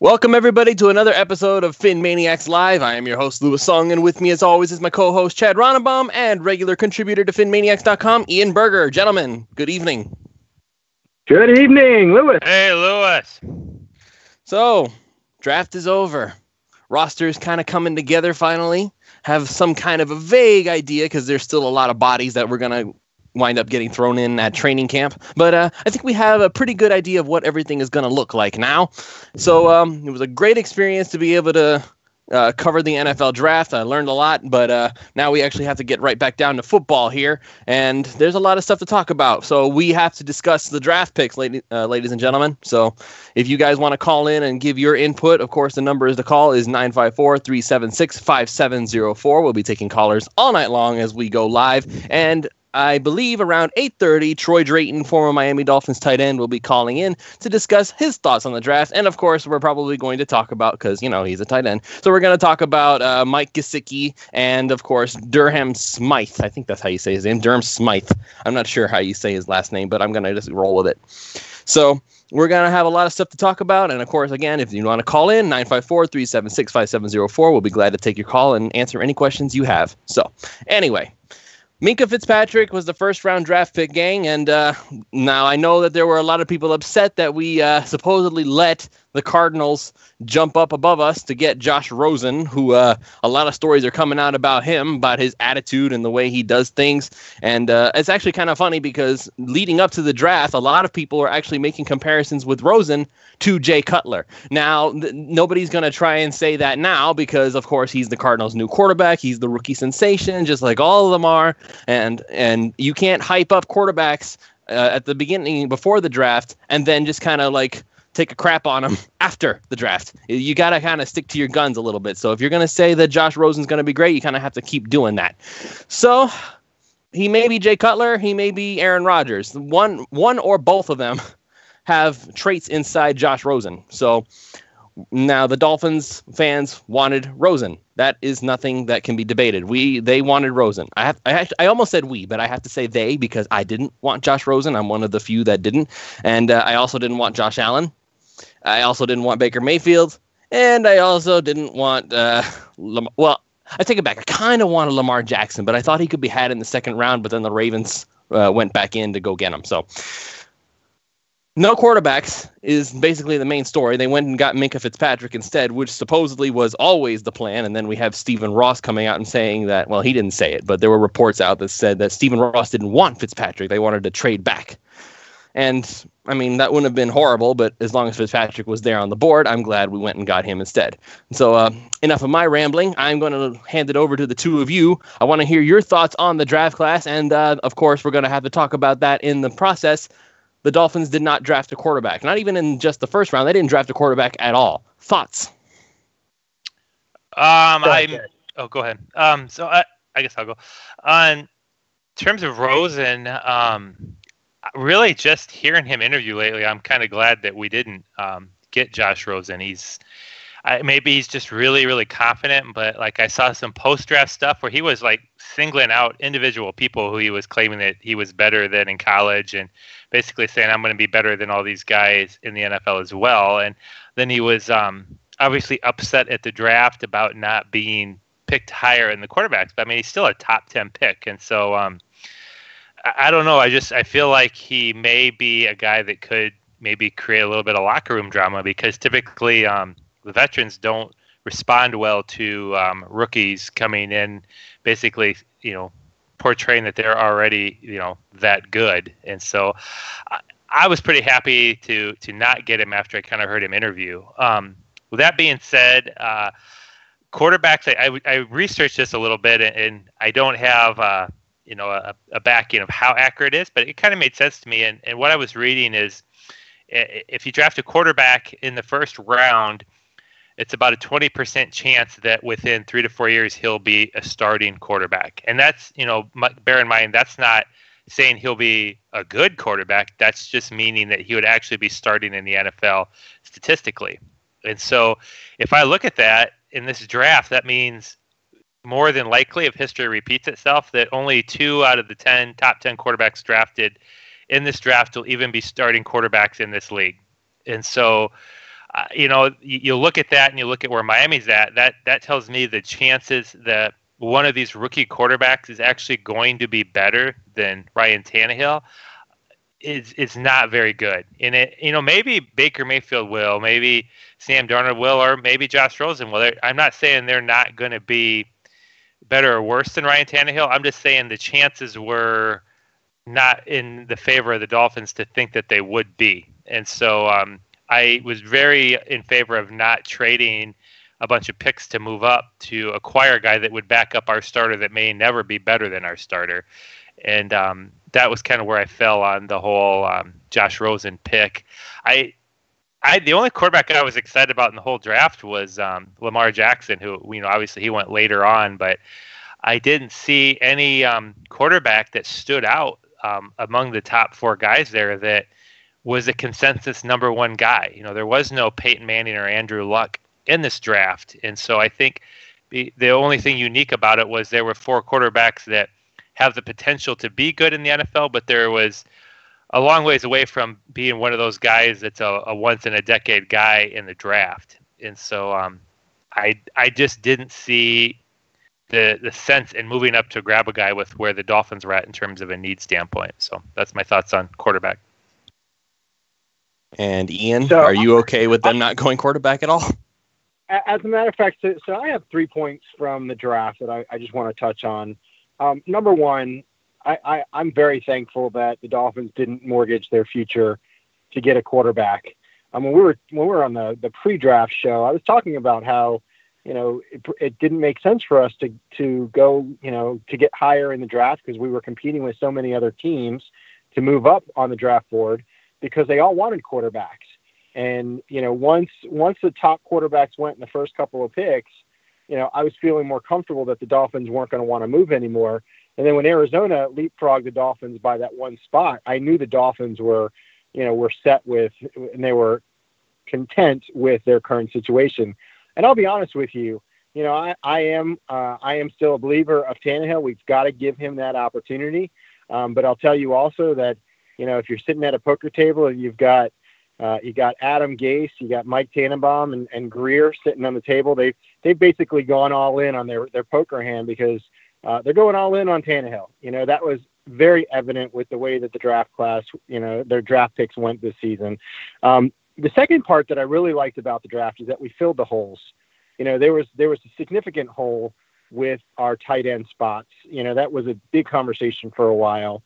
Welcome, everybody, to another episode of PhinManiacs Live. I am your host, Louis Song, and with me, as always, is my co-host, Chad Ronnebaum, and regular contributor to PhinManiacs.com, Ian Berger. Gentlemen, good evening. Good evening, Louis. Hey, Louis. So, draft is over. Roster's kind of coming together finally. Have some kind of a vague idea, because there's still a lot of bodies that we're going to wind up getting thrown in at training camp. But I think we have a pretty good idea of what everything is going to look like now. So it was a great experience to be able to cover the NFL draft. I learned a lot, but now we actually have to get right back down to football here. And there's a lot of stuff to talk about. So we have to discuss the draft picks, ladies and gentlemen. So if you guys want to call in and give your input, of course, the number to call is 954-376-5704. We'll be taking callers all night long as we go live. And I believe around 8:30, Troy Drayton, former Miami Dolphins tight end, will be calling in to discuss his thoughts on the draft. And, of course, we're probably going to talk about, because, he's a tight end. So we're going to talk about Mike Gesicki and, of course, Durham Smythe. I think that's how you say his name, Durham Smythe. I'm not sure how you say his last name, but I'm going to just roll with it. So we're going to have a lot of stuff to talk about. And, of course, again, if you want to call in, 954-376-5704. We'll be glad to take your call and answer any questions you have. So, anyway, Minkah Fitzpatrick was the first-round draft pick, gang, and now I know that there were a lot of people upset that we supposedly let the Cardinals jump up above us to get Josh Rosen, who a lot of stories are coming out about him, about his attitude and the way he does things. And it's actually kind of funny because leading up to the draft, a lot of people are actually making comparisons with Rosen to Jay Cutler. Now, nobody's going to try and say that now because, of course, he's the Cardinals' new quarterback. He's the rookie sensation, just like all of them are. And you can't hype up quarterbacks at the beginning, before the draft, and then just kind of like take a crap on them after the draft. You got to kind of stick to your guns a little bit. So if you're going to say that Josh Rosen's going to be great, you kind of have to keep doing that. So he may be Jay Cutler. He may be Aaron Rodgers. One or both of them have traits inside Josh Rosen. So now the Dolphins fans wanted Rosen. That is nothing that can be debated. They wanted Rosen. I almost said we, but I have to say they because I didn't want Josh Rosen. I'm one of the few that didn't. And I also didn't want Josh Allen. I also didn't want Baker Mayfield. And I also didn't want, I take it back. I kind of wanted Lamar Jackson, but I thought he could be had in the second round, but then the Ravens went back in to go get him. So no quarterbacks is basically the main story. They went and got Minkah Fitzpatrick instead, which supposedly was always the plan. And then we have Stephen Ross coming out and saying that, well, he didn't say it, but there were reports out that said that Stephen Ross didn't want Fitzpatrick. They wanted to trade back. And, I mean, that wouldn't have been horrible, but as long as Fitzpatrick was there on the board, I'm glad we went and got him instead. So enough of my rambling. I'm going to hand it over to the two of you. I want to hear your thoughts on the draft class. And, of course, we're going to have to talk about that in the process. The Dolphins did not draft a quarterback. Not even in just the first round. They didn't draft a quarterback at all. Thoughts? Go ahead. So I guess I'll go. In terms of Rosen, really just hearing him interview lately, I'm kind of glad that we didn't get Josh Rosen. Maybe he's just really, really confident, but like I saw some post-draft stuff where he was like singling out individual people who he was claiming that he was better than in college and basically saying, I'm going to be better than all these guys in the NFL as well. And then he was obviously upset at the draft about not being picked higher in the quarterbacks. But I mean, he's still a top 10 pick. And so I don't know. I feel like he may be a guy that could maybe create a little bit of locker room drama because typically the veterans don't respond well to rookies coming in, basically, portraying that they're already, that good. And so I was pretty happy to not get him after I kind of heard him interview. With that being said, quarterbacks, I researched this a little bit, and I don't have a backing of how accurate it is, but it kind of made sense to me. And what I was reading is if you draft a quarterback in the first round, it's about a 20% chance that within 3 to 4 years, he'll be a starting quarterback. And that's, bear in mind, that's not saying he'll be a good quarterback. That's just meaning that he would actually be starting in the NFL statistically. And so if I look at that in this draft, that means more than likely, if history repeats itself, that only 2 out of the top 10 quarterbacks drafted in this draft will even be starting quarterbacks in this league. And so You look at that and you look at where Miami's at. That tells me the chances that one of these rookie quarterbacks is actually going to be better than Ryan Tannehill is not very good. And maybe Baker Mayfield will, maybe Sam Darnold will, or maybe Josh Rosen will. I'm not saying they're not going to be better or worse than Ryan Tannehill. I'm just saying the chances were not in the favor of the Dolphins to think that they would be. And so I was very in favor of not trading a bunch of picks to move up to acquire a guy that would back up our starter that may never be better than our starter. And that was kind of where I fell on the whole Josh Rosen pick. The only quarterback I was excited about in the whole draft was Lamar Jackson, who obviously he went later on, but I didn't see any quarterback that stood out among the top 4 guys there that was a consensus number 1 guy. There was no Peyton Manning or Andrew Luck in this draft, and so I think the only thing unique about it was there were 4 quarterbacks that have the potential to be good in the NFL, but there was a long ways away from being one of those guys that's a once-in-a-decade guy in the draft. And so I just didn't see the sense in moving up to grab a guy with where the Dolphins were at in terms of a need standpoint. So that's my thoughts on quarterback. And Ian, are you okay with them not going quarterback at all? As a matter of fact, so I have 3 points from the draft that I just want to touch on. Number one, I'm very thankful that the Dolphins didn't mortgage their future to get a quarterback. When we were on the pre-draft show, I was talking about how it didn't make sense for us to go to get higher in the draft because we were competing with so many other teams to move up on the draft board because they all wanted quarterbacks. And once the top quarterbacks went in the first couple of picks, I was feeling more comfortable that the Dolphins weren't going to want to move anymore. And then when Arizona leapfrogged the Dolphins by that 1 spot, I knew the Dolphins were set with, and they were content with their current situation. And I'll be honest with you, I am still a believer of Tannehill. We've got to give him that opportunity. But I'll tell you also that, if you're sitting at a poker table and you got Adam Gase, you got Mike Tannenbaum and Greer sitting on the table, they've basically gone all in on their poker hand because they're going all in on Tannehill. That was very evident with the way that the draft class, their draft picks went this season. The second part that I really liked about the draft is that we filled the holes. There was a significant hole with our tight end spots. That was a big conversation for a while.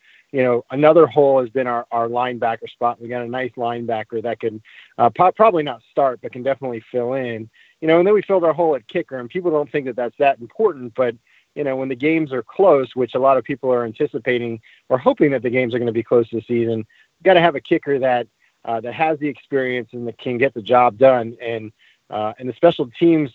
Another hole has been our linebacker spot. We got a nice linebacker that can probably not start, but can definitely fill in. And then we filled our hole at kicker, and people don't think that that's that important, but when the games are close, which a lot of people are anticipating or hoping that the games are going to be close this season, you've got to have a kicker that has the experience and that can get the job done. And the special teams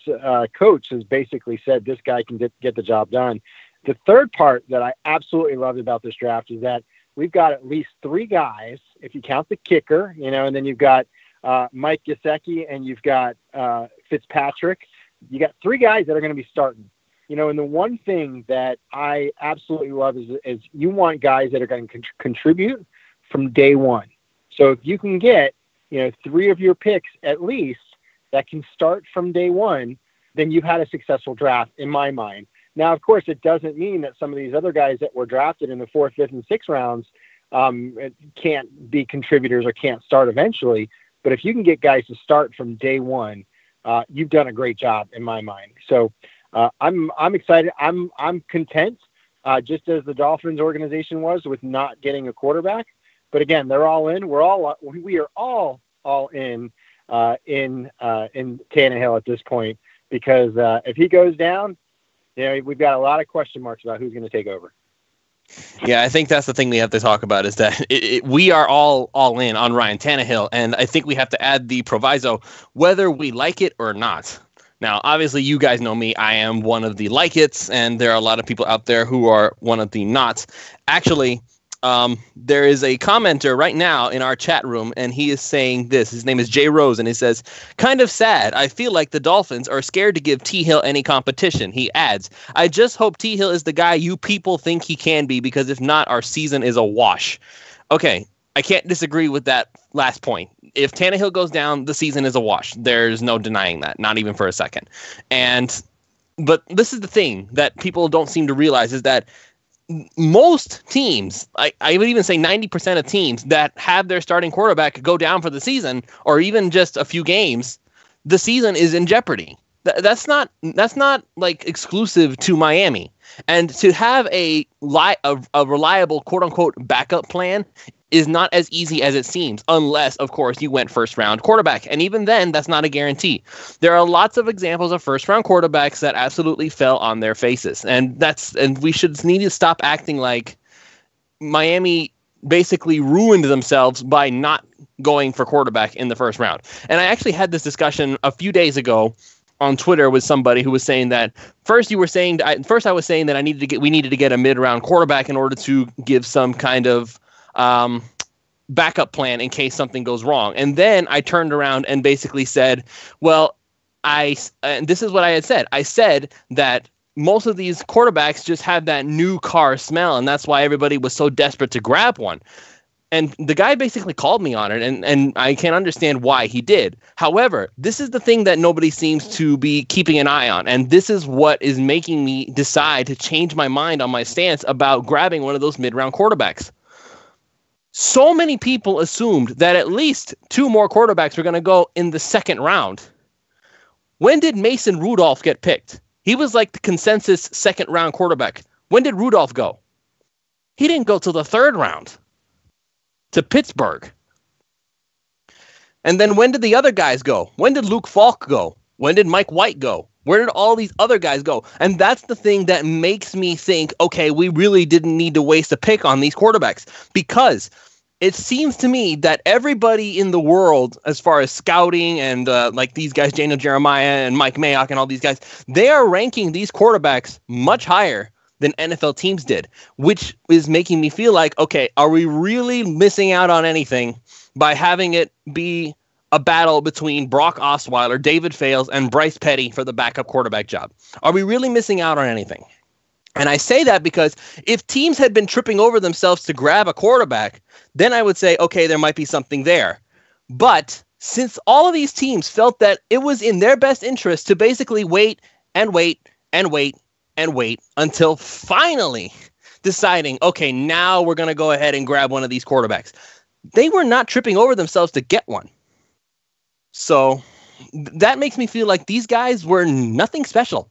coach has basically said this guy can get the job done. The third part that I absolutely loved about this draft is that we've got at least 3 guys, if you count the kicker, and then you've got Mike Gesicki and you've got Fitzpatrick. You got 3 guys that are going to be starting. And the one thing that I absolutely love is you want guys that are going to contribute from day one. So if you can get, 3 of your picks at least that can start from day one, then you've had a successful draft in my mind. Now, of course, it doesn't mean that some of these other guys that were drafted in the 4th, 5th, and 6th rounds can't be contributors or can't start eventually. But if you can get guys to start from day one, you've done a great job in my mind. So I'm excited. I'm content, just as the Dolphins organization was with not getting a quarterback. But again, they're all in. We are all in Tannehill at this point because if he goes down, we've got a lot of question marks about who's going to take over. Yeah, I think that's the thing we have to talk about is that we are all in on Ryan Tannehill, and I think we have to add the proviso whether we like it or not. Now, obviously, you guys know me. I am one of the like-its, and there are a lot of people out there who are one of the nots. Actually, there is a commenter right now in our chat room, and he is saying this. His name is Jay Rose, and he says, "Kind of sad. I feel like the Dolphins are scared to give T. Hill any competition." He adds, "I just hope T. Hill is the guy you people think he can be, because if not, our season is a wash." Okay, I can't disagree with that last point. if Tannehill goes down, the season is a wash. There's no denying that, not even for a second. But this is the thing that people don't seem to realize is that most teams, I would even say 90% of teams that have their starting quarterback go down for the season, or even just a few games, the season is in jeopardy. That's not like exclusive to Miami. And to have a reliable quote unquote backup plan is not as easy as it seems, unless, of course, you went first round quarterback. And even then, that's not a guarantee. There are lots of examples of first round quarterbacks that absolutely fell on their faces. And we need to stop acting like Miami basically ruined themselves by not going for quarterback in the first round. And I actually had this discussion a few days ago on Twitter with somebody who was saying that first I was saying that we needed to get a mid-round quarterback in order to give some kind of backup plan in case something goes wrong. And then I turned around and basically said, well, and this is what I had said. I said that most of these quarterbacks just have that new car smell, and that's why everybody was so desperate to grab one. And the guy basically called me on it, and I can understand why he did. However, this is the thing that nobody seems to be keeping an eye on, and this is what is making me decide to change my mind on my stance about grabbing one of those mid-round quarterbacks. So many people assumed that at least two more quarterbacks were going to go in the second round. When did Mason Rudolph get picked? He was like the consensus second-round quarterback. When did Rudolph go? He didn't go till the third round. To Pittsburgh. And then when did the other guys go? When did Luke Falk go? When did Mike White go? Where did all these other guys go? And that's the thing that makes me think, okay, we really didn't need to waste a pick on these quarterbacks, because it seems to me that everybody in the world, as far as scouting and like these guys, Daniel Jeremiah and Mike Mayock and all these guys, they are ranking these quarterbacks much higher than NFL teams did, which is making me feel like, okay, are we really missing out on anything by having it be a battle between Brock Osweiler, David Fales, and Bryce Petty for the backup quarterback job? Are we really missing out on anything? And I say that because if teams had been tripping over themselves to grab a quarterback, then I would say, okay, there might be something there. But since all of these teams felt that it was in their best interest to basically wait and wait and wait and wait until finally deciding, okay, now we're going to go ahead and grab one of these quarterbacks, they were not tripping over themselves to get one. So that makes me feel like these guys were nothing special.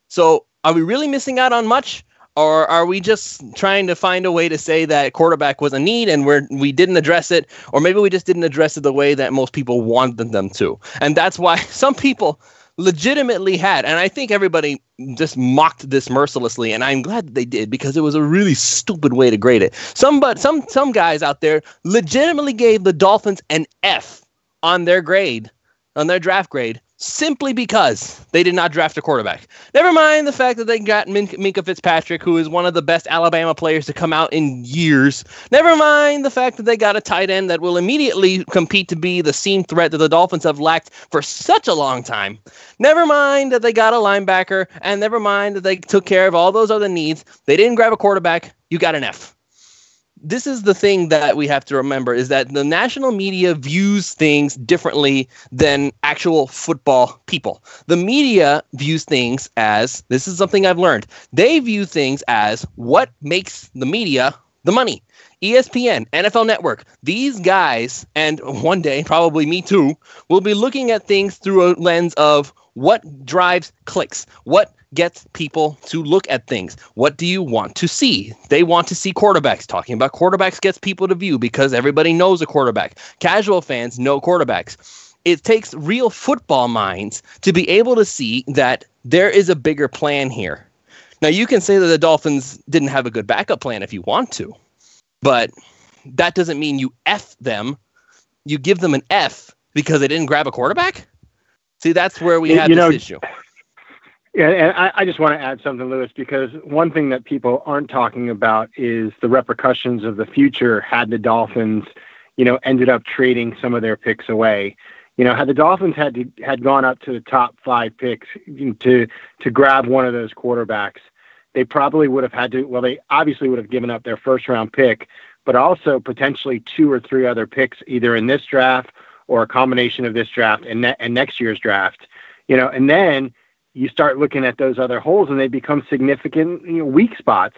So are we really missing out on much? Or are we just trying to find a way to say that quarterback was a need and we didn't address it? Or maybe we just didn't address it the way that most people wanted them to. And that's why some people legitimately had, and I think everybody just mocked this mercilessly, and I'm glad that they did, because it was a really stupid way to grade it. Some guys out there legitimately gave the Dolphins an F on their grade, on their draft grade, simply because they did not draft a quarterback. Never mind the fact that they got Minkah Fitzpatrick, who is one of the best Alabama players to come out in years. Never mind the fact that they got a tight end that will immediately compete to be the seam threat that the Dolphins have lacked for such a long time. Never mind that they got a linebacker, and never mind that they took care of all those other needs. They didn't grab a quarterback. You got an F. This is the thing that we have to remember, is that the national media views things differently than actual football people. The media views things as, this is something I've learned, they view things as what makes the media the money. ESPN, NFL Network, these guys, and one day, probably me too, will be looking at things through a lens of what drives clicks, what gets people to look at things. What do you want to see? They want to see quarterbacks. Talking about quarterbacks gets people to view because everybody knows a quarterback. Casual fans know quarterbacks. It takes real football minds to be able to see that there is a bigger plan here. Now, you can say that the Dolphins didn't have a good backup plan if you want to, but that doesn't mean you F them. You give them an F because they didn't grab a quarterback? See, that's where we have this issue. Yeah, and I just want to add something, Lewis, because one thing that people aren't talking about is the repercussions of the future had the Dolphins, ended up trading some of their picks away. Had the Dolphins had gone up to the top 5 picks to grab one of those quarterbacks, they probably would have had to, well, they obviously would have given up their first round pick, but also potentially 2 or 3 other picks either in this draft or a combination of this draft and next year's draft, and then you start looking at those other holes and they become significant weak spots.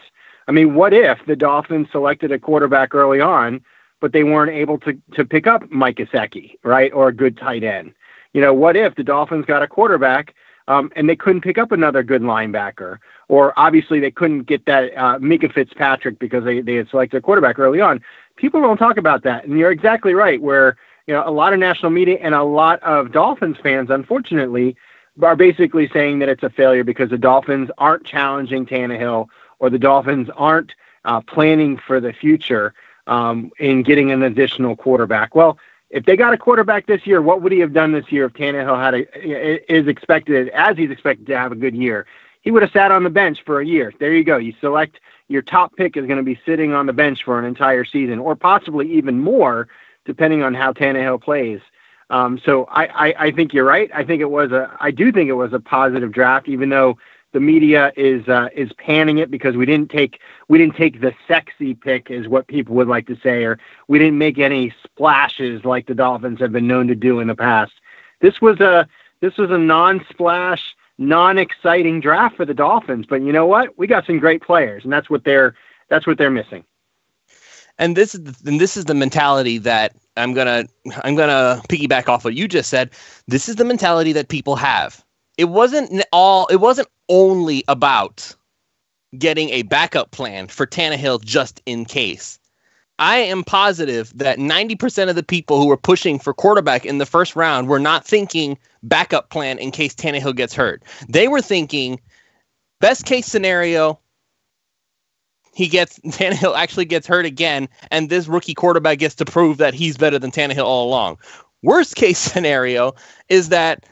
I mean, what if the Dolphins selected a quarterback early on, but they weren't able to pick up Mike Gesicki, right, or a good tight end? What if the Dolphins got a quarterback and they couldn't pick up another good linebacker, or obviously they couldn't get that Mika Fitzpatrick because they had selected a quarterback early on? People don't talk about that, and you're exactly right. Where a lot of national media and a lot of Dolphins fans, unfortunately, are basically saying that it's a failure because the Dolphins aren't challenging Tannehill, or the Dolphins aren't planning for the future in getting an additional quarterback. Well, if they got a quarterback this year, what would he have done this year if Tannehill he's expected to have a good year? He would have sat on the bench for a year. There you go. You select your top pick is going to be sitting on the bench for an entire season, or possibly even more, depending on how Tannehill plays. So I think you're right. I do think it was a positive draft, even though the media is panning it because we didn't take the sexy pick, is what people would like to say, or we didn't make any splashes like the Dolphins have been known to do in the past. This was a non-splash, non-exciting draft for the Dolphins, but you know what? We got some great players, and that's what they're missing. And this is the mentality that I'm gonna piggyback off what you just said. This is the mentality that people have. It wasn't only about getting a backup plan for Tannehill just in case. I am positive that 90% of the people who were pushing for quarterback in the first round were not thinking backup plan in case Tannehill gets hurt. They were thinking best case scenario, Tannehill actually gets hurt again, and this rookie quarterback gets to prove that he's better than Tannehill all along. Worst case scenario is that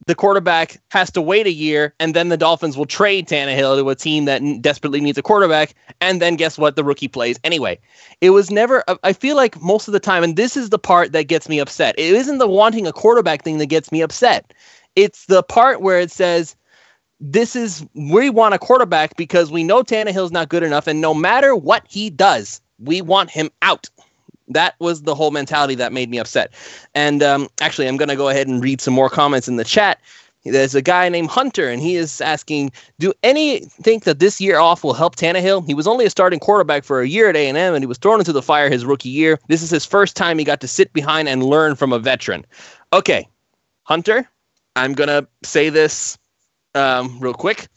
the quarterback has to wait a year, and then the Dolphins will trade Tannehill to a team that desperately needs a quarterback, and then guess what? The rookie plays anyway. It was never, I feel like most of the time, and this is the part that gets me upset. It isn't the wanting a quarterback thing that gets me upset. It's the part where it says, we want a quarterback because we know Tannehill's not good enough, and no matter what he does, we want him out. That was the whole mentality that made me upset. And actually, I'm going to go ahead and read some more comments in the chat. There's a guy named Hunter, and he is asking, do any think that this year off will help Tannehill? He was only a starting quarterback for a year at A&M, and he was thrown into the fire his rookie year. This is his first time he got to sit behind and learn from a veteran. Okay, Hunter, I'm going to say this real quick.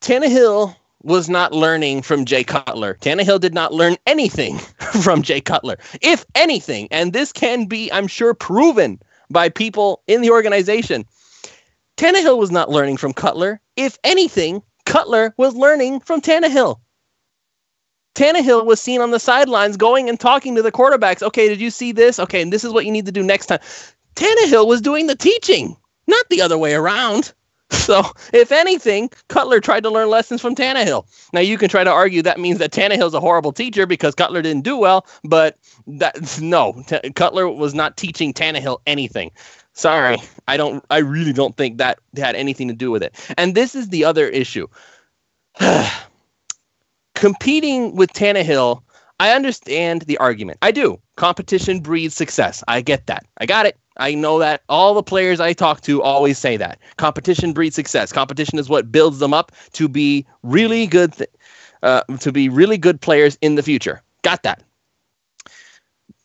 Tannehill was not learning from Jay Cutler. Tannehill did not learn anything from Jay Cutler, if anything. And this can be, I'm sure, proven by people in the organization. Tannehill was not learning from Cutler. If anything, Cutler was learning from Tannehill. Tannehill was seen on the sidelines going and talking to the quarterbacks. Okay, did you see this? Okay, and this is what you need to do next time. Tannehill was doing the teaching, not the other way around. So, if anything, Cutler tried to learn lessons from Tannehill. Now, you can try to argue that means that Tannehill's a horrible teacher because Cutler didn't do well, but Cutler was not teaching Tannehill anything. Sorry, I really don't think that had anything to do with it. And this is the other issue. Competing with Tannehill, I understand the argument. I do. Competition breeds success. I get that. I got it. I know that all the players I talk to always say that. Competition breeds success. Competition is what builds them up to be really good, players in the future. Got that.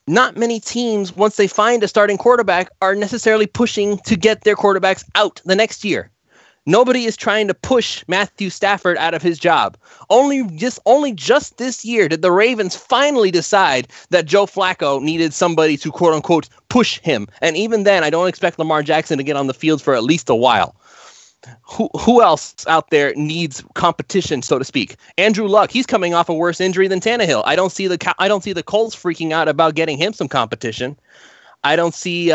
Not many teams, once they find a starting quarterback, are necessarily pushing to get their quarterbacks out the next year. Nobody is trying to push Matthew Stafford out of his job. Only just this year did the Ravens finally decide that Joe Flacco needed somebody to quote unquote push him. And even then, I don't expect Lamar Jackson to get on the field for at least a while. Who else out there needs competition, so to speak? Andrew Luck, he's coming off a worse injury than Tannehill. I don't see the Colts freaking out about getting him some competition. I don't see.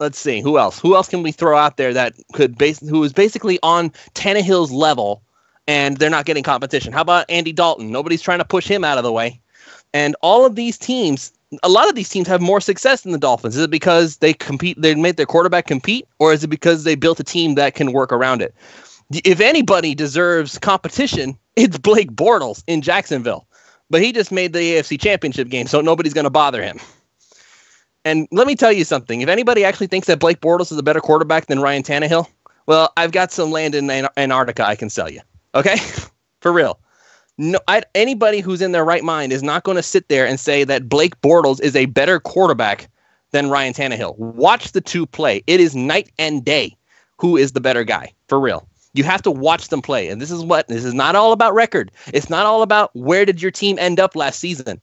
Let's see, who else? Who else can we throw out there that who is basically on Tannehill's level and they're not getting competition? How about Andy Dalton? Nobody's trying to push him out of the way. And all of these teams, a lot of these teams have more success than the Dolphins. Is it because they made their quarterback compete, or is it because they built a team that can work around it? If anybody deserves competition, it's Blake Bortles in Jacksonville. But he just made the AFC Championship game, so nobody's going to bother him. And let me tell you something. If anybody actually thinks that Blake Bortles is a better quarterback than Ryan Tannehill, well, I've got some land in Antarctica I can sell you. Okay? For real. No, anybody who's in their right mind is not going to sit there and say that Blake Bortles is a better quarterback than Ryan Tannehill. Watch the two play. It is night and day who is the better guy. For real. You have to watch them play. And this is not all about record. It's not all about where did your team end up last season.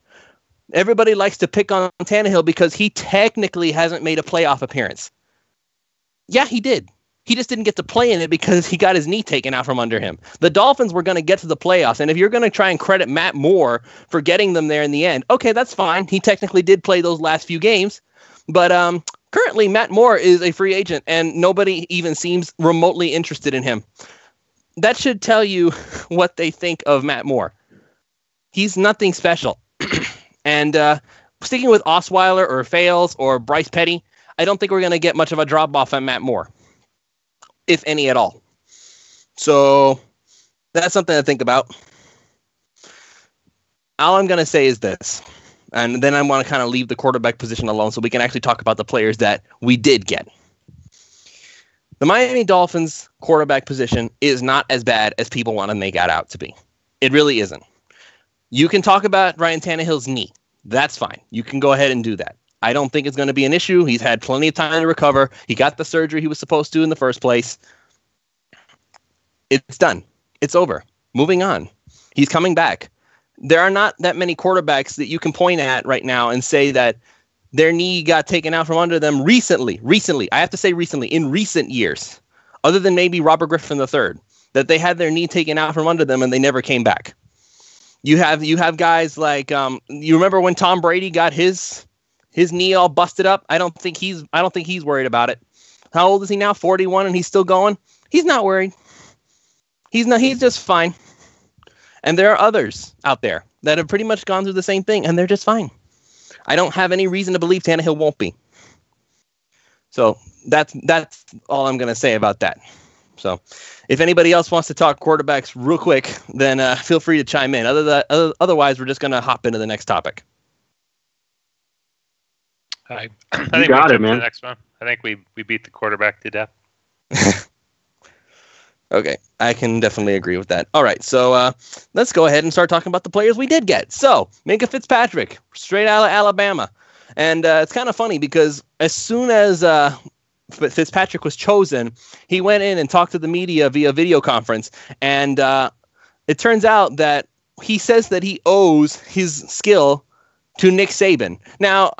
Everybody likes to pick on Tannehill because he technically hasn't made a playoff appearance. Yeah, he did. He just didn't get to play in it because he got his knee taken out from under him. The Dolphins were going to get to the playoffs, and if you're going to try and credit Matt Moore for getting them there in the end, okay, that's fine. He technically did play those last few games, but currently Matt Moore is a free agent, and nobody even seems remotely interested in him. That should tell you what they think of Matt Moore. He's nothing special. And sticking with Osweiler or Fales or Bryce Petty, I don't think we're going to get much of a drop-off on Matt Moore, if any at all. So that's something to think about. All I'm going to say is this, and then I want to kind of leave the quarterback position alone so we can actually talk about the players that we did get. The Miami Dolphins quarterback position is not as bad as people want to make it out to be. It really isn't. You can talk about Ryan Tannehill's knee. That's fine. You can go ahead and do that. I don't think it's going to be an issue. He's had plenty of time to recover. He got the surgery he was supposed to in the first place. It's done. It's over. Moving on. He's coming back. There are not that many quarterbacks that you can point at right now and say that their knee got taken out from under them recently. I have to say recently, in recent years, other than maybe Robert Griffin III, that they had their knee taken out from under them and they never came back. You have guys like you remember when Tom Brady got his knee all busted up? I don't think he's worried about it. How old is he now? 41, and he's still going? He's not worried. He's just fine. And there are others out there that have pretty much gone through the same thing, and they're just fine. I don't have any reason to believe Tannehill won't be. So that's all I'm going to say about that. So if anybody else wants to talk quarterbacks real quick, then feel free to chime in. Otherwise, we're just going to hop into the next topic. I think we got it, man. The next one. I think we beat the quarterback to death. Okay, I can definitely agree with that. All right, so let's go ahead and start talking about the players we did get. So, Minkah Fitzpatrick, straight out of Alabama. And it's kind of funny because as soon as Fitzpatrick was chosen, he went in and talked to the media via video conference. And it turns out that he says that he owes his skill to Nick Saban. Now,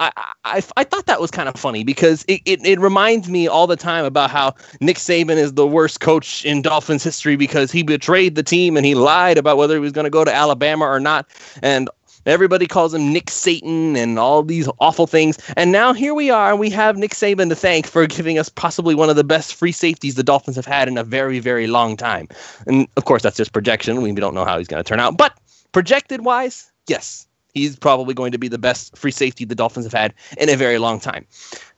I thought that was kind of funny because it reminds me all the time about how Nick Saban is the worst coach in Dolphins history because he betrayed the team and he lied about whether he was going to go to Alabama or not. And everybody calls him Nick Satan and all these awful things. And now here we are, and we have Nick Saban to thank for giving us possibly one of the best free safeties the Dolphins have had in a very, very long time. And, of course, that's just projection. We don't know how he's going to turn out. But projected-wise, yes. He's probably going to be the best free safety the Dolphins have had in a very long time.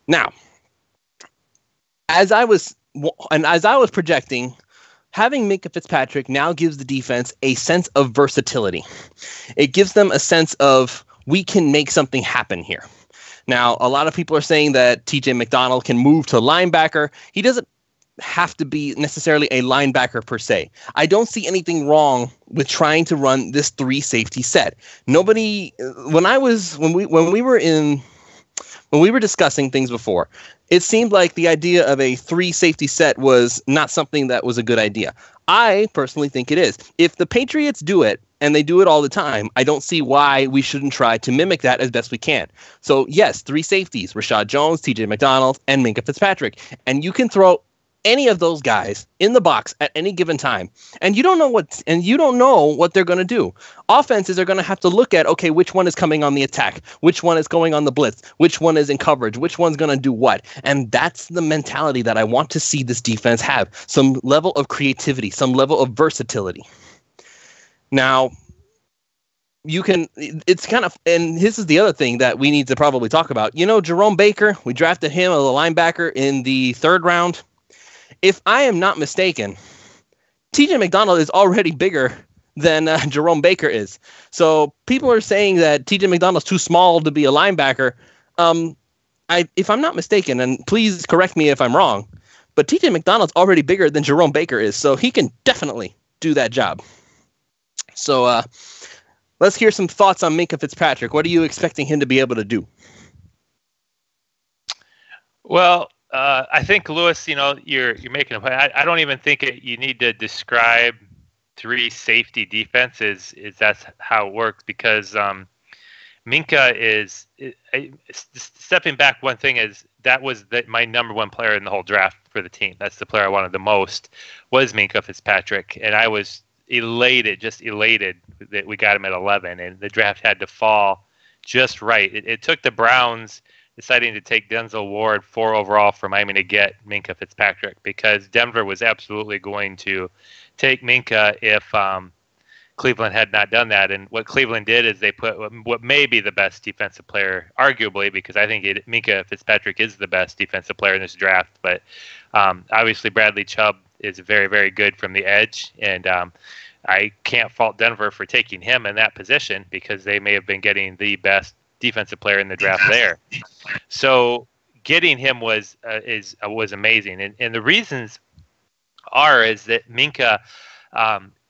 Now, as I was projecting, having Minkah Fitzpatrick now gives the defense a sense of versatility. It gives them a sense of we can make something happen here. Now, a lot of people are saying that TJ McDonald can move to linebacker. He doesn't have to be necessarily a linebacker per se. I don't see anything wrong with trying to run this 3 safety set. When we were discussing things before, it seemed like the idea of a 3 safety set was not something that was a good idea. I personally think it is. If the Patriots do it, and they do it all the time, I don't see why we shouldn't try to mimic that as best we can. So yes, 3 safeties, Rashad Jones, TJ McDonald, and Minkah Fitzpatrick. And you can throw any of those guys in the box at any given time, and you don't know what they're going to do. Offenses are going to have to look at, okay, which one is coming on the attack, which one is going on the blitz, which one is in coverage, which one's going to do what. And that's the mentality that I want to see this defense have, some level of creativity, some level of versatility. Now, it's kind of, and this is the other thing that we need to probably talk about. Jerome Baker, we drafted him as a linebacker in the 3rd round. If I am not mistaken, TJ McDonald is already bigger than Jerome Baker is. So people are saying that TJ McDonald's too small to be a linebacker. if I'm not mistaken, and please correct me if I'm wrong, but TJ McDonald's already bigger than Jerome Baker is, so he can definitely do that job. So let's hear some thoughts on Minkah Fitzpatrick. What are you expecting him to be able to do? Well, I think, Lewis, you're making a point. I don't even think you need to describe three safety defenses. That's how it works, because Minkah is stepping back. One thing is that was my number one player in the whole draft for the team. That's the player I wanted the most, was Minkah Fitzpatrick, and I was elated that we got him at 11, and the draft had to fall just right. It took the Browns deciding to take Denzel Ward 4 overall for Miami to get Minkah Fitzpatrick, because Denver was absolutely going to take Minkah if Cleveland had not done that. And what Cleveland did is they put what may be the best defensive player, arguably, because I think Minkah Fitzpatrick is the best defensive player in this draft. But obviously Bradley Chubb is very, very good from the edge. And I can't fault Denver for taking him in that position, because they may have been getting the best defensive player in the draft there. So getting him was amazing. And the reasons is that Minkah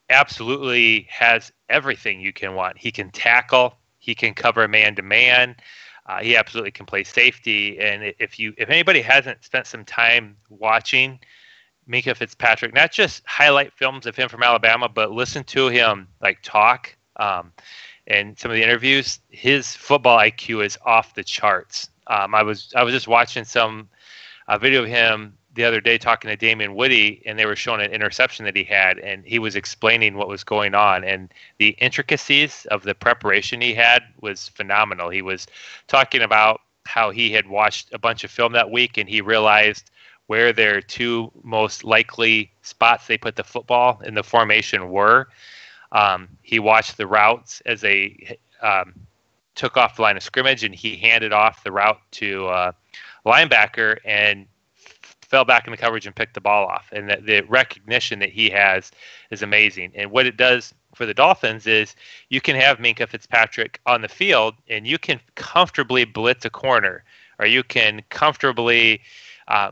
absolutely has everything you can want. He can tackle. He can cover man-to-man. He absolutely can play safety. And if anybody hasn't spent some time watching Minkah Fitzpatrick, not just highlight films of him from Alabama, but listen to him talk and some of the interviews, his football IQ is off the charts. I was just watching some video of him the other day talking to Damian Woody, and they were showing an interception that he had, and he was explaining what was going on, and the intricacies of the preparation he had was phenomenal. He was talking about how he had watched a bunch of film that week, and he realized where their two most likely spots they put the football in the formation were. He watched the routes as they took off the line of scrimmage, and he handed off the route to linebacker and fell back in the coverage and picked the ball off. And the recognition that he has is amazing. And what it does for the Dolphins is you can have Minkah Fitzpatrick on the field, and you can comfortably blitz a corner, or you can comfortably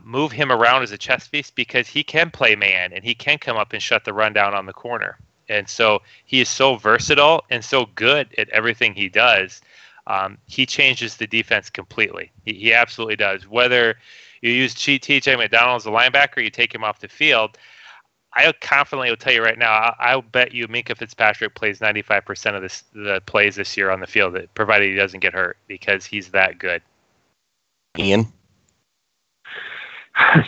move him around as a chess piece, because he can play man, and he can come up and shut the run down on the corner. And so he is so versatile and so good at everything he does. He changes the defense completely. He absolutely does. Whether you use TJ McDonald as a linebacker, you take him off the field, I confidently will tell you right now, I'll bet you Minkah Fitzpatrick plays 95% of the plays this year on the field, provided he doesn't get hurt, because he's that good. Ian?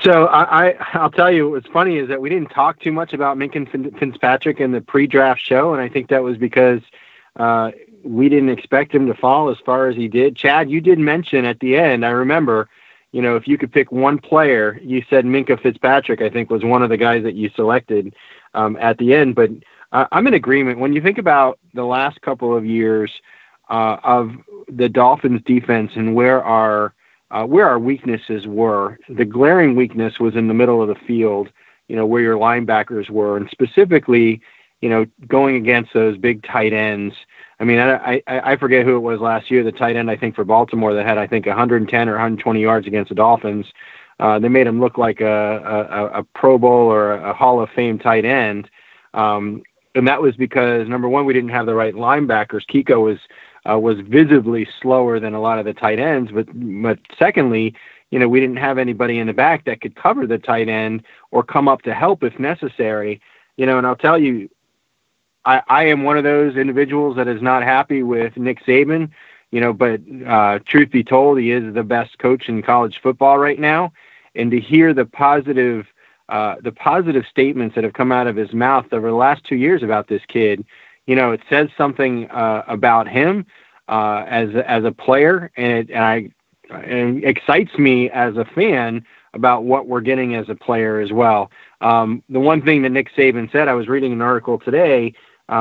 So I'll tell you, what's funny is that we didn't talk too much about Minkah Fitzpatrick in the pre-draft show, and I think that was because we didn't expect him to fall as far as he did. Chad, you did mention at the end, I remember, if you could pick one player, you said Minkah Fitzpatrick, I think, was one of the guys that you selected at the end. But I'm in agreement. When you think about the last couple of years of the Dolphins defense and where our weaknesses were, the glaring weakness was in the middle of the field, where your linebackers were, and specifically, going against those big tight ends. I mean, I forget who it was last year, the tight end, I think, for Baltimore that had, I think, 110 or 120 yards against the Dolphins. They made him look like a Pro Bowl or a Hall of Fame tight end. And that was because, number one, we didn't have the right linebackers. Kiko was visibly slower than a lot of the tight ends. But secondly, we didn't have anybody in the back that could cover the tight end or come up to help if necessary. And I'll tell you, I am one of those individuals that is not happy with Nick Saban, but truth be told, he is the best coach in college football right now. And to hear the positive statements that have come out of his mouth over the last 2 years about this kid, it says something about him as a player, and it excites me as a fan about what we're getting as a player as well. The one thing that Nick Saban said, I was reading an article today.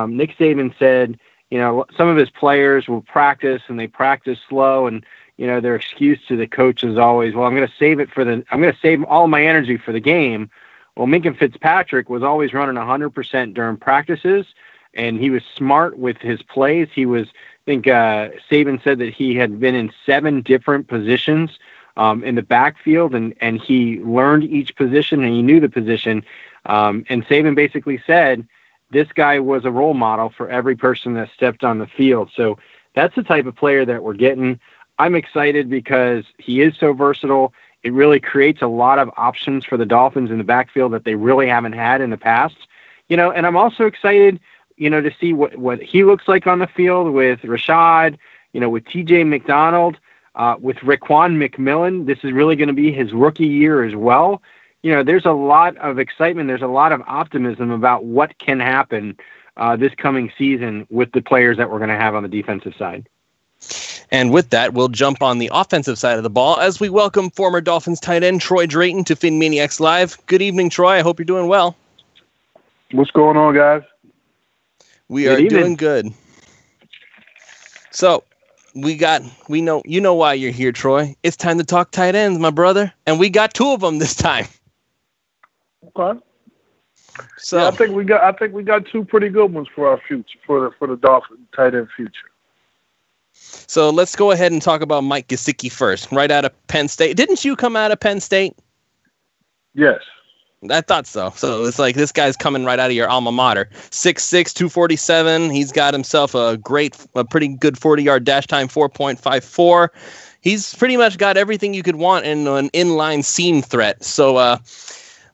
Nick Saban said, some of his players will practice and they practice slow, and their excuse to the coach is always, well, I'm going to save all my energy for the game. Well, Minkah Fitzpatrick was always running 100% during practices, and he was smart with his plays. He was, I think Saban said that he had been in 7 different positions in the backfield, and he learned each position and he knew the position. And Saban basically said this guy was a role model for every person that stepped on the field. So that's the type of player that we're getting. I'm excited because he is so versatile. It really creates a lot of options for the Dolphins in the backfield that they really haven't had in the past. And I'm also excited, to see what he looks like on the field with Rashad, with TJ McDonald, with Raekwon McMillan. This is really going to be his rookie year as well. There's a lot of excitement. There's a lot of optimism about what can happen this coming season with the players that we're going to have on the defensive side. And with that, we'll jump on the offensive side of the ball as we welcome former Dolphins tight end Troy Drayton to PhinManiacs Live. Good evening, Troy. I hope you're doing well. What's going on, guys? We are doing good. So we know why you're here, Troy. It's time to talk tight ends, my brother, and we got two of them this time. Okay. So yeah, I think we got two pretty good ones for our future, for the Dolphins tight end future. So let's go ahead and talk about Mike Gesicki first, right out of Penn State. Didn't you come out of Penn State? Yes. I thought so. So it's like this guy's coming right out of your alma mater. 6'6", 247. He's got himself a pretty good 40-yard dash time, 4.54. He's pretty much got everything you could want in an inline seam threat. So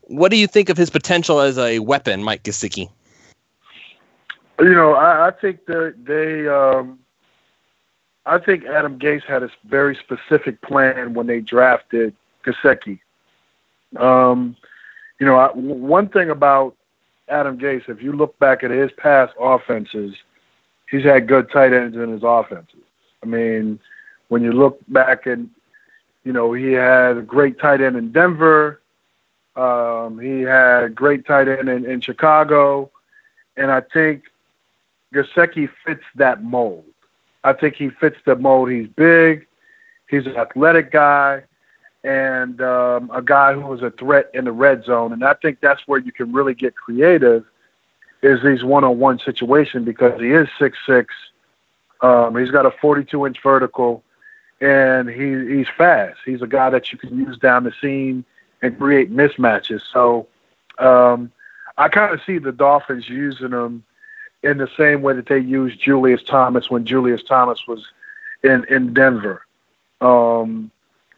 what do you think of his potential as a weapon, Mike Gesicki? I think I think Adam Gase had a very specific plan when they drafted Gesicki. One thing about Adam Gase, if you look back at his past offenses, he's had good tight ends in his offenses. I mean, when you look back and, he had a great tight end in Denver. He had a great tight end in Chicago. And I think Gesicki fits that mold. I think he fits the mold. He's big. He's an athletic guy. And a guy who is a threat in the red zone. And I think that's where you can really get creative is these one-on-one situations because he is 6'6". He's got a 42-inch vertical, and he's fast. He's a guy that you can use down the seam and create mismatches. So I kind of see the Dolphins using him in the same way that they used Julius Thomas when Julius Thomas was in Denver.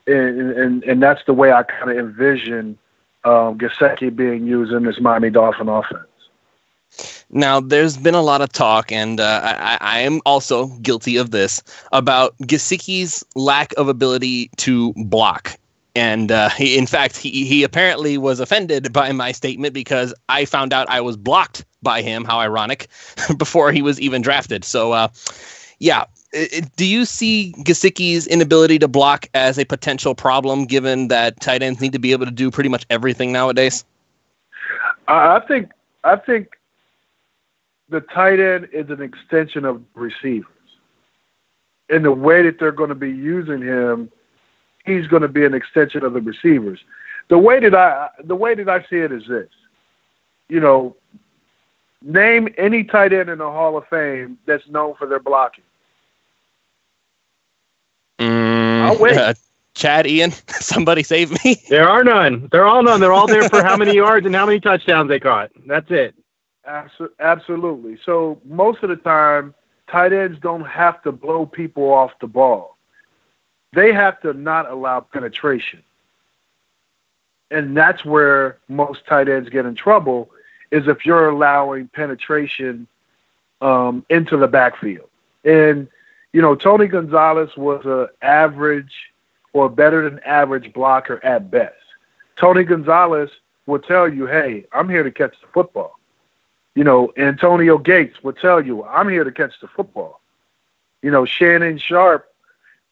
And that's the way I kind of envision Gesicki being used in this Miami Dolphin offense. Now, there's been a lot of talk, and I am also guilty of this, about Gesicki's lack of ability to block. And he apparently was offended by my statement because I found out I was blocked by him, how ironic, before he was even drafted. So, do you see Gesicki's inability to block as a potential problem, given that tight ends need to be able to do pretty much everything nowadays? I think the tight end is an extension of receivers. In the way that they're going to be using him, he's going to be an extension of the receivers. The way that I see it is this. Name any tight end in the Hall of Fame that's known for their blocking. I'll wait. Chad, Ian, somebody save me. There are none. They're all none. They're all there for how many yards and how many touchdowns they caught. That's it. Absolutely. So most of the time, tight ends don't have to blow people off the ball. They have to not allow penetration. And that's where most tight ends get in trouble, is if you're allowing penetration into the backfield. And, Tony Gonzalez was an average or better than average blocker at best. Tony Gonzalez will tell you, hey, I'm here to catch the football. Antonio Gates will tell you, I'm here to catch the football. Shannon Sharp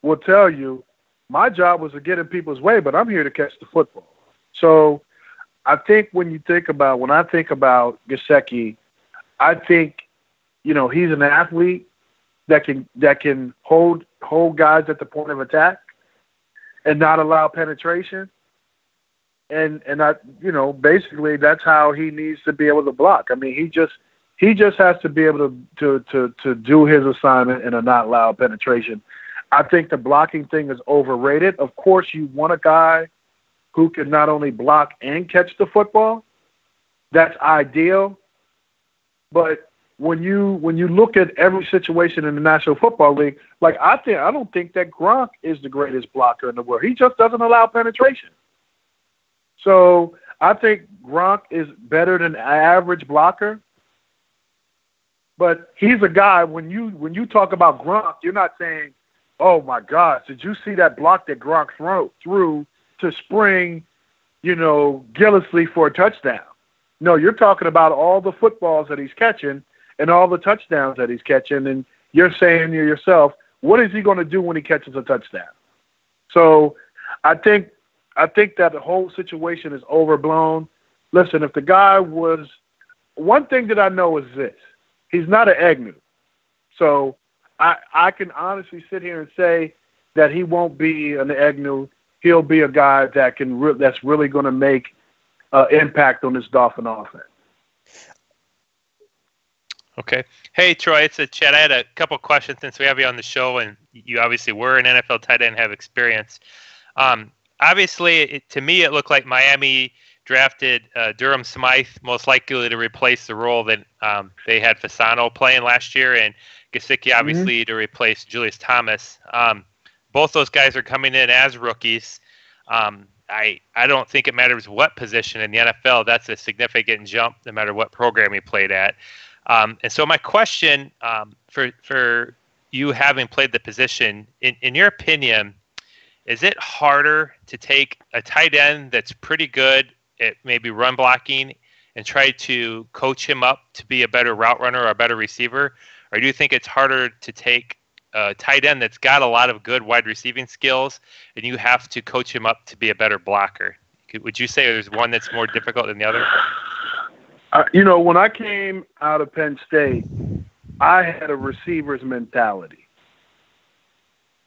will tell you, my job was to get in people's way, but I'm here to catch the football. So I think when I think about Gesicki, I think, he's an athlete that can hold guys at the point of attack and not allow penetration. And basically that's how he needs to be able to block. I mean, he just has to be able to do his assignment and not allow penetration. I think the blocking thing is overrated. Of course, you want a guy who can not only block and catch the football. That's ideal. But when you look at every situation in the National Football League, like I don't think that Gronk is the greatest blocker in the world. He just doesn't allow penetration. So I think Gronk is better than an average blocker. But he's a guy, when you talk about Gronk, you're not saying, oh my gosh, did you see that block that Gronk threw to spring, Gillislee for a touchdown? No, you're talking about all the footballs that he's catching and all the touchdowns that he's catching, and you're saying to yourself, what is he going to do when he catches a touchdown? So I think that the whole situation is overblown. Listen, if the guy was – one thing that I know is this. He's not an Agnew. So I can honestly sit here and say that he won't be an Agnew. He'll be a guy that that's really going to make impact on this Dolphin offense. Okay. Hey, Troy, it's Chad. I had a couple questions since we have you on the show, and you obviously were an NFL tight end, have experience. Obviously, to me, it looked like Miami drafted Durham Smythe, most likely to replace the role that they had Fasano playing last year, and Gesicki, obviously, to replace Julius Thomas. Both those guys are coming in as rookies. I don't think it matters what position in the NFL. That's a significant jump no matter what program he played at. And so my question for you, having played the position, in your opinion, is it harder to take a tight end that's pretty good at maybe run blocking and try to coach him up to be a better route runner or a better receiver? Or do you think it's harder to take a tight end that's got a lot of good wide receiving skills and you have to coach him up to be a better blocker? Would you say there's one that's more difficult than the other? When I came out of Penn State, I had a receiver's mentality.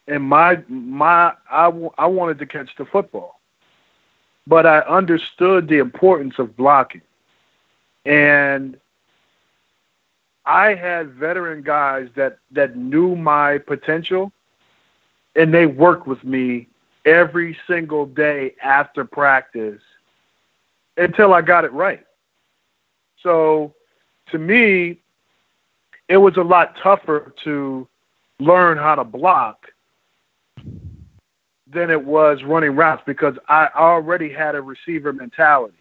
And I wanted to catch the football. But I understood the importance of blocking. And I had veteran guys that knew my potential, and they worked with me every single day after practice until I got it right. So to me, it was a lot tougher to learn how to block than it was running routes because I already had a receiver mentality.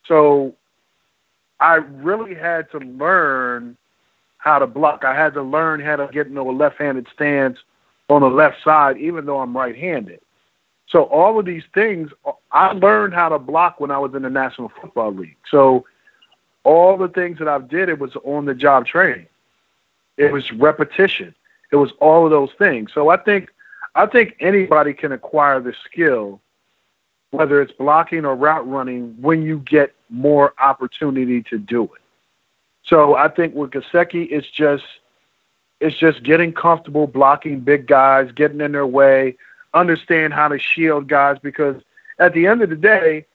So I really had to learn how to block. I had to learn how to get into a left-handed stance on the left side, even though I'm right-handed. So all of these things, I learned how to block when I was in the National Football League. So all the things that I did, it was on-the-job training. It was repetition. It was all of those things. So I think anybody can acquire the skill, whether it's blocking or route running, when you get more opportunity to do it. So I think with Gesicki, it's just getting comfortable blocking big guys, getting in their way, understand how to shield guys, because at the end of the day,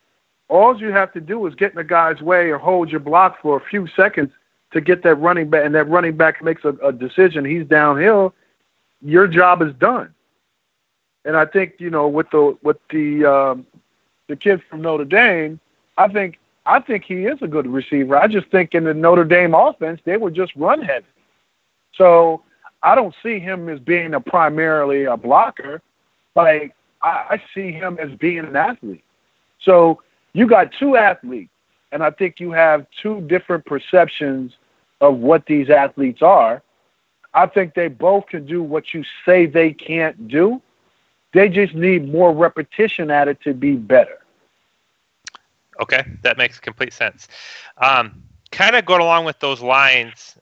all you have to do is get in a guy's way or hold your block for a few seconds to get that running back, and that running back makes a decision. He's downhill. Your job is done. And I think, with the kid from Notre Dame, I think he is a good receiver. I just think in the Notre Dame offense, they were just run heavy. So I don't see him as being primarily a blocker. Like, I see him as being an athlete. So you got two athletes, and I think you have two different perceptions of what these athletes are. I think they both can do what you say they can't do. They just need more repetition at it to be better. Okay, that makes complete sense. Kind of going along with those lines,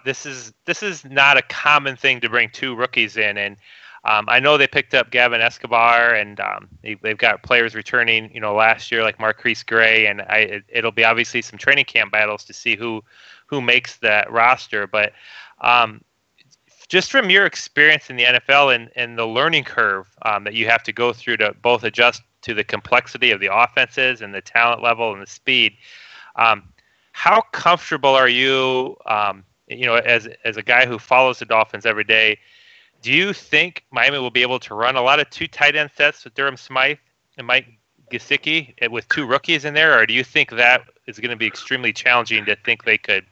this is not a common thing to bring two rookies in, and I know they picked up Gavin Escobar, and they've got players returning, last year like Marquise Gray, and it'll be obviously some training camp battles to see who makes that roster, but just from your experience in the NFL and the learning curve that you have to go through to both adjust to the complexity of the offenses and the talent level and the speed, how comfortable are you, as a guy who follows the Dolphins every day, do you think Miami will be able to run a lot of 2 tight end sets with Durham Smythe and Mike Gesicki with 2 rookies in there, or do you think that is going to be extremely challenging to think they could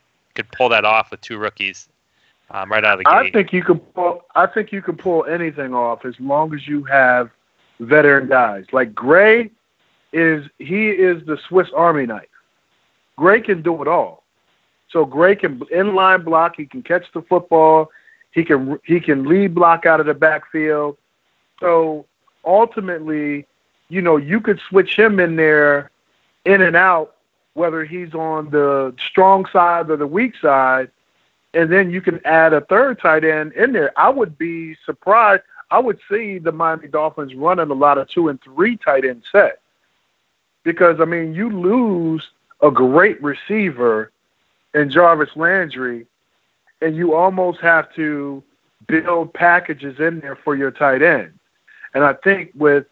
pull that off with 2 rookies right out of the gate? I think you can pull anything off as long as you have veteran guys. Like Gray is the Swiss Army knife. Gray can do it all. So Gray can inline block. He can catch the football. He can lead block out of the backfield. So ultimately, you could switch him in there, in and out, whether he's on the strong side or the weak side, and then you can add a third tight end in there. I would be surprised. I would see the Miami Dolphins running a lot of 2 and 3 tight end sets because, you lose a great receiver in Jarvis Landry, and you almost have to build packages in there for your tight end. And I think with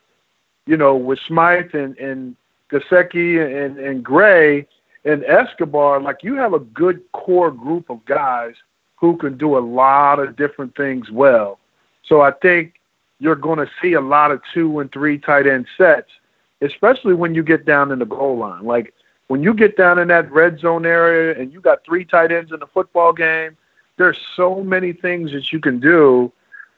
Smythe and Gesicki and Gray and Escobar, like you have a good core group of guys who can do a lot of different things well. So I think you're going to see a lot of 2 and 3 tight end sets, especially when you get down in the goal line. Like when you get down in that red zone area and you got 3 tight ends in the football game, there's so many things that you can do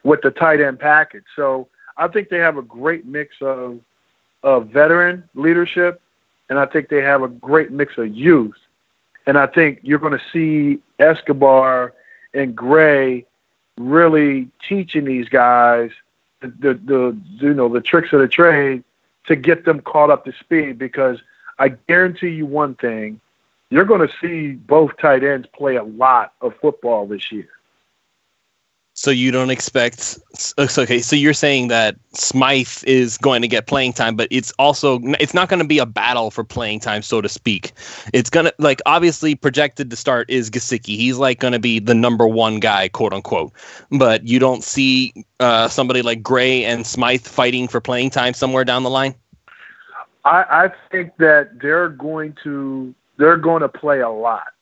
with the tight end package. So I think they have a great mix of veteran leadership, and I think they have a great mix of youth. And I think you're going to see Escobar and Gray really teaching these guys the tricks of the trade to get them caught up to speed, because I guarantee you one thing, you're going to see both tight ends play a lot of football this year. So you don't expect – okay, so you're saying that Smythe is going to get playing time, but it's not going to be a battle for playing time, so to speak. It's going to – like obviously projected to start is Gesicki. He's like going to be the number 1 guy, quote unquote. But you don't see somebody like Gray and Smythe fighting for playing time somewhere down the line? I think that they're going to play a lot.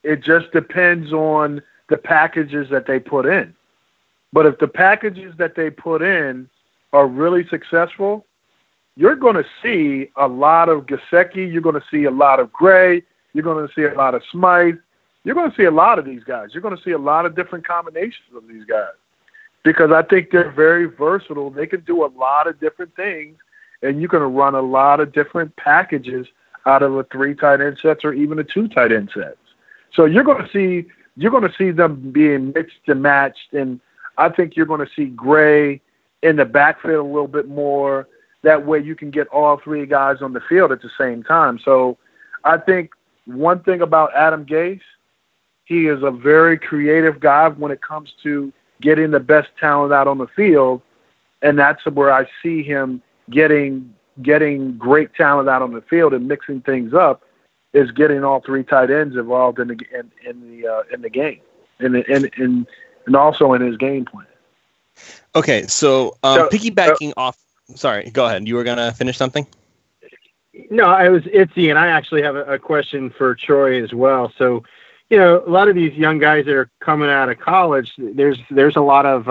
It just depends on – the packages that they put in. But if the packages that they put in are really successful, you're going to see a lot of Gesicki, you're going to see a lot of Gray, you're going to see a lot of Smythe, you're going to see a lot of these guys. You're going to see a lot of different combinations of these guys because I think they're very versatile. They can do a lot of different things, and you're going to run a lot of different packages out of a 3 tight end sets or even a 2 tight end sets. So you're going to see them being mixed and matched, and I think you're going to see Gray in the backfield a little bit more. That way you can get all 3 guys on the field at the same time. So I think one thing about Adam Gase, he is a very creative guy when it comes to getting the best talent out on the field, and that's where I see him getting great talent out on the field and mixing things up, is getting all 3 tight ends involved in the game and also in his game plan. Okay, so piggybacking off. Sorry, go ahead. You were gonna finish something? No, I was Itzy, and I actually have a question for Troy as well. So, a lot of these young guys that are coming out of college, there's a lot of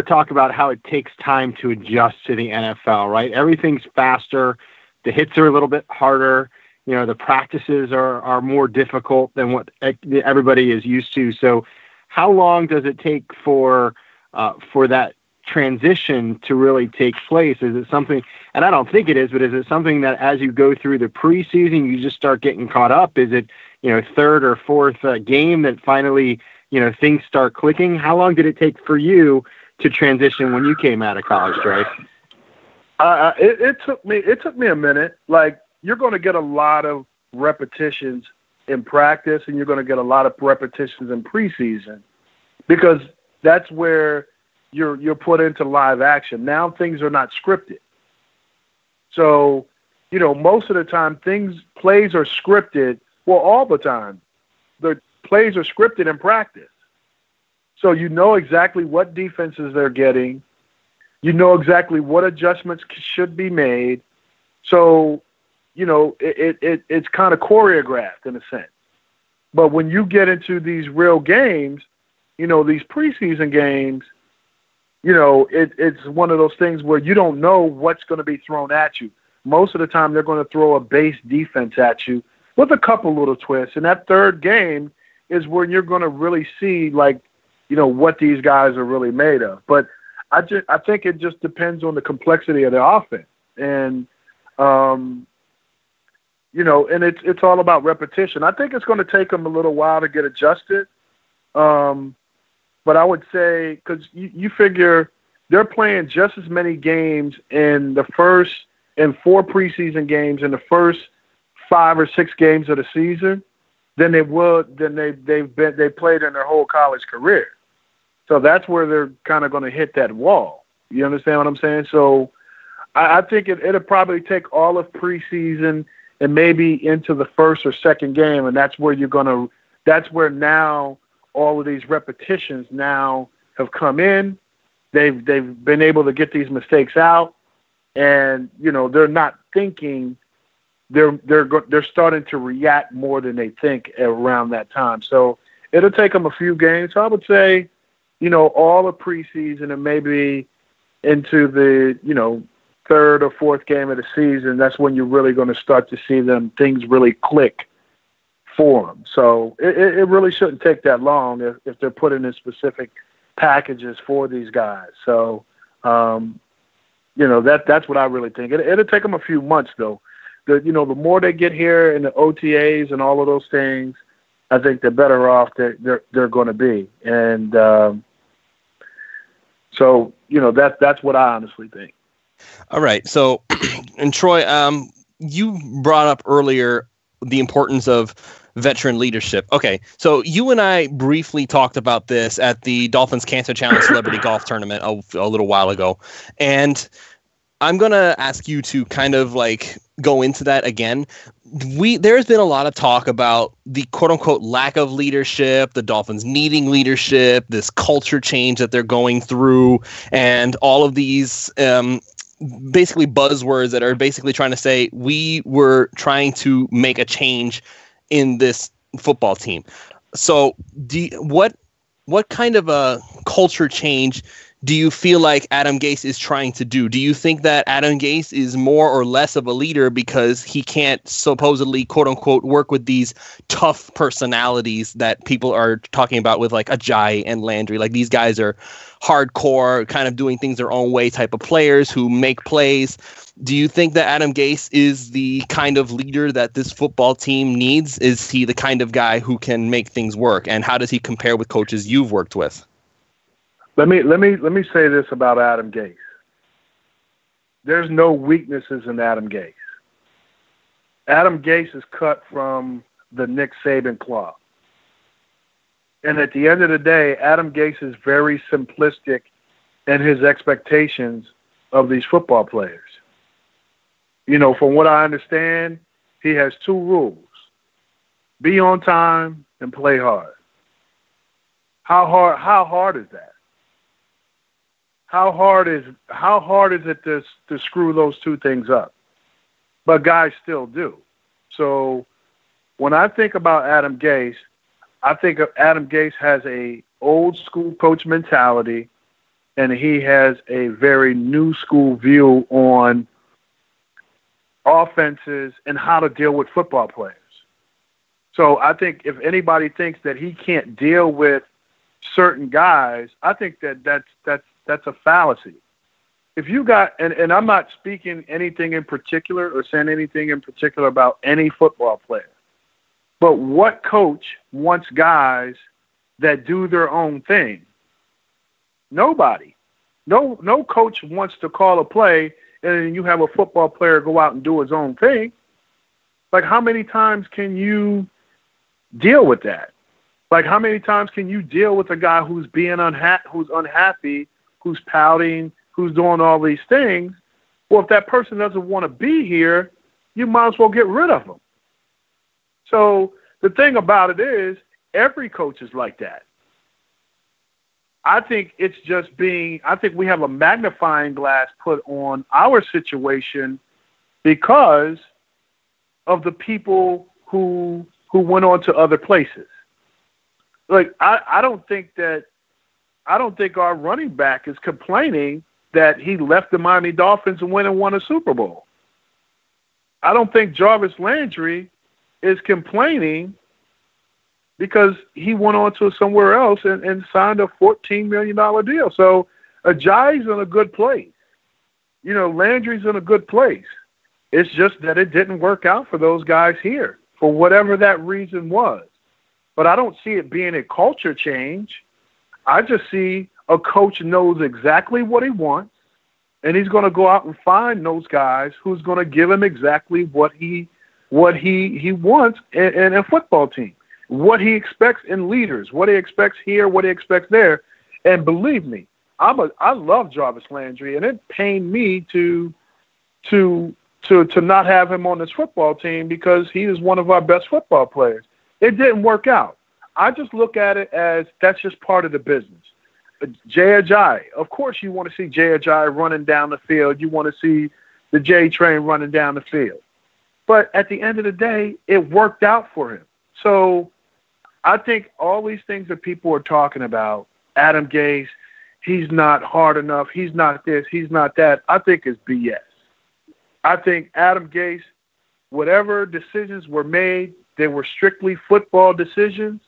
talk about how it takes time to adjust to the NFL. Right, everything's faster, the hits are a little bit harder. The practices are more difficult than what everybody is used to. So how long does it take for that transition to really take place? Is it something, and I don't think it is, but is it something that as you go through the preseason, you just start getting caught up? Is it, 3rd or 4th game that finally, things start clicking? How long did it take for you to transition when you came out of college, Dre? It took me a minute. Like, you're going to get a lot of repetitions in practice, and you're going to get a lot of repetitions in preseason because that's where you're put into live action. Now things are not scripted. So, most of the time plays are scripted. Well, all the time. The plays are scripted in practice. So you know exactly what defenses they're getting. You know exactly what adjustments should be made. So, it's kind of choreographed in a sense. But when you get into these real games, these preseason games, it's one of those things where you don't know what's going to be thrown at you. Most of the time, they're going to throw a base defense at you with a couple little twists. And that third game is when you're going to really see, what these guys are really made of. But I think it just depends on the complexity of the offense. And, and it's all about repetition. I think it's going to take them a little while to get adjusted. But I would say, because you figure they're playing just as many games in 4 preseason games in the first 5 or 6 games of the season than they played in their whole college career. So that's where they're kind of going to hit that wall. You understand what I'm saying? So I think it'll probably take all of preseason and maybe into the first or second game, and that's where that's where now all of these repetitions now have come in. They've been able to get these mistakes out, and they're not thinking. They're starting to react more than they think around that time. So it'll take them a few games. So I would say, all of preseason and maybe into the third or fourth game of the season. That's when you're really going to start to see things really click for them. So it really shouldn't take that long if they're putting in specific packages for these guys. So, that's what I really think. It'll take them a few months, though. The more they get here in the OTAs and all of those things, I think the better off they're going to be. And so, that's what I honestly think. All right. So, and Troy, you brought up earlier the importance of veteran leadership. Okay, so you and I briefly talked about this at the Dolphins Cancer Challenge Celebrity Golf Tournament a little while ago, and I'm going to ask you to kind of go into that again. There's been a lot of talk about the quote-unquote lack of leadership, the Dolphins needing leadership, this culture change that they're going through, and all of these basically buzzwords that are basically trying to say we were trying to make a change in this football team. So what kind of a culture change do you feel like Adam Gase is trying to do? Do you think that Adam Gase is more or less of a leader because he can't supposedly, quote unquote, work with these tough personalities that people are talking about with Ajayi and Landry? These guys are hardcore, kind of doing things their own way type of players who make plays. Do you think that Adam Gase is the kind of leader that this football team needs? Is he the kind of guy who can make things work? And how does he compare with coaches you've worked with? Let me say this about Adam Gase. There's no weaknesses in Adam Gase. Adam Gase is cut from the Nick Saban cloth. And at the end of the day, Adam Gase is very simplistic in his expectations of these football players. From what I understand, he has 2 rules. Be on time and play hard. How hard is that? How hard is it to screw those 2 things up? But guys still do. So when I think about Adam Gase, I think of Adam Gase has a old school coach mentality, and he has a very new school view on offenses and how to deal with football players. So I think if anybody thinks that he can't deal with certain guys, I think that's a fallacy. If you got, and I'm not speaking anything in particular or saying anything in particular about any football player, but what coach wants guys that do their own thing? Nobody. No coach wants to call a play and you have a football player go out and do his own thing. How many times can you deal with that? How many times can you deal with a guy who's being unhappy, who's pouting, who's doing all these things? Well, if that person doesn't want to be here, you might as well get rid of them. So the thing about it is, every coach is like that. I think it's just I think we have a magnifying glass put on our situation because of the people who went on to other places. like I don't think our running back is complaining that he left the Miami Dolphins and went and won a Super Bowl. I don't think Jarvis Landry is complaining because he went on to somewhere else and signed a $14 million deal. So Ajayi's in a good place. You know, Landry's in a good place. It's just that it didn't work out for those guys here for whatever that reason was. But I don't see it being a culture change. I just see a coach knows exactly what he wants, and he's going to go out and find those guys who's going to give him exactly what he wants in a football team, what he expects in leaders, what he expects here, what he expects there. And believe me, I love Jarvis Landry, and it pained me to not have him on this football team because he is one of our best football players. It didn't work out. I just look at it as that's just part of the business. Jay Ajayi, of course you want to see Jay Ajayi running down the field. You want to see the J train running down the field. But at the end of the day, it worked out for him. So I think all these things that people are talking about, Adam Gase, he's not hard enough, he's not this, he's not that, I think is BS. I think Adam Gase, whatever decisions were made, they were strictly football decisions,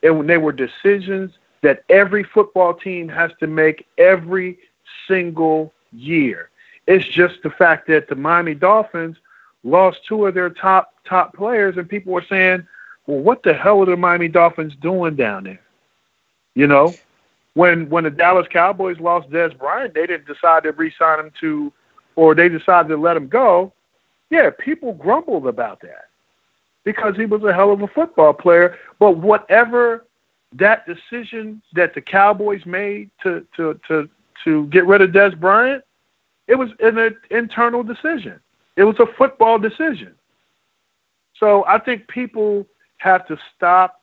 and they were decisions that every football team has to make every single year. It's just the fact that the Miami Dolphins lost two of their top players, and people were saying, well, what the hell are the Miami Dolphins doing down there? You know, when the Dallas Cowboys lost Dez Bryant, they didn't decide to re-sign him or they decided to let him go. Yeah, people grumbled about that because he was a hell of a football player. But whatever that decision that the Cowboys made to get rid of Dez Bryant, it was an internal decision. It was a football decision. So I think people have to stop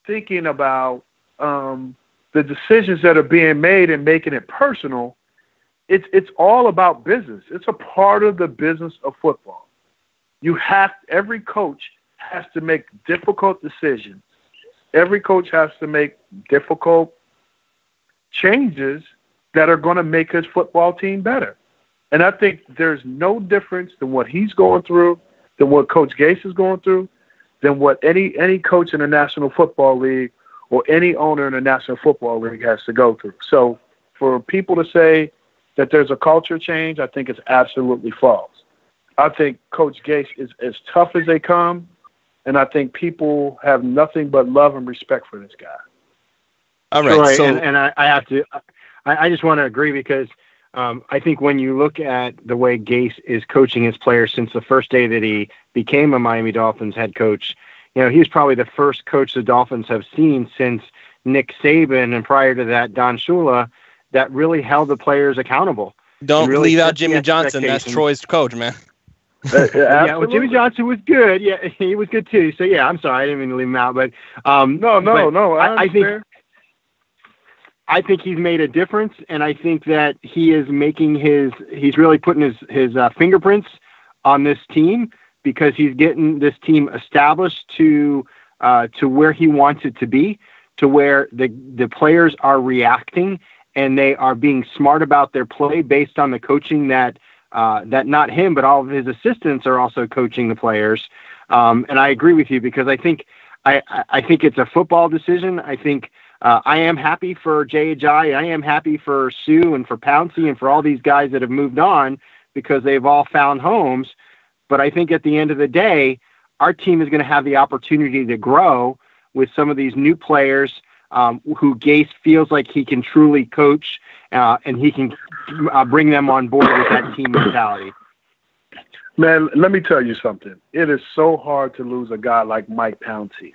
thinking about the decisions that are being made and making it personal. It's all about business. It's a part of the business of football. Every coach has to make difficult decisions. Every coach has to make difficult changes that are going to make his football team better. And I think there's no difference than what he's going through, than what Coach Gase is going through, than what any coach in the National Football League or any owner in the National Football League has to go through. So for people to say that there's a culture change, I think it's absolutely false. I think Coach Gase is as tough as they come, and I think people have nothing but love and respect for this guy. All right. Right, so, and I have to – I just want to agree because I think when you look at the way Gase is coaching his players since the first day that he became a Miami Dolphins head coach, you know, he's probably the first coach the Dolphins have seen since Nick Saban and prior to that, Don Shula, that really held the players accountable. don't really leave out set the Jimmy Johnson. That's Troy's coach, man. Yeah, well, Jimmy Johnson was good. Yeah, he was good too. So yeah, I'm sorry, I didn't mean to leave him out, but no. I think he's made a difference, and I think that he is making he's really putting his fingerprints on this team because he's getting this team established to where he wants it to be, to where the players are reacting and they are being smart about their play based on the coaching that not him, but all of his assistants are also coaching the players. And I agree with you because I think it's a football decision. I think I am happy for Jay Ajayi. I am happy for Sue and for Pouncey and for all these guys that have moved on because they've all found homes. But I think at the end of the day, our team is going to have the opportunity to grow with some of these new players who Gase feels like he can truly coach and he can bring them on board with that team mentality. Man, let me tell you something. It is so hard to lose a guy like Mike Pouncey.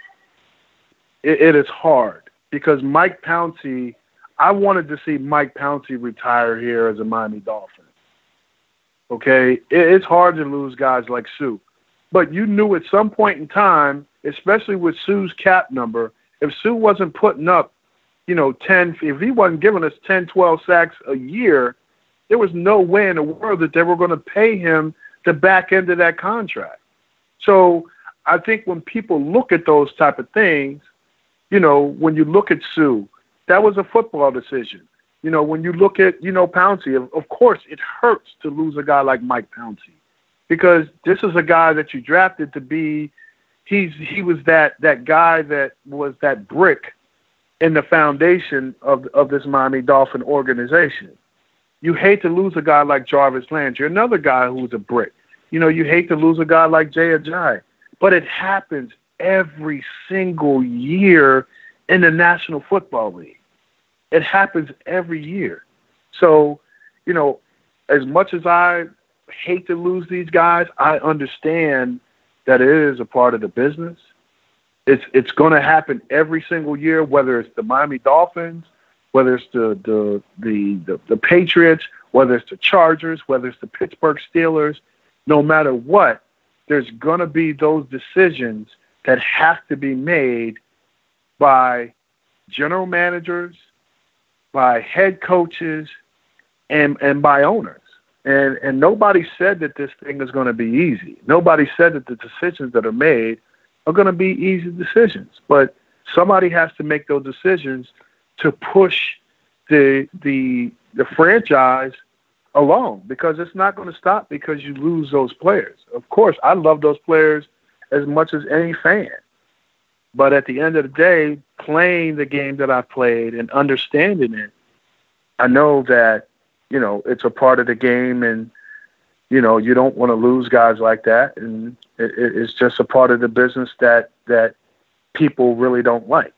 It is hard because Mike Pouncey, I wanted to see Mike Pouncey retire here as a Miami Dolphin. Okay? It's hard to lose guys like Sue. But you knew at some point in time, especially with Sue's cap number, if Sue wasn't putting up, 10, if he wasn't giving us 10, 12 sacks a year, there was no way in the world that they were going to pay him the back end of that contract. So I think when people look at those type of things, when you look at Sue, that was a football decision. When you look at, Pouncey, of course, it hurts to lose a guy like Mike Pouncey because this is a guy that you drafted to be. He was that guy that was that brick in the foundation of this Miami Dolphin organization. You hate to lose a guy like Jarvis Landry, another guy who was a brick. You hate to lose a guy like Jay Ajayi, but it happens every single year in the National Football League. It happens every year. So, as much as I hate to lose these guys, I understand that it is a part of the business. It's going to happen every single year, whether it's the Miami Dolphins, whether it's the Patriots, whether it's the Chargers, whether it's the Pittsburgh Steelers. No matter what, there's going to be those decisions that have to be made by general managers, by head coaches, and by owners. And nobody said that this thing is going to be easy. Nobody said that the decisions that are made are going to be easy decisions. But somebody has to make those decisions to push the franchise along, because it's not going to stop because you lose those players. Of course, I love those players as much as any fan. But at the end of the day, playing the game that I played and understanding it, I know that, it's a part of the game, and, you don't want to lose guys like that. And it's just a part of the business that people really don't like.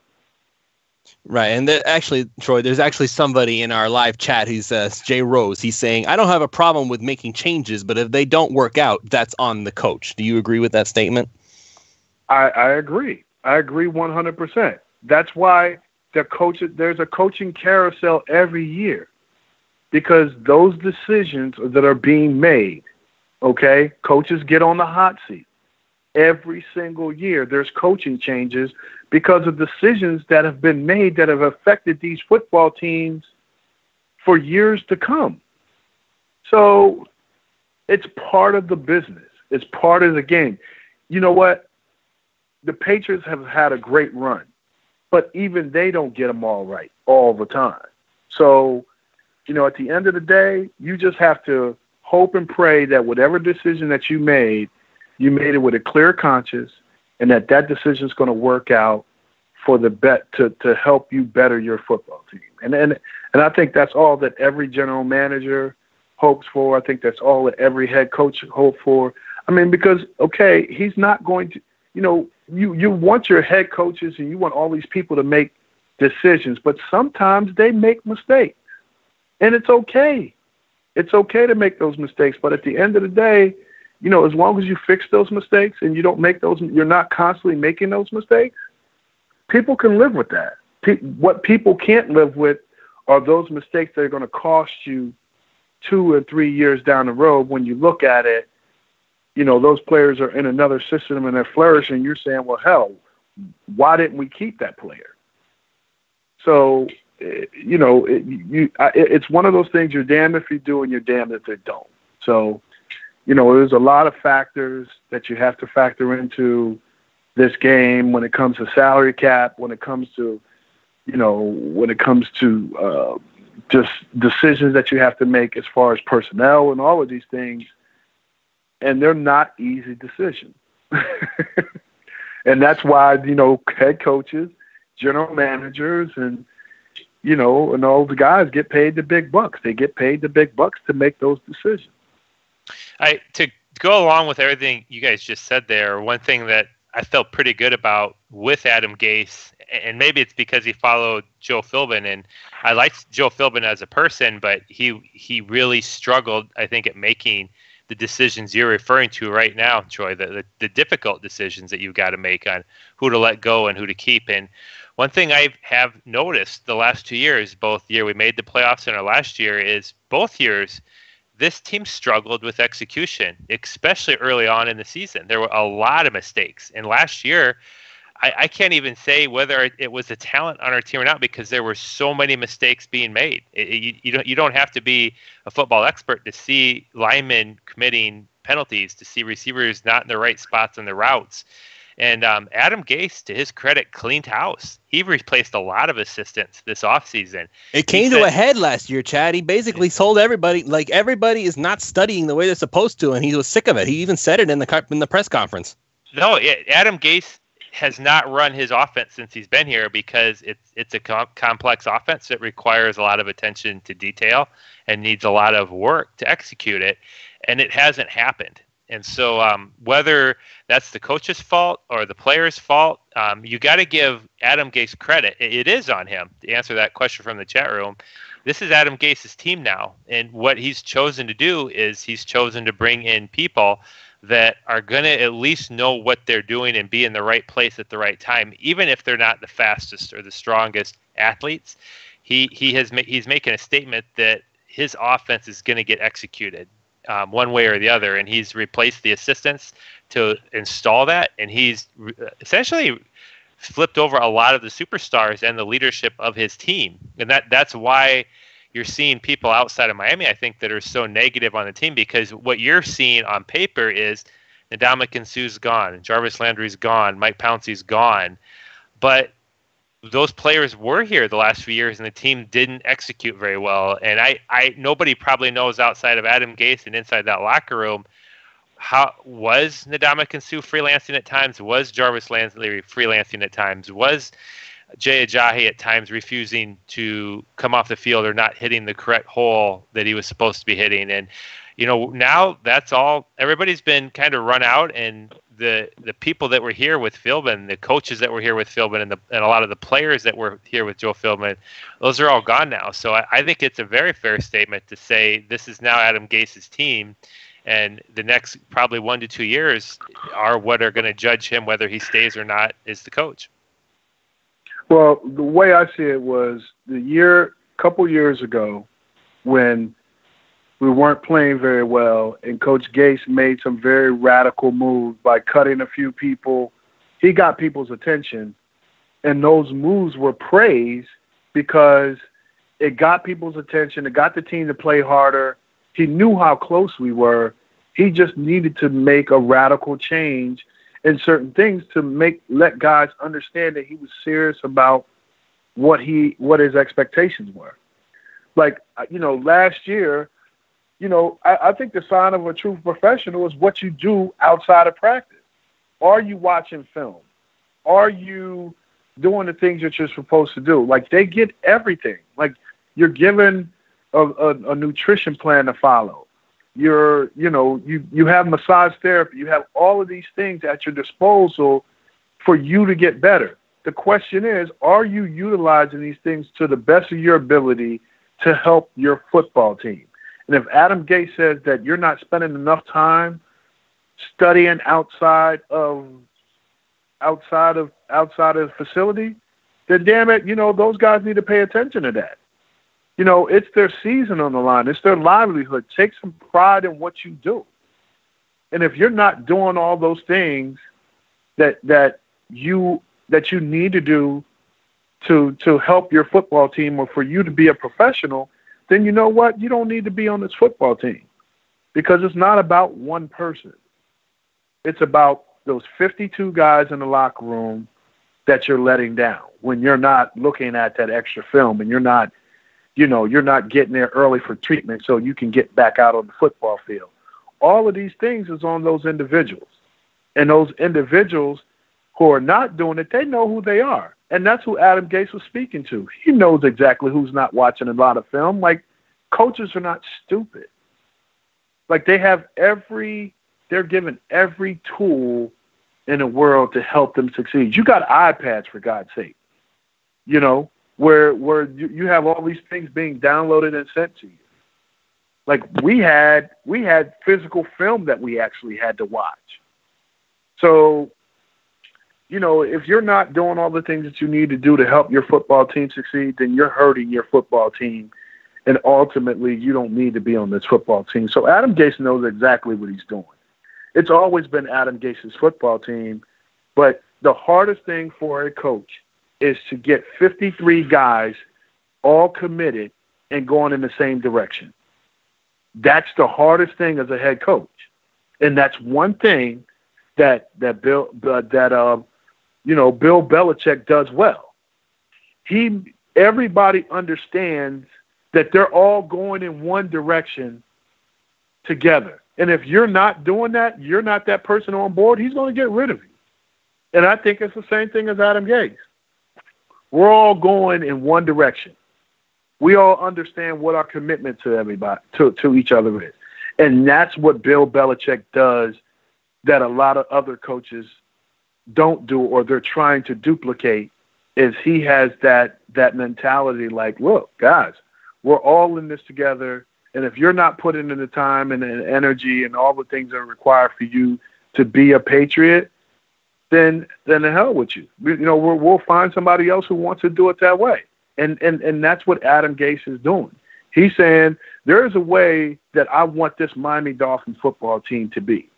Right. And actually, Troy, there's actually somebody in our live chat who says, Jay Rose, he's saying, I don't have a problem with making changes, but if they don't work out, that's on the coach. Do you agree with that statement? I agree. I agree 100%. That's why there's a coaching carousel every year, because those decisions that are being made, okay, coaches get on the hot seat. Every single year there's coaching changes because of decisions that have been made that have affected these football teams for years to come. So it's part of the business. It's part of the game. You know what? The Patriots have had a great run, but even they don't get them all right all the time. So, at the end of the day, you just have to hope and pray that whatever decision that you made it with a clear conscience, and that decision is going to work out for the to help you better your football team. And I think that's all that every general manager hopes for. I think that's all that every head coach hopes for. I mean, because, okay, he's not going to, you want your head coaches and you want all these people to make decisions, but sometimes they make mistakes. And it's okay. It's okay to make those mistakes. But at the end of the day, as long as you fix those mistakes and you don't make those, you're not constantly making those mistakes, people can live with that. What people can't live with are those mistakes that are going to cost you 2 or 3 years down the road. When you look at it, those players are in another system and they're flourishing. You're saying, well, hell, why didn't we keep that player? So, it's one of those things, you're damned if you do and you're damned if you don't. So, there's a lot of factors that you have to factor into this game when it comes to salary cap, when it comes to, just decisions that you have to make as far as personnel and all of these things. And they're not easy decisions. And that's why, head coaches, general managers, and all the guys get paid the big bucks. They get paid the big bucks to make those decisions. To go along with everything you guys just said there, one thing that I felt pretty good about with Adam Gase, and maybe it's because he followed Joe Philbin, and I liked Joe Philbin as a person, but he really struggled, I think, at making the decisions you're referring to right now, Troy, the difficult decisions that you've got to make on who to let go and who to keep. And one thing I have noticed the last 2 years, both year we made the playoffs and our last year, is both years this team struggled with execution, especially early on in the season. There were a lot of mistakes. And last year, I can't even say whether it was the talent on our team or not, because there were so many mistakes being made. You don't have to be a football expert to see linemen committing penalties, to see receivers not in the right spots on the routes. And Adam Gase, to his credit, cleaned house. He replaced a lot of assistants this offseason. It came to a head last year, Chad. He basically told everybody, like, everybody is not studying the way they're supposed to, and he was sick of it. He even said it in the press conference. No, Adam Gase has not run his offense since he's been here because it's a complex offense that requires a lot of attention to detail and needs a lot of work to execute it, and it hasn't happened. And so whether that's the coach's fault or the player's fault, you got to give Adam Gase credit. It is on him to answer that question from the chat room. This is Adam Gase's team now, and what he's chosen to do is he's chosen to bring in people that are going to at least know what they're doing and be in the right place at the right time, even if they're not the fastest or the strongest athletes. He's making a statement that his offense is going to get executed one way or the other, and he's replaced the assistants to install that, and he's essentially flipped over a lot of the superstars and the leadership of his team, and that's why you're seeing people outside of Miami, I think, that are so negative on the team, because what you're seeing on paper is Ndamukong Suh's gone, Jarvis Landry's gone, Mike Pouncey's gone, but those players were here the last few years, and the team didn't execute very well. And nobody probably knows outside of Adam Gase and inside that locker room, how was Ndamukong Suh freelancing at times? Was Jarvis Landry freelancing at times? Was Jay Ajayi at times refusing to come off the field or not hitting the correct hole that he was supposed to be hitting? And now that's all. Everybody's been kind of run out, and the people that were here with Philbin, the coaches that were here with Philbin, and a lot of the players that were here with Joe Philbin, those are all gone now. So I think it's a very fair statement to say this is now Adam Gase's team, and the next probably 1 to 2 years are what are going to judge him whether he stays or not as the coach. Well, the way I see it was couple years ago when we weren't playing very well, and Coach Gase made some very radical moves by cutting a few people. He got people's attention, and those moves were praised because it got people's attention. It got the team to play harder. He knew how close we were. He just needed to make a radical change in certain things to let guys understand that he was serious about what his expectations were. Like, last year, I think the sign of a true professional is what you do outside of practice. Are you watching film? Are you doing the things that you're supposed to do? Like, they get everything. Like, you're given a nutrition plan to follow. You have massage therapy. You have all of these things at your disposal for you to get better. The question is, are you utilizing these things to the best of your ability to help your football team? And if Adam Gase says that you're not spending enough time studying outside of the facility, then damn it, those guys need to pay attention to that. It's their season on the line. It's their livelihood. Take some pride in what you do. And if you're not doing all those things that you need to do to help your football team or for you to be a professional, then you know what? You don't need to be on this football team, because it's not about one person. It's about those 52 guys in the locker room that you're letting down when you're not looking at that extra film, and you're not getting there early for treatment so you can get back out on the football field. All of these things is on those individuals. And those individuals who are not doing it, they know who they are. And that's who Adam Gase was speaking to. He knows exactly who's not watching a lot of film. Like, coaches are not stupid. Like, they're given every tool in the world to help them succeed. You got iPads, for God's sake, where you have all these things being downloaded and sent to you. Like, we had physical film that we actually had to watch. So, if you're not doing all the things that you need to do to help your football team succeed, then you're hurting your football team, and ultimately you don't need to be on this football team. So Adam Gase knows exactly what he's doing. It's always been Adam Gase's football team, but the hardest thing for a coach is to get 53 guys all committed and going in the same direction. That's the hardest thing as a head coach. And that's one thing that Bill Belichick does well. Everybody understands that they're all going in one direction together. And if you're not doing that, you're not that person on board, he's going to get rid of you. And I think it's the same thing as Adam Gase. We're all going in one direction. We all understand what our commitment to everybody, to each other is. And that's what Bill Belichick does that a lot of other coaches don't do, or they're trying to duplicate, is he has that mentality like, look, guys, we're all in this together. And if you're not putting in the time and the energy and all the things that are required for you to be a Patriot, then the hell with you. We'll find somebody else who wants to do it that way. And that's what Adam Gase is doing. He's saying there is a way that I want this Miami Dolphins football team to be.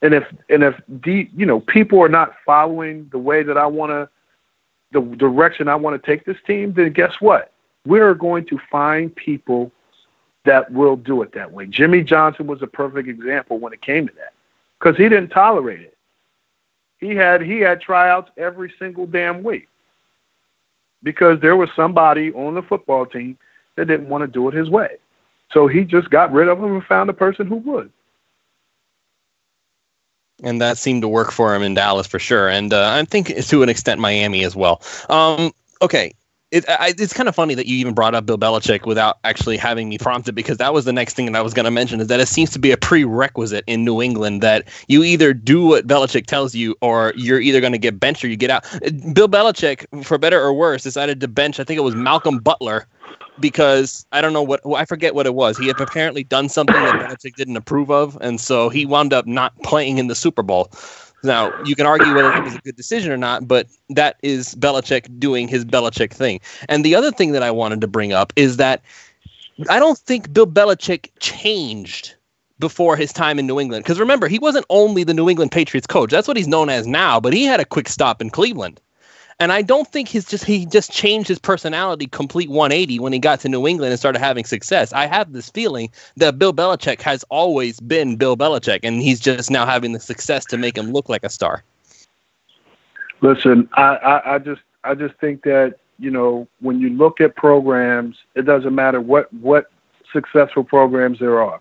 And if people are not following the way that I want to, the direction I want to take this team, then guess what? We're going to find people that will do it that way. Jimmy Johnson was a perfect example when it came to that, because he didn't tolerate it. He had tryouts every single damn week because there was somebody on the football team that didn't want to do it his way. So he just got rid of him and found a person who would. And that seemed to work for him in Dallas for sure. And I think to an extent Miami as well. Okay. It's kind of funny that you even brought up Bill Belichick without actually having me prompted, because that was the next thing that I was going to mention, is that it seems to be a prerequisite in New England that you either do what Belichick tells you, or you're either going to get benched or you get out. Bill Belichick, for better or worse, decided to bench, I think it was Malcolm Butler, because I don't know I forget what it was. He had apparently done something that Belichick didn't approve of, and so he wound up not playing in the Super Bowl. Now, you can argue whether it was a good decision or not, but that is Belichick doing his Belichick thing. And the other thing that I wanted to bring up is that I don't think Bill Belichick changed before his time in New England. Because remember, he wasn't only the New England Patriots coach. That's what he's known as now, but he had a quick stop in Cleveland. And I don't think he just changed his personality complete 180 when he got to New England and started having success. I have this feeling that Bill Belichick has always been Bill Belichick, and he's just now having the success to make him look like a star. Listen, I just think that, when you look at programs, it doesn't matter what successful programs there are.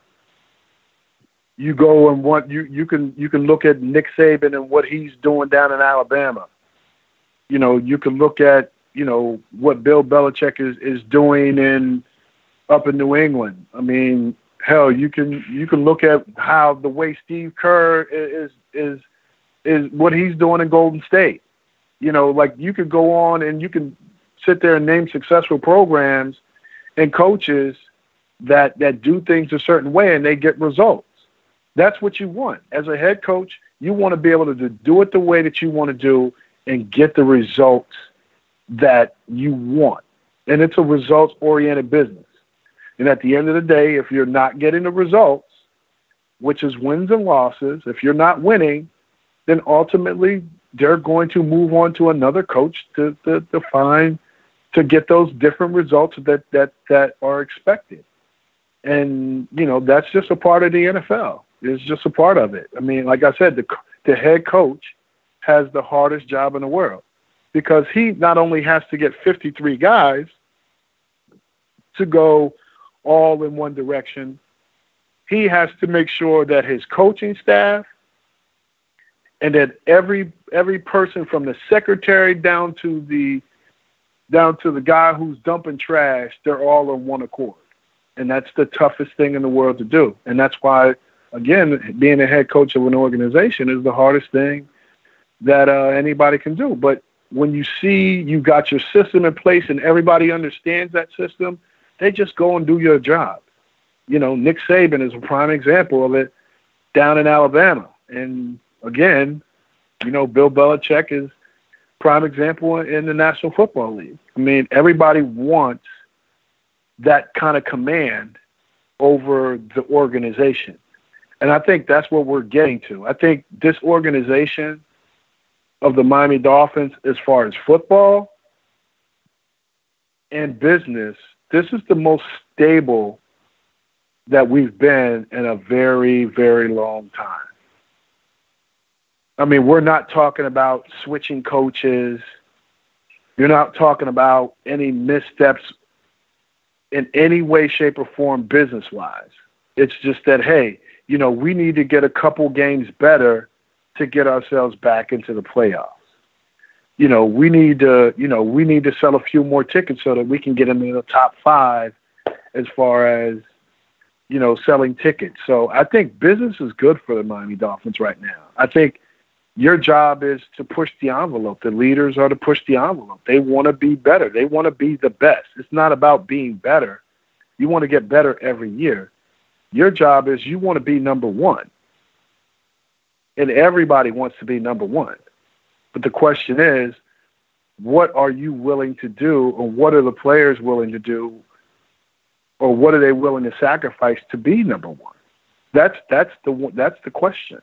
You go and you can look at Nick Saban and what he's doing down in Alabama. You can look at, what Bill Belichick is doing up in New England. I mean, hell, you can look at how the way Steve Kerr is what he's doing in Golden State. You could go on and you can sit there and name successful programs and coaches that do things a certain way and they get results. That's what you want. As a head coach, you want to be able to do it the way that you want to do and get the results that you want. And it's a results-oriented business. And at the end of the day, if you're not getting the results, which is wins and losses, if you're not winning, then ultimately they're going to move on to another coach to get those different results that are expected. And, that's just a part of the NFL. It's just a part of it. I mean, like I said, the head coach has the hardest job in the world, because he not only has to get 53 guys to go all in one direction, he has to make sure that his coaching staff and that every person from the secretary down to the guy who's dumping trash, they're all on one accord. And that's the toughest thing in the world to do. And that's why, again, being a head coach of an organization is the hardest thing that anybody can do. But when you see you got your system in place and everybody understands that system, they just go and do your job. Nick Saban is a prime example of it down in Alabama. And again, Bill Belichick is prime example in the National Football League. I mean, everybody wants that kind of command over the organization. And I think that's what we're getting to. I think this organization of the Miami Dolphins, as far as football and business, this is the most stable that we've been in a very, very long time. I mean, we're not talking about switching coaches. You're not talking about any missteps in any way, shape, or form business-wise. It's just that, hey, we need to get a couple games better to get ourselves back into the playoffs. We need to sell a few more tickets so that we can get into the top 5 as far as, selling tickets. So I think business is good for the Miami Dolphins right now. I think your job is to push the envelope. The leaders are to push the envelope. They want to be better. They want to be the best. It's not about being better. You want to get better every year. Your job is you want to be number one. And everybody wants to be number one. But the question is, what are you willing to do, or what are the players willing to do, or what are they willing to sacrifice to be number one? That's the question.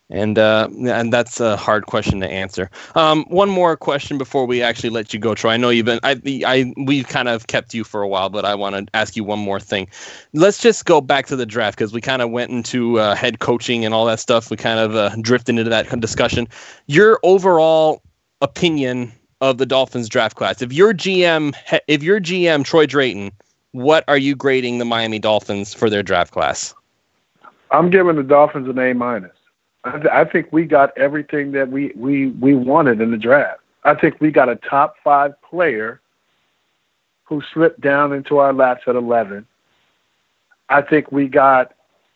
And that's a hard question to answer. One more question before we actually let you go, Troy. I know we've kind of kept you for a while, but I want to ask you one more thing. Let's just go back to the draft, because we kind of went into head coaching and all that stuff. We kind of drifted into that discussion. Your overall opinion of the Dolphins draft class. If you're GM Troy Drayton, what are you grading the Miami Dolphins for their draft class? I'm giving the Dolphins an A-. I think we got everything that we wanted in the draft. I think we got a top 5 player who slipped down into our laps at 11. I think we got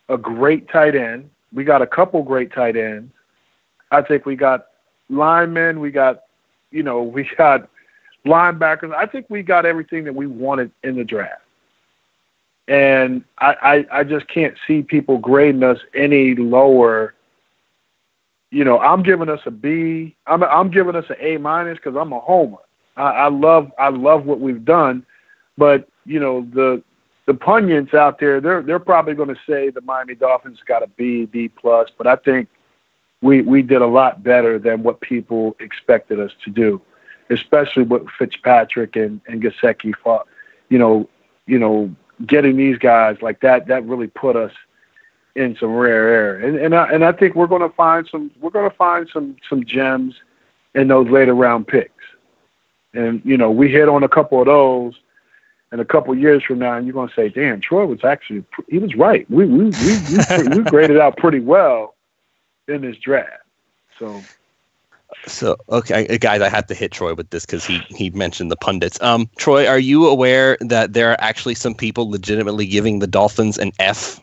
a great tight end. We got a couple great tight ends. I think we got linemen. We got linebackers. I think we got everything that we wanted in the draft. And I just can't see people grading us any lower. I'm giving us a B. I'm giving us an A- because I'm a homer. I love what we've done, but the pundits out there, they're probably going to say the Miami Dolphins got a B+, but I think we did a lot better than what people expected us to do, especially with Fitzpatrick and Gesicki. Getting these guys like that really put us in some rare air, and I think we're going to find some gems in those later round picks, and we hit on a couple of those, and a couple of years from now, and you're going to say, "Damn, Troy was right. We graded out pretty well in this draft." So okay, guys, I have to hit Troy with this because he mentioned the pundits. Troy, are you aware that there are actually some people legitimately giving the Dolphins an F?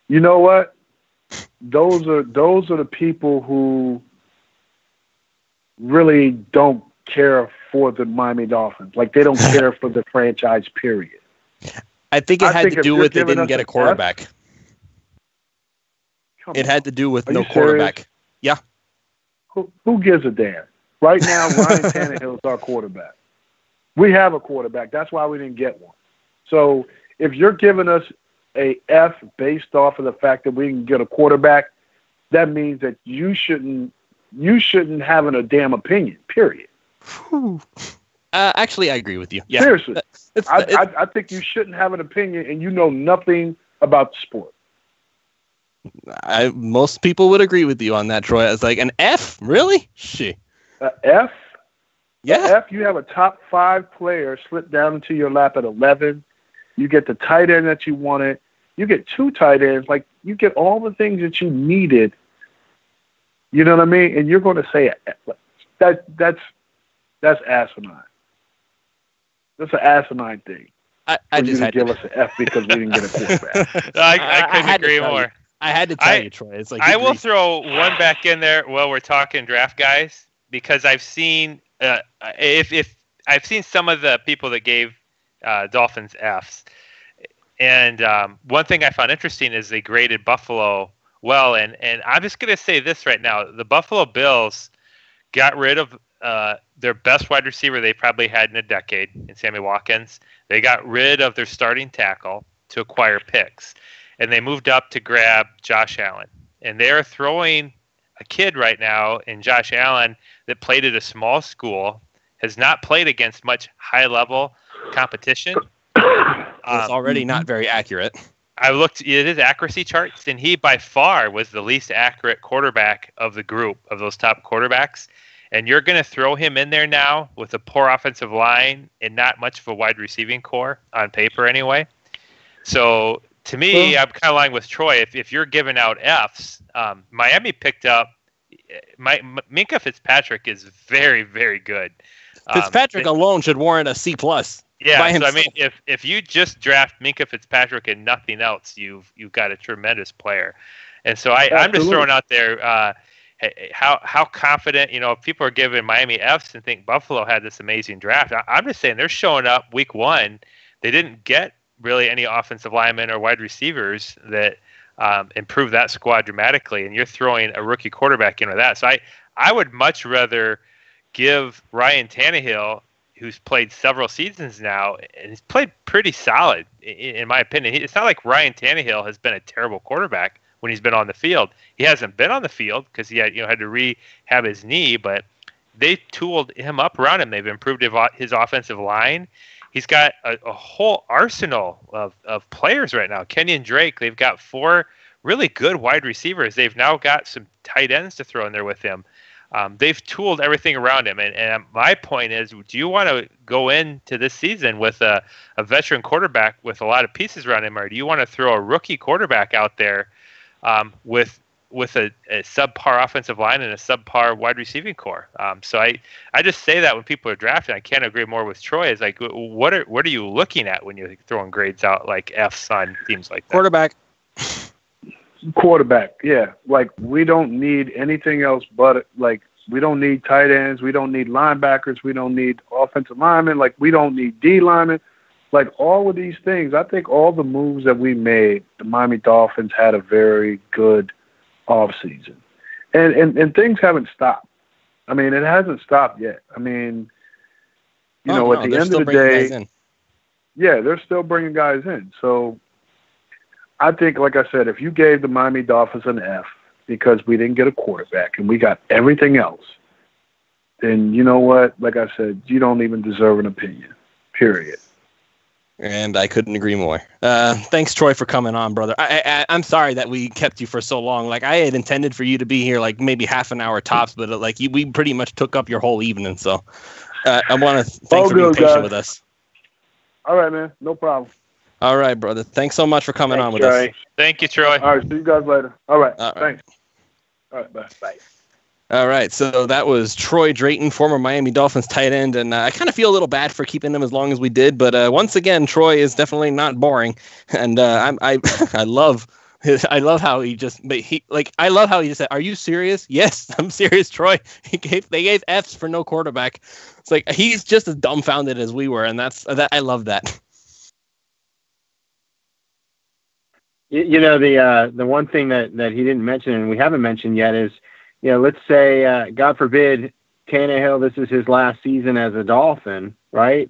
You know what? Those are the people who really don't care for the Miami Dolphins. Like, they don't care for the franchise, period. I think it had to do with they didn't get a quarterback. It had to do with no quarterback. Yeah. Who gives a damn? Right now, Ryan Tannehill is our quarterback. We have a quarterback. That's why we didn't get one. So if you're giving us a F based off of the fact that we can get a quarterback, that means that you shouldn't have a damn opinion, period. Actually, I agree with you. Yeah. Seriously. I think you shouldn't have an opinion and you know nothing about the sport. Most people would agree with you on that, Troy. It's like, an F? Really? Shit. F? Yeah. F, you have a top 5 player slip down into your lap at 11. You get the tight end that you wanted. You get 2 tight ends. Like, you get all the things that you needed. You know what I mean? And you're going to say that's asinine. That's an asinine thing. I just had to give us an F because we didn't get a quarterback. I couldn't agree more. I had to tell you, Troy. It's like, I will throw one back in there while we're talking draft guys, because I've seen if I've seen some of the people that gave Dolphins Fs, and one thing I found interesting is they graded Buffalo well, and I'm just gonna say this right now: the Buffalo Bills got rid of their best wide receiver they probably had in a decade in Sammy Watkins. They got rid of their starting tackle to acquire picks, and they moved up to grab Josh Allen. And they're throwing a kid right now in Josh Allen that played at a small school, has not played against much high-level competition. It's already not very accurate. I looked at his accuracy charts, and he by far was the least accurate quarterback of the group of those top quarterbacks. And you're going to throw him in there now with a poor offensive line and not much of a wide receiving core on paper anyway. So to me, I'm kind of lying with Troy. If you're giving out Fs, Miami picked up Minkah Fitzpatrick is very, very good. Fitzpatrick alone should warrant a C+. Yeah, so I mean, if you just draft Minkah Fitzpatrick and nothing else, you've got a tremendous player. And so I'm just throwing out there how confident, if people are giving Miami Fs and think Buffalo had this amazing draft. I'm just saying they're showing up week one. They didn't get really any offensive linemen or wide receivers that improve that squad dramatically, and you're throwing a rookie quarterback into that. So I would much rather give Ryan Tannehill, who's played several seasons now, and he's played pretty solid, in my opinion. It's not like Ryan Tannehill has been a terrible quarterback when he's been on the field. He hasn't been on the field because he had to rehab his knee, but they tooled him up around him. They've improved his offensive line. He's got a whole arsenal of players right now. Kenyon Drake, they've got 4 really good wide receivers. They've now got some tight ends to throw in there with him. They've tooled everything around him. And my point is, do you want to go into this season with a veteran quarterback with a lot of pieces around him, or do you want to throw a rookie quarterback out there with a subpar offensive line and a subpar wide receiving core? So I just say that when people are drafting, I can't agree more with Troy. It's like, what are you looking at when you're throwing grades out like Fs on teams like that? Quarterback, yeah. Like, we don't need anything else but, like, we don't need tight ends. We don't need linebackers. We don't need offensive linemen. Like, we don't need D linemen. Like, all of these things, I think all the moves that we made, the Miami Dolphins had a very good offseason. And things haven't stopped. I mean, it hasn't stopped yet. I mean, at the end of the day, yeah, they're still bringing guys in. So I think, like I said, if you gave the Miami Dolphins an F because we didn't get a quarterback and we got everything else, then you know what? Like I said, you don't even deserve an opinion, period. And I couldn't agree more. Thanks, Troy, for coming on, brother. I'm sorry that we kept you for so long. Like, I had intended for you to be here like maybe half an hour tops, but we pretty much took up your whole evening. So I want to thanks for being patient with us. All right, man. No problem. All right, brother. Thanks so much for coming on with us. Thank you, Troy. All right, see you guys later. All right. Thanks. All right, bye. Bye. All right, so that was Troy Drayton, former Miami Dolphins tight end, and I kind of feel a little bad for keeping him as long as we did, but once again, Troy is definitely not boring, and I love how he just said, "Are you serious?" Yes, I'm serious, Troy. They gave Fs for no quarterback. It's like he's just as dumbfounded as we were, and I love that. The one thing that he didn't mention and we haven't mentioned yet is, let's say, God forbid, Tannehill, this is his last season as a Dolphin, right?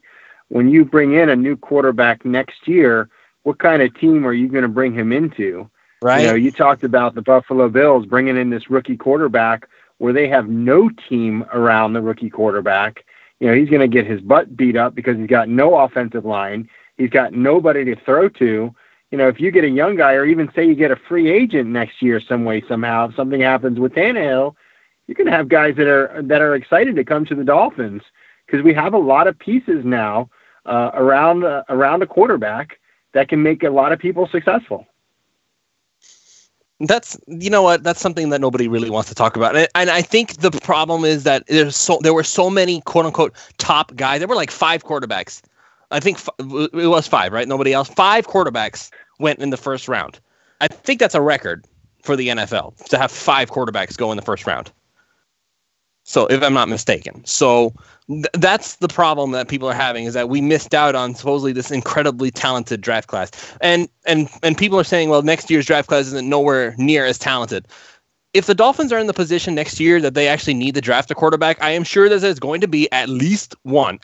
When you bring in a new quarterback next year, what kind of team are you going to bring him into? Right. You talked about the Buffalo Bills bringing in this rookie quarterback where they have no team around the rookie quarterback. He's going to get his butt beat up because he's got no offensive line. He's got nobody to throw to. If you get a young guy, or even say you get a free agent next year some way, somehow, if something happens with Tannehill, you're going to have guys that are excited to come to the Dolphins because we have a lot of pieces now around a quarterback that can make a lot of people successful. That's something that nobody really wants to talk about. And I think the problem is that there were so many quote unquote top guys. There were like 5 quarterbacks. I think it was 5, right? Nobody else. 5 quarterbacks went in the first round. I think that's a record for the NFL to have 5 quarterbacks go in the first round. So if I'm not mistaken. So that's the problem that people are having, is that we missed out on supposedly this incredibly talented draft class. And people are saying, well, next year's draft class isn't nowhere near as talented. If the Dolphins are in the position next year that they actually need to draft a quarterback, I am sure that there's going to be at least one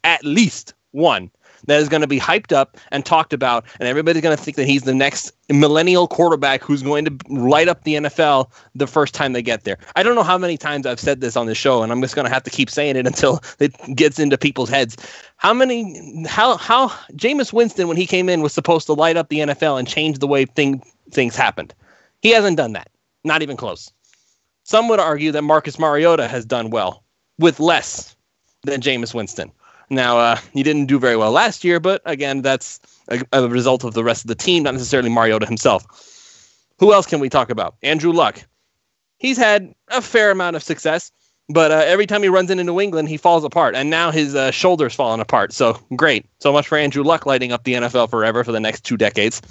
that is going to be hyped up and talked about, and everybody's going to think that he's the next millennial quarterback who's going to light up the NFL the first time they get there. I don't know how many times I've said this on the show, and I'm just going to have to keep saying it until it gets into people's heads. How Jameis Winston, when he came in, was supposed to light up the NFL and change the way things happened. He hasn't done that. Not even close. Some would argue that Marcus Mariota has done well with less than Jameis Winston. Now, he didn't do very well last year, but again, that's a result of the rest of the team, not necessarily Mariota himself. Who else can we talk about? Andrew Luck. He's had a fair amount of success, but every time he runs into New England, he falls apart, and now his shoulder's falling apart. So great. So much for Andrew Luck lighting up the NFL forever for the next 2 decades.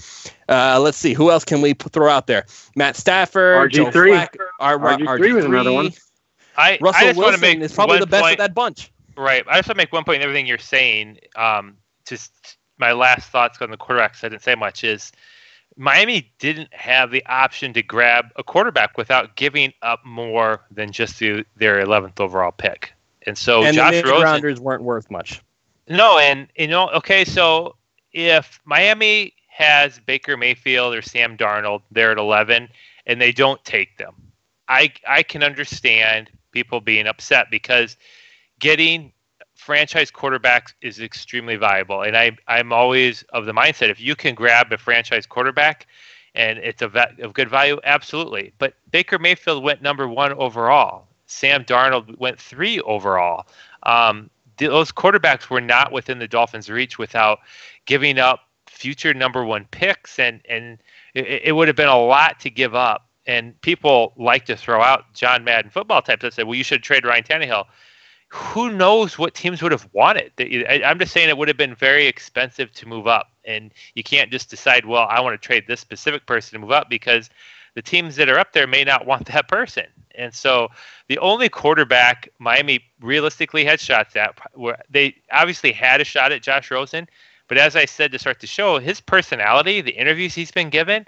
Let's see. Who else can we throw out there? Matt Stafford. RG3. RG3 was another one. Russell Wilson is probably the best of that bunch. Right. I just want to make one point in everything you're saying. Just my last thoughts on the quarterbacks, I didn't say much, is Miami didn't have the option to grab a quarterback without giving up more than just their 11th overall pick. And so Josh the Rosen rounders weren't worth much. No, and okay, so if Miami has Baker Mayfield or Sam Darnold there at 11 and they don't take them, I can understand people being upset because getting franchise quarterbacks is extremely valuable. And I'm always of the mindset, if you can grab a franchise quarterback and it's of good value, absolutely. But Baker Mayfield went number 1 overall. Sam Darnold went 3 overall. Those quarterbacks were not within the Dolphins' reach without giving up future number 1 picks. And it would have been a lot to give up. And people like to throw out John Madden football types that say, well, you should trade Ryan Tannehill. Who knows what teams would have wanted? I'm just saying it would have been very expensive to move up. And you can't just decide, well, I want to trade this specific person to move up because the teams that are up there may not want that person. And so the only quarterback Miami realistically had shots at, where they obviously had a shot at Josh Rosen. But as I said to start the show, his personality, the interviews he's been given,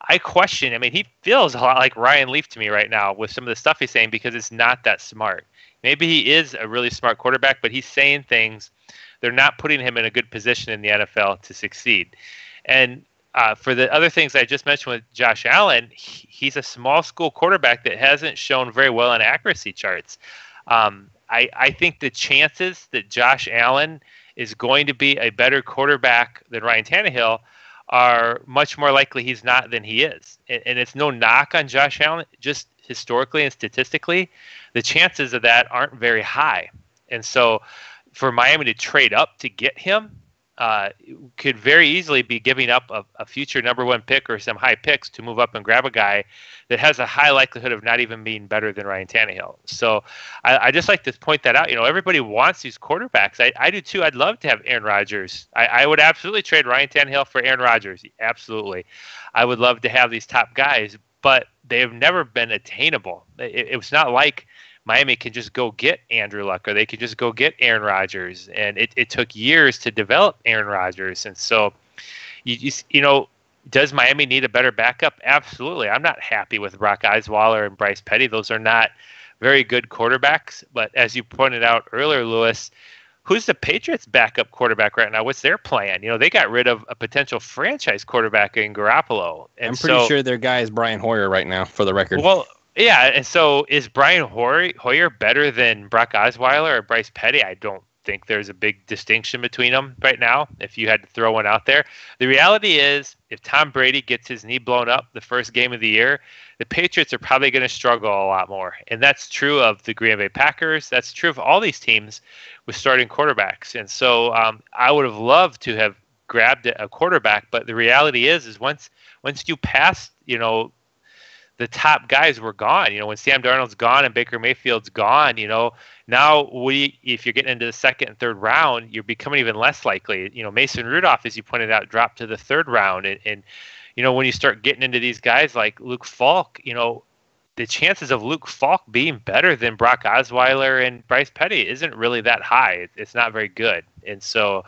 I question. I mean, he feels a lot like Ryan Leaf to me right now with some of the stuff he's saying because it's not that smart. Maybe he is a really smart quarterback, but he's saying things. They're not putting him in a good position in the NFL to succeed. And for the other things I just mentioned with Josh Allen, he's a small school quarterback that hasn't shown very well in accuracy charts. I think the chances that Josh Allen is going to be a better quarterback than Ryan Tannehill are much more likely he's not than he is. And it's no knock on Josh Allen, just historically and statistically, the chances of that aren't very high. And so for Miami to trade up to get him could very easily be giving up a future number 1 pick or some high picks to move up and grab a guy that has a high likelihood of not even being better than Ryan Tannehill. So I just like to point that out. You know, everybody wants these quarterbacks. I do too. I'd love to have Aaron Rodgers. I would absolutely trade Ryan Tannehill for Aaron Rodgers. Absolutely. I would love to have these top guys, but they have never been attainable. It was not like Miami can just go get Andrew Luck or they could just go get Aaron Rodgers. And it took years to develop Aaron Rodgers. And so, you know, does Miami need a better backup? Absolutely. I'm not happy with Brock Osweiler and Bryce Petty. Those are not very good quarterbacks. But as you pointed out earlier, Lewis, who's the Patriots' backup quarterback right now? What's their plan? You know, they got rid of a potential franchise quarterback in Garoppolo. And I'm pretty sure their guy is Brian Hoyer right now, for the record. Well, yeah, and so is Brian Hoyer better than Brock Osweiler or Bryce Petty? I don't think there's a big distinction between them right now, if you had to throw one out there. The reality is, if Tom Brady gets his knee blown up the first game of the year, the Patriots are probably going to struggle a lot more. And that's true of the Green Bay Packers. That's true of all these teams with starting quarterbacks. And so I would have loved to have grabbed a quarterback, but the reality is once you pass, you know, the top guys were gone. You know, when Sam Darnold's gone and Baker Mayfield's gone, you know, now if you're getting into the second and third round, you're becoming even less likely. You know, Mason Rudolph, as you pointed out, dropped to the third round. And you know, when you start getting into these guys like Luke Falk, you know, the chances of Luke Falk being better than Brock Osweiler and Bryce Petty isn't really that high. It's not very good. And so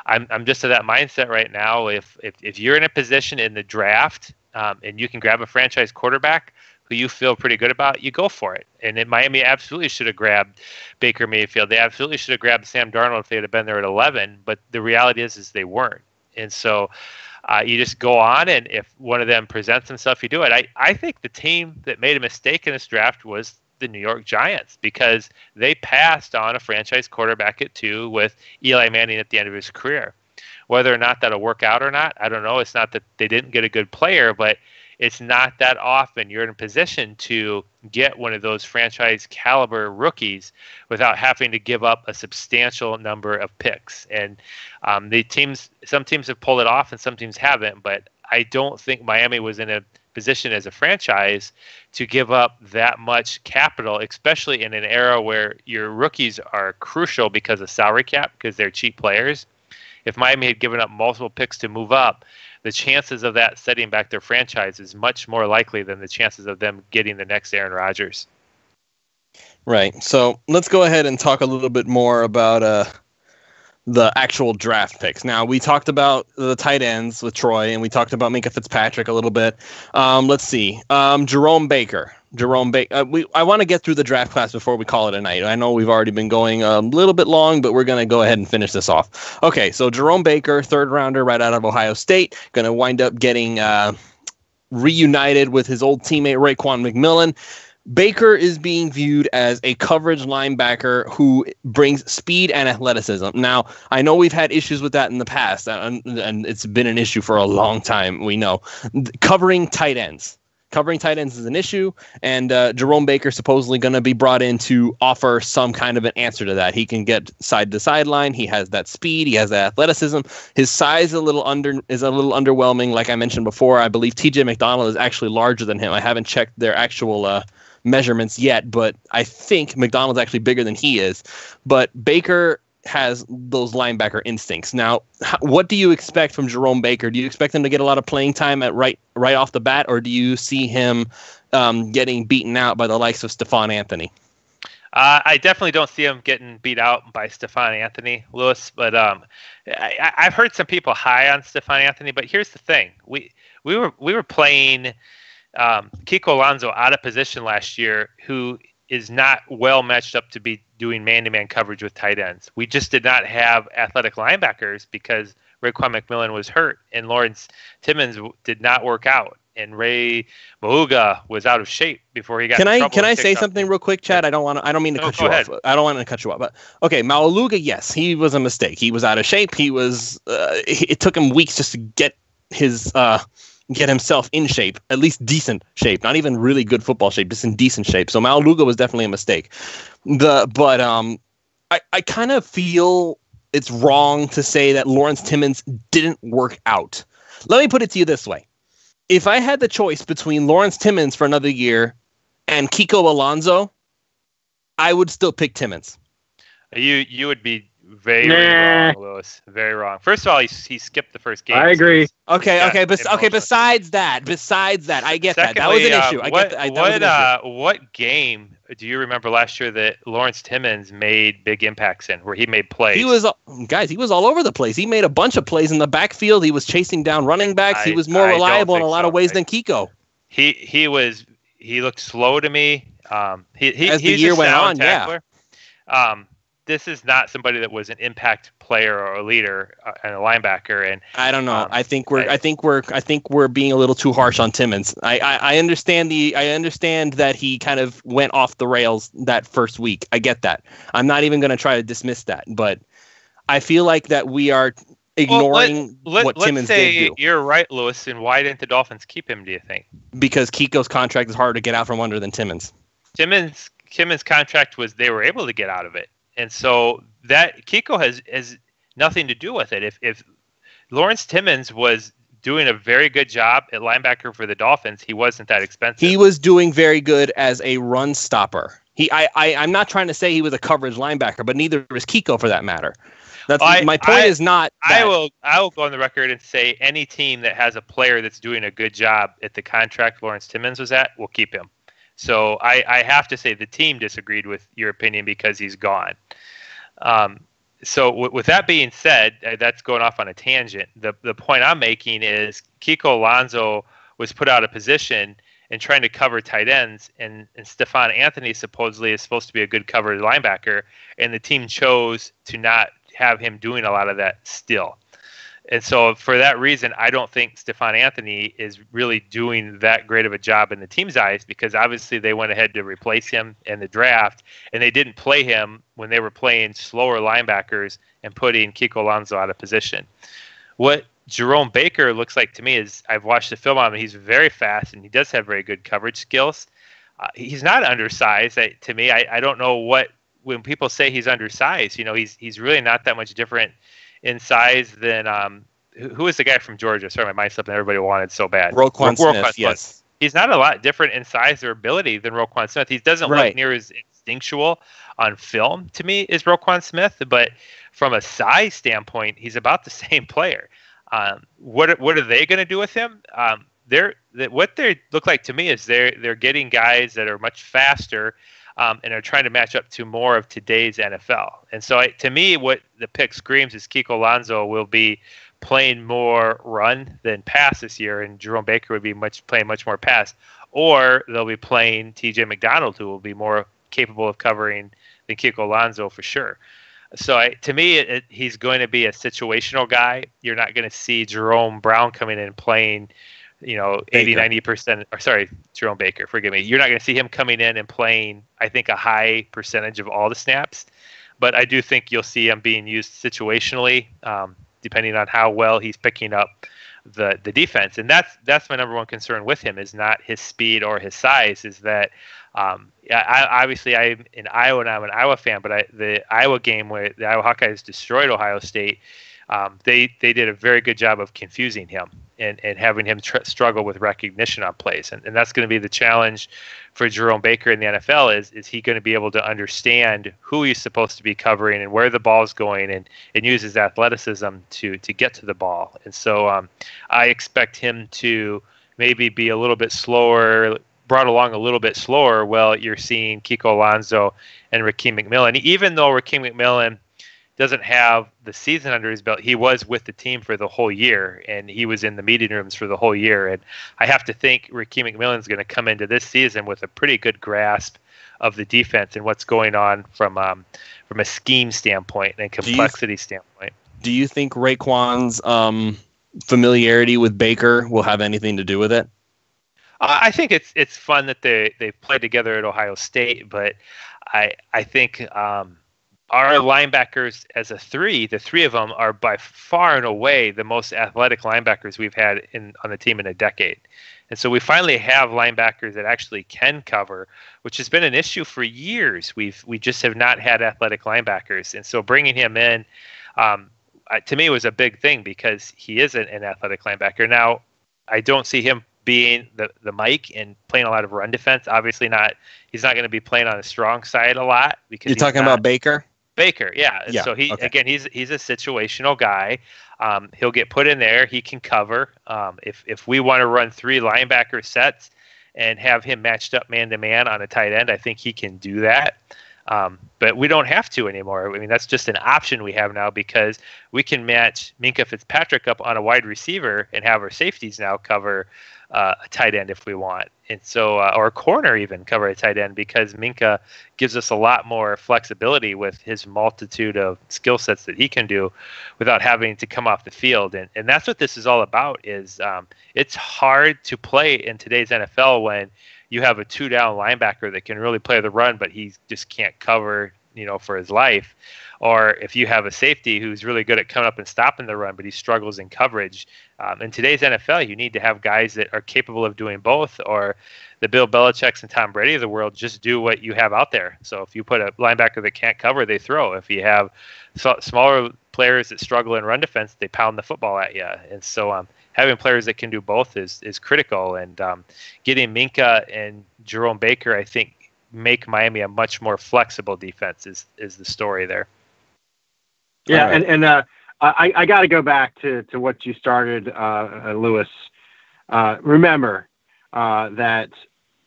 I'm just of that mindset right now. If you're in a position in the draft, and you can grab a franchise quarterback, who you feel pretty good about, you go for it. And Miami absolutely should have grabbed Baker Mayfield. They absolutely should have grabbed Sam Darnold if they had been there at 11. But the reality is they weren't. And so you just go on, and if one of them presents himself, you do it. I think the team that made a mistake in this draft was the New York Giants, because they passed on a franchise quarterback at 2 with Eli Manning at the end of his career. Whether or not that'll work out or not, I don't know. It's not that they didn't get a good player, but it's not that often you're in a position to get one of those franchise caliber rookies without having to give up a substantial number of picks. And some teams have pulled it off and some teams haven't, but I don't think Miami was in a position as a franchise to give up that much capital, especially in an era where your rookies are crucial because of salary cap, because they're cheap players. If Miami had given up multiple picks to move up, the chances of that setting back their franchise is much more likely than the chances of them getting the next Aaron Rodgers. Right. So let's go ahead and talk a little bit more about the actual draft picks. Now, we talked about the tight ends with Troy, and we talked about Minkah Fitzpatrick a little bit. Let's see. Jerome Baker. I want to get through the draft class before we call it a night. I know we've already been going a little bit long, but we're going to go ahead and finish this off. Okay, so Jerome Baker, 3rd rounder right out of Ohio State, going to wind up getting reunited with his old teammate Raekwon McMillan. Baker is being viewed as a coverage linebacker who brings speed and athleticism. Now, I know we've had issues with that in the past, and it's been an issue for a long time, we know. Covering tight ends is an issue, and Jerome Baker supposedly going to be brought in to offer some kind of an answer to that. He can get side to sideline. He has that speed. He has that athleticism. His size is a little underwhelming. Like I mentioned before, I believe T.J. McDonald is actually larger than him. I haven't checked their actual measurements yet, but I think McDonald's actually bigger than he is. But Baker has those linebacker instincts. Now, what do you expect from Jerome Baker? Do you expect him to get a lot of playing time at right off the bat, or do you see him getting beaten out by the likes of Stephon Anthony? I definitely don't see him getting beat out by Stephon Anthony, Lewis. But I've heard some people high on Stephon Anthony. But here's the thing: we were playing Kiko Alonso out of position last year, who is not well matched up to be doing man-to-man coverage with tight ends. We just did not have athletic linebackers because Raekwon McMillan was hurt and Lawrence Timmons did not work out, and Ray Mahuga was out of shape before he got. Can I say something real quick, Chad? I don't mean to cut you off. I don't want to cut you off. But okay, Mauluga, yes, he was a mistake. He was out of shape. He was. It took him weeks just to get himself in shape, at least decent shape, not even really good football shape, just in decent shape. So Mauluga was definitely a mistake. I kind of feel it's wrong to say that Lawrence Timmons didn't work out. Let me put it to you this way. If I had the choice between Lawrence Timmons for another year and Kiko Alonso, I would still pick Timmons. You would be very wrong, Lewis. Very wrong. First of all, he skipped the first game. I agree. Besides that, I get that. That was an issue. What game do you remember last year that Lawrence Timmons made big impacts in, where he made plays? He was all over the place. He made a bunch of plays in the backfield. He was chasing down running backs. He was more reliable in a lot of ways than Kiko. He looked slow to me. As the year went on, tackler. Yeah. This is not somebody that was an impact player or a leader and a linebacker. And I don't know. I think we're being a little too harsh on Timmons. I understand that he kind of went off the rails that first week. I get that. I'm not even going to try to dismiss that, but I feel like that we are ignoring what Timmons did do. Let's say you're right, Lewis. And why didn't the Dolphins keep him? Do you think? Because Kiko's contract is harder to get out from under than Timmons. Timmons' contract they were able to get out of it. And so that Kiko has nothing to do with it. If Lawrence Timmons was doing a very good job at linebacker for the Dolphins, he wasn't that expensive. He was doing very good as a run stopper. I'm not trying to say he was a coverage linebacker, but neither was Kiko for that matter. My point is not that. I will go on the record and say any team that has a player that's doing a good job at the contract Lawrence Timmons was at will keep him. So I have to say the team disagreed with your opinion because he's gone. So with that being said, that's going off on a tangent. The point I'm making is Kiko Alonso was put out of position, and trying to cover tight ends. And Stephon Anthony supposedly is supposed to be a good cover linebacker, and the team chose to not have him doing a lot of that still. And so for that reason, I don't think Stephon Anthony is really doing that great of a job in the team's eyes, because obviously they went ahead to replace him in the draft, and they didn't play him when they were playing slower linebackers and putting Kiko Alonso out of position. What Jerome Baker looks like to me is, I've watched the film on him, he's very fast and he does have very good coverage skills. He's not undersized. To me, I don't know when people say he's undersized, he's really not that much different in size than who is the guy from Georgia? Sorry, my mind's slipping. Everybody wanted so bad. Roquan Smith, yes. He's not a lot different in size or ability than Roquan Smith. He doesn't look near as instinctual on film to me as Roquan Smith, but from a size standpoint, he's about the same player. What are they going to do with him? What they look like to me is they're getting guys that are much faster, and are trying to match up to more of today's NFL. And so to me, what the pick screams is Kiko Alonso will be playing more run than pass this year, and Jerome Baker would be playing much more pass. Or they'll be playing TJ McDonald, who will be more capable of covering than Kiko Alonso for sure. So to me, he's going to be a situational guy. You're not going to see Jerome Brown coming in and playing 80-90%, or sorry, Jerome Baker, forgive me. You're not going to see him coming in and playing, I think, a high percentage of all the snaps. But I do think you'll see him being used situationally, depending on how well he's picking up the defense. And that's my number one concern with him, is not his speed or his size, is that obviously I'm in Iowa and I'm an Iowa fan, but the Iowa game where the Iowa Hawkeyes destroyed Ohio State, they did a very good job of confusing him and having him struggle with recognition on plays. And that's going to be the challenge for Jerome Baker in the NFL is he going to be able to understand who he's supposed to be covering and where the ball's going and use his athleticism to get to the ball. And so I expect him to maybe be a little bit slower, brought along a little bit slower. Well, you're seeing Kiko Alonso and Rakeem McMillan. Even though Rakeem McMillan doesn't have the season under his belt, he was with the team for the whole year, and he was in the meeting rooms for the whole year. And I have to think Rakeem McMillan is going to come into this season with a pretty good grasp of the defense and what's going on from a scheme standpoint and complexity standpoint. Do you think Raekwon's familiarity with Baker will have anything to do with it? I think it's fun that they played together at Ohio State, but I think our linebackers as the three of them are by far and away the most athletic linebackers we've had on the team in a decade. And so we finally have linebackers that actually can cover, which has been an issue for years. We just have not had athletic linebackers. And so bringing him in, to me, was a big thing because he is an athletic linebacker. Now, I don't see him being the Mike and playing a lot of run defense. Obviously not. He's not going to be playing on the strong side a lot because you're talking about Baker. Yeah. So he's a situational guy. He'll get put in there. He can cover. If we want to run 3 linebacker sets and have him matched up man to man on a tight end, I think he can do that. But we don't have to anymore. I mean, that's just an option we have now because we can match Minkah Fitzpatrick up on a wide receiver and have our safeties now cover a tight end if we want. And so, or a corner even cover a tight end because Minkah gives us a lot more flexibility with his multitude of skill sets that he can do without having to come off the field. And that's what this is all about is it's hard to play in today's NFL when you have a 2-down linebacker that can really play the run, but he just can't cover, for his life. Or if you have a safety who's really good at coming up and stopping the run, but he struggles in coverage. In today's NFL, you need to have guys that are capable of doing both, or the Bill Belichick's and Tom Brady of the world just do what you have out there. So if you put a linebacker that can't cover, they throw. If you have smaller players that struggle in run defense, they pound the football at you. And so having players that can do both is critical. And getting Minkah and Jerome Baker, I think, make Miami a much more flexible defense is the story there. Yeah, right. and I got to go back to what you started, Lewis. Remember that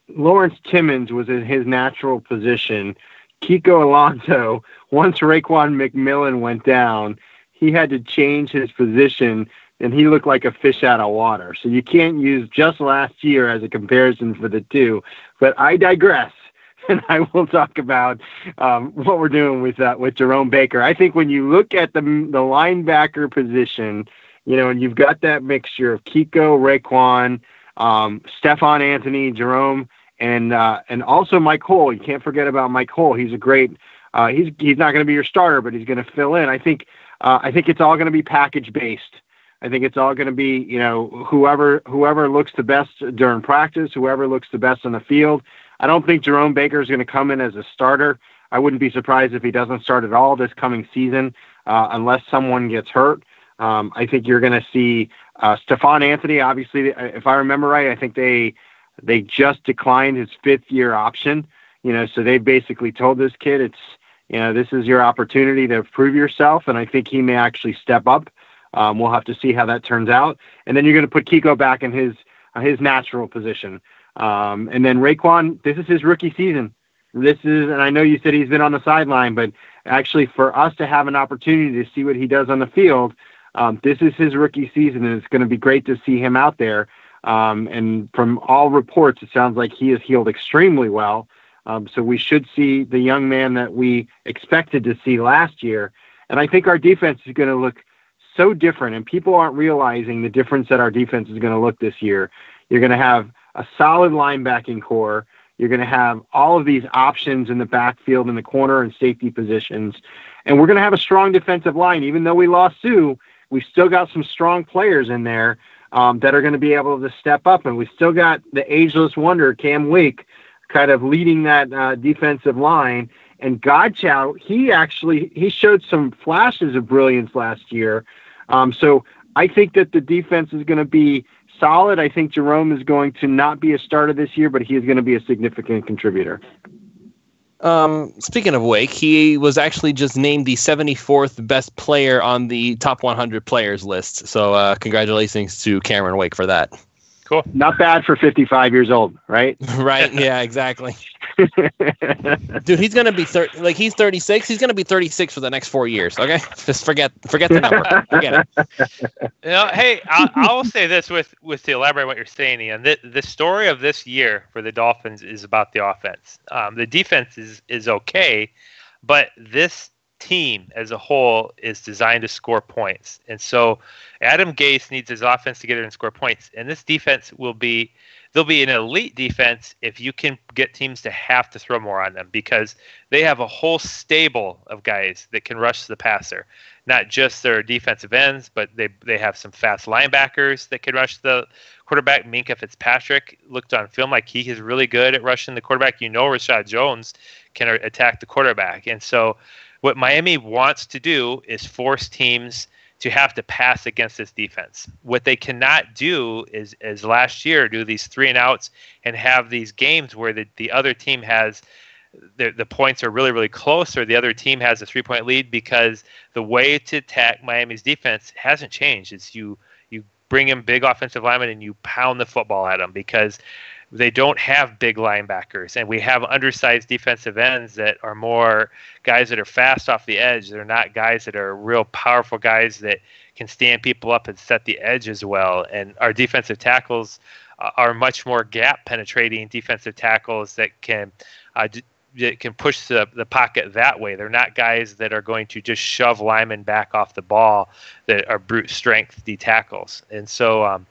Lawrence Timmons was in his natural position. Kiko Alonso, once Raekwon McMillan went down, he had to change his position and he looked like a fish out of water. So you can't use just last year as a comparison for the two. But I digress, and I will talk about what we're doing with Jerome Baker. I think when you look at the linebacker position, and you've got that mixture of Kiko, Raekwon, Stephon Anthony, Jerome, and also Mike Hull. You can't forget about Mike Hull. He's a great. He's not going to be your starter, but he's going to fill in. I think it's all going to be package based. I think it's all going to be, whoever looks the best during practice, whoever looks the best on the field. I don't think Jerome Baker is going to come in as a starter. I wouldn't be surprised if he doesn't start at all this coming season, unless someone gets hurt. I think you're going to see Stephon Anthony. Obviously, if I remember right, I think they just declined his 5th-year option. So they basically told this kid, this is your opportunity to prove yourself, and I think he may actually step up. We'll have to see how that turns out. And then you're going to put Kiko back in his natural position. And then Raekwon, this is his rookie season. And I know you said he's been on the sideline, but actually for us to have an opportunity to see what he does on the field, this is his rookie season, and it's going to be great to see him out there. And from all reports, it sounds like he has healed extremely well. So we should see the young man that we expected to see last year. And I think our defense is going to look so different, and people aren't realizing the difference that our defense is going to look this year. You're going to have a solid linebacking core. You're going to have all of these options in the backfield, in the corner and safety positions. And we're going to have a strong defensive line. Even though we lost Sue, we still got some strong players in there that are going to be able to step up. And we still got the ageless wonder, Cam Wake, kind of leading that defensive line. And Godchow, he showed some flashes of brilliance last year. So I think that the defense is going to be solid. I think Jerome is going to not be a starter this year, but he is going to be a significant contributor. Speaking of Wake, he was actually just named the 74th best player on the top 100 players list. So congratulations to Cameron Wake for that. Cool. Not bad for 55 years old, right? Right. Yeah, exactly. Dude, he's going to be he's 36. He's going to be 36 for the next 4 years. Okay. Just forget the number. Forget it. Hey, I'll say this with to elaborate on what you're saying, Ian. The story of this year for the Dolphins is about the offense. The defense is okay, but this team as a whole is designed to score points. And so Adam Gase needs his offense together and score points. And this defense they'll be an elite defense if you can get teams to have to throw more on them, because they have a whole stable of guys that can rush the passer. Not just their defensive ends, but they have some fast linebackers that can rush the quarterback. Minkah Fitzpatrick looked on film like he is really good at rushing the quarterback. Rashad Jones can attack the quarterback. And so what Miami wants to do is force teams to have to pass against this defense. What they cannot do is, as last year, do these 3-and-outs and have these games where the other team has the points are really, really close, or the other team has a 3-point lead, because the way to attack Miami's defense hasn't changed. It's you bring in big offensive linemen and you pound the football at them, because they don't have big linebackers, and we have undersized defensive ends that are more guys that are fast off the edge. They're not guys that are real powerful guys that can stand people up and set the edge as well. And our defensive tackles are much more gap penetrating defensive tackles that can push the pocket that way. They're not guys that are going to just shove linemen back off the ball that are brute strength D tackles. And so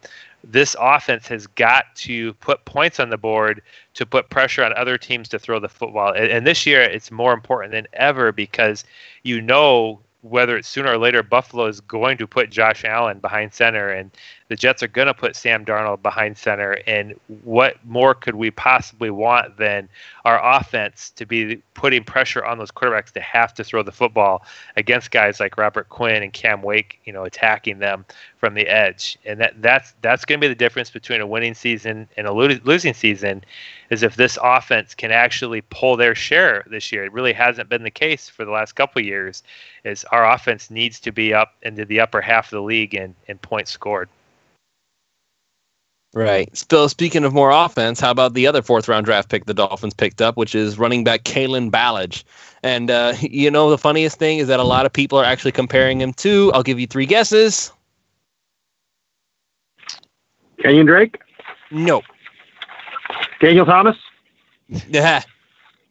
this offense has got to put points on the board to put pressure on other teams to throw the football. And this year it's more important than ever, because whether it's sooner or later, Buffalo is going to put Josh Allen behind center, and the Jets are going to put Sam Darnold behind center. And what more could we possibly want than our offense to be putting pressure on those quarterbacks to have to throw the football against guys like Robert Quinn and Cam Wake, attacking them from the edge. And that's going to be the difference between a winning season and a losing season, is if this offense can actually pull their share this year. It really hasn't been the case for the last couple of years, is our offense needs to be up into the upper half of the league in points scored. Right. Still, speaking of more offense, how about the other 4th-round draft pick the Dolphins picked up, which is running back Kalen Ballage? And, the funniest thing is that a lot of people are actually comparing him to, I'll give you 3 guesses. Kenyon Drake? No. Daniel Thomas? Yeah.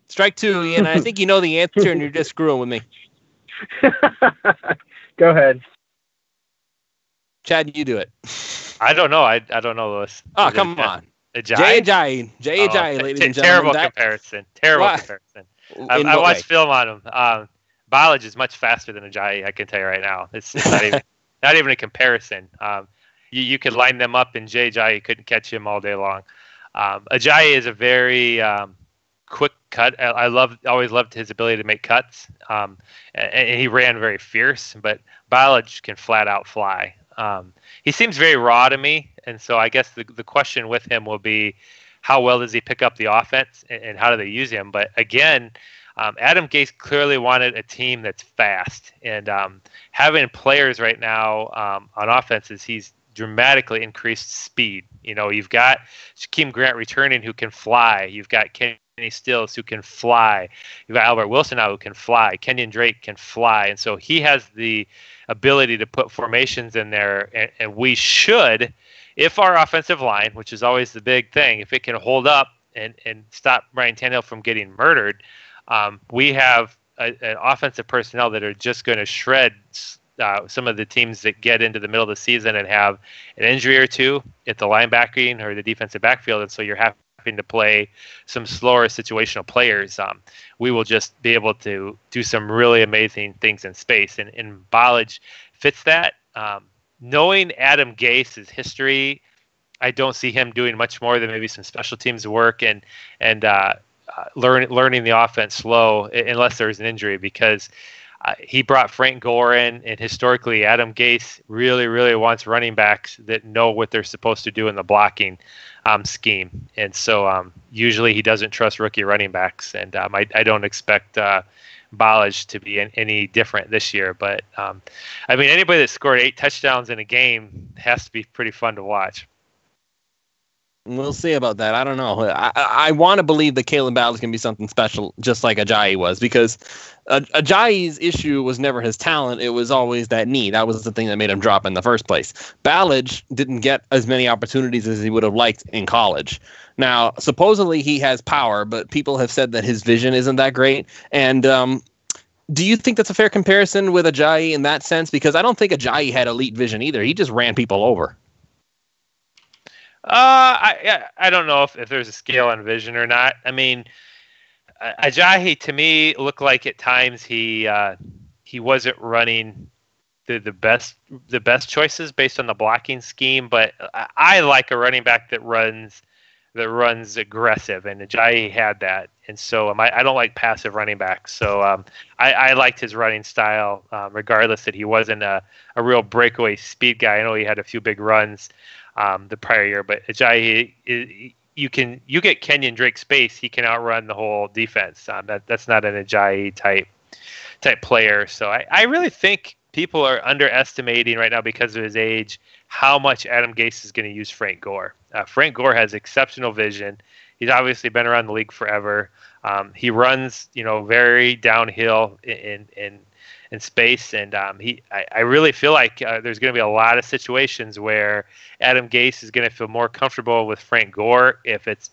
Strike two, Ian. I think you know the answer, and you're just screwing with me. Go ahead. Chad, you do it. I don't know. I don't know, Lewis. Oh, come on. Ajayi? Ajayi, ladies and gentlemen. Terrible comparison. Comparison. I watched film on him. Biology is much faster than Ajayi, I can tell you right now. It's not even a comparison. You could line them up, and Ajayi couldn't catch him all day long. Ajayi is a very quick cut. I always loved his ability to make cuts, and he ran very fierce. But Biology can flat out fly. He seems very raw to me, and so I guess the question with him will be, how well does he pick up the offense, and how do they use him? But again, Adam Gase clearly wanted a team that's fast, and having players right now on offenses, he's dramatically increased speed. You've got Shaquem Grant returning who can fly. You've got Kenny Stills who can fly. You've got Albert Wilson now who can fly. Kenyon Drake can fly, and so he has the ability to put formations in there, and we should, if our offensive line, which is always the big thing, if it can hold up and stop Ryan Tannehill from getting murdered, we have an offensive personnel that are just going to shred some of the teams that get into the middle of the season and have an injury or two at the linebacking or the defensive backfield, and so you're having to play some slower situational players. We will just be able to do some really amazing things in space, and Biology fits that. Knowing Adam Gase's history, I don't see him doing much more than maybe some special teams work and learning the offense slow, unless there's an injury, because he brought Frank Gore in, and historically Adam Gase really, really wants running backs that know what they're supposed to do in the blocking scheme. And so usually he doesn't trust rookie running backs, and I don't expect Biology to be any different this year. But anybody that scored 8 touchdowns in a game has to be pretty fun to watch. We'll see about that. I don't know. I want to believe that Caleb Biology can be something special, just like Ajayi was, because Ajayi's issue was never his talent. It was always that knee. That was the thing that made him drop in the first place. Biology didn't get as many opportunities as he would have liked in college. Now, supposedly he has power, but people have said that his vision isn't that great. And do you think that's a fair comparison with Ajayi in that sense? Because I don't think Ajayi had elite vision either. He just ran people over. I don't know if there's a scale on vision or not. Ajayi to me looked like at times he wasn't running the best choices based on the blocking scheme, but I like a running back that runs aggressive, and Ajayi had that, and so I don't like passive running backs. So I liked his running style, regardless that he wasn't a real breakaway speed guy. I know he had a few big runs the prior year, but Ajayi, you get Kenyon Drake space, he can outrun the whole defense. That's not an Ajayi type player. So I really think people are underestimating right now, because of his age, how much Adam Gase is going to use Frank Gore. Frank Gore has exceptional vision. He's obviously been around the league forever. He runs, very downhill in space, and I really feel like there's going to be a lot of situations where Adam Gase is going to feel more comfortable with Frank Gore if it's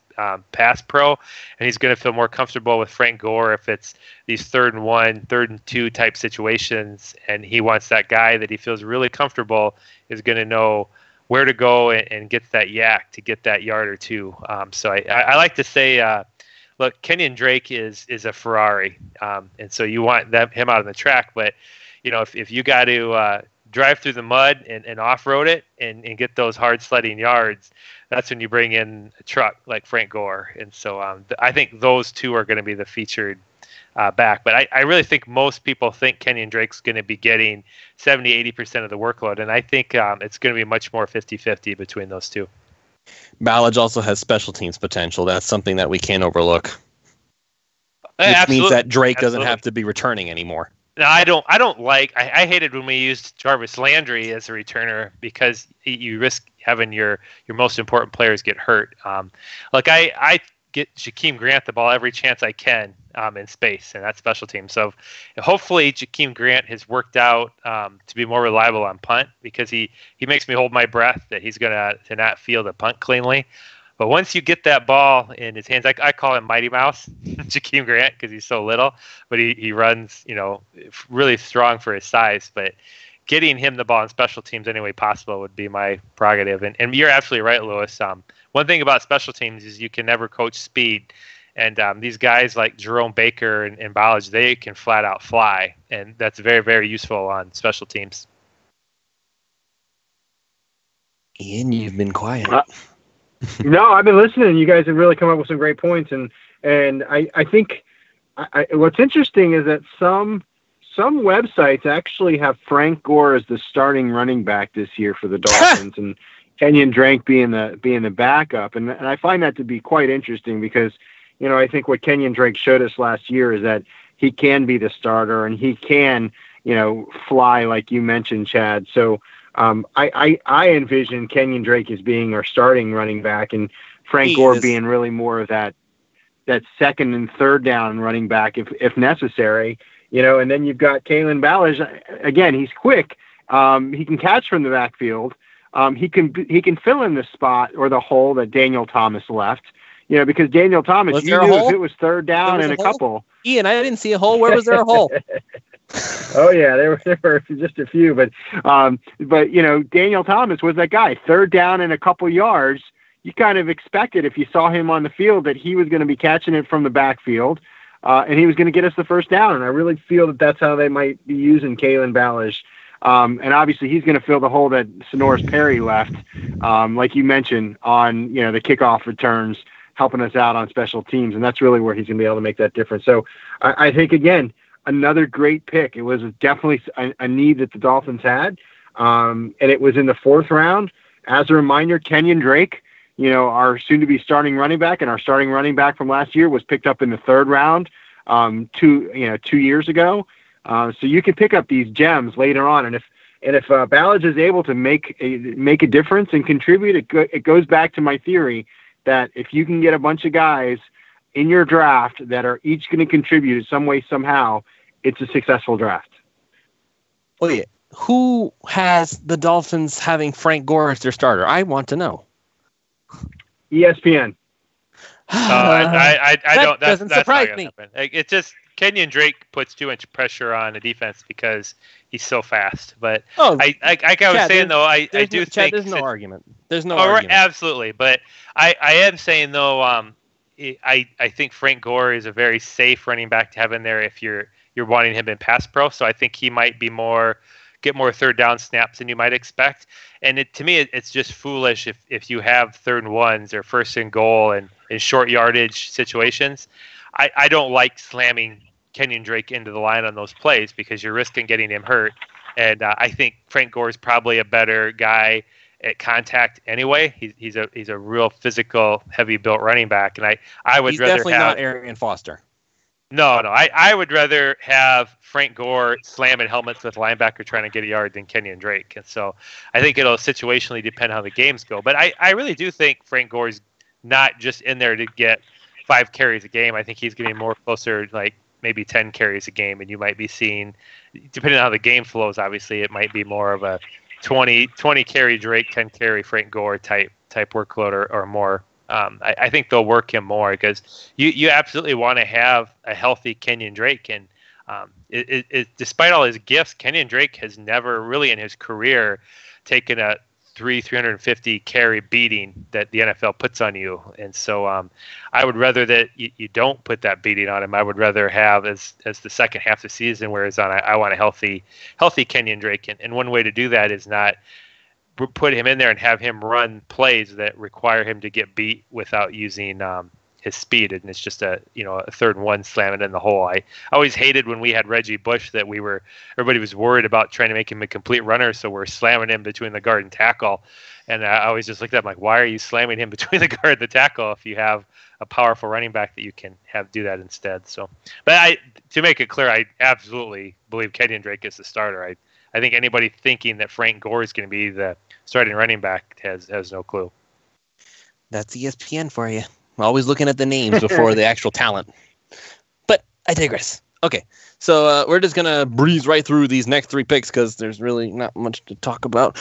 pass pro, and he's going to feel more comfortable with Frank Gore if it's these 3rd and 1, 3rd and 2 type situations, and he wants that guy that he feels really comfortable is going to know where to go and get that yak to get that yard or two. So I like to say, look, Kenyon Drake is a Ferrari, and so you want him out on the track. But if you got to drive through the mud and off-road it and get those hard sledding yards, that's when you bring in a truck like Frank Gore. And so I think those two are going to be the featured back. But I really think most people think Kenyon Drake's going to be getting 70-80% of the workload, and I think it's going to be much more 50-50 between those two. Biology also has special teams potential. That's something that we can't overlook. Which means that Drake doesn't have to be returning anymore. No, I don't like. I hated when we used Jarvis Landry as a returner, because you risk having your most important players get hurt. I get Jakeem Grant the ball every chance I can in space, and that's special teams. So hopefully Jakeem Grant has worked out to be more reliable on punt, because he makes me hold my breath that he's going to not field a punt cleanly. But once you get that ball in his hands, I call him Mighty Mouse, Jakeem Grant, because he's so little, but he runs, really strong for his size. But getting him the ball in special teams any way possible would be my prerogative. And you're absolutely right, Lewis. One thing about special teams is you can never coach speed. And these guys like Jerome Baker and Ballage, they can flat out fly. And that's very, very useful on special teams. Ian, you've been quiet. No, I've been listening. You guys have really come up with some great points. And I think what's interesting is that some websites actually have Frank Gore as the starting running back this year for the Dolphins, and Kenyon Drake being the backup. And I find that to be quite interesting, because, I think what Kenyon Drake showed us last year is that he can be the starter, and he can, fly like you mentioned, Chad. So I envision Kenyon Drake as being our starting running back, and Frank Gore being really more of that second and third down running back if necessary. And then you've got Kalen Ballage. Again, he's quick. He can catch from the backfield. He can fill in the spot or the hole that Daniel Thomas left. Because Daniel Thomas, if it was third down and a couple. Ian, I didn't see a hole. Where was there a hole? Oh yeah, there were just a few, but Daniel Thomas was that guy. Third down and a couple yards. You kind of expected, if you saw him on the field, that he was going to be catching it from the backfield. And he was going to get us the first down. And I really feel that that's how they might be using Kalen Ballage. And obviously he's going to fill the hole that Sonoris Perry left, like you mentioned, on, the kickoff returns, helping us out on special teams. And that's really where he's going to be able to make that difference. So I think, again, another great pick. It was definitely a need that the Dolphins had. And it was in the 4th round. As a reminder, Kenyon Drake, our soon-to-be starting running back, and our starting running back from last year was picked up in the 3rd round 2 years ago. So you can pick up these gems later on, and if Ballage is able to make a difference and contribute, it goes back to my theory that if you can get a bunch of guys in your draft that are each going to contribute in some way, somehow, it's a successful draft. Oh yeah, who has the Dolphins having Frank Gore as their starter? I want to know. ESPN. I don't. That doesn't surprise me. It just Kenyon Drake puts too much pressure on the defense because he's so fast. But I was saying though, I do think there's no argument. There's no argument. Absolutely, but I am saying though, I think Frank Gore is a very safe running back to have in there if you're wanting him in pass pro. So I think he might be get more third down snaps than you might expect. And to me, it's just foolish if you have 3rd and 1s or 1st and goal and in short yardage situations. I don't like slamming Kenyon Drake into the line on those plays because you're risking getting him hurt. And I think Frank Gore is probably a better guy at contact anyway. He's a real physical, heavy built running back. And I would rather definitely not Arian Foster. No. I would rather have Frank Gore slamming helmets with linebacker trying to get a yard than Kenyon Drake. And so I think it'll situationally depend how the games go. But I really do think Frank Gore is not just in there to get 5 carries a game. I think he's getting more closer, like maybe 10 carries a game. And you might be seeing, depending on how the game flows, obviously, it might be more of a 20 carry Drake, 10 carry Frank Gore type workload or more. I think they'll work him more because you absolutely want to have a healthy Kenyon Drake. And despite all his gifts, Kenyon Drake has never really in his career taken a 350 carry beating that the NFL puts on you. And so I would rather that you don't put that beating on him. I would rather have as the second half of the season wears on, I want a healthy Kenyon Drake. And one way to do that is not put him in there and have him run plays that require him to get beat without using his speed. And it's just a 3rd and 1 slamming in the hole. I always hated when we had Reggie Bush that everybody was worried about trying to make him a complete runner. So we're slamming him between the guard and tackle. And I always just looked at him like, why are you slamming him between the guard and the tackle if you have a powerful running back that you can have do that instead? So, but to make it clear, I absolutely believe Kenyon Drake is the starter. I think anybody thinking that Frank Gore is going to be the starting running back has no clue. That's ESPN for you. Always looking at the names before the actual talent. But I digress. Okay, so we're just going to breeze right through these next 3 picks because there's really not much to talk about.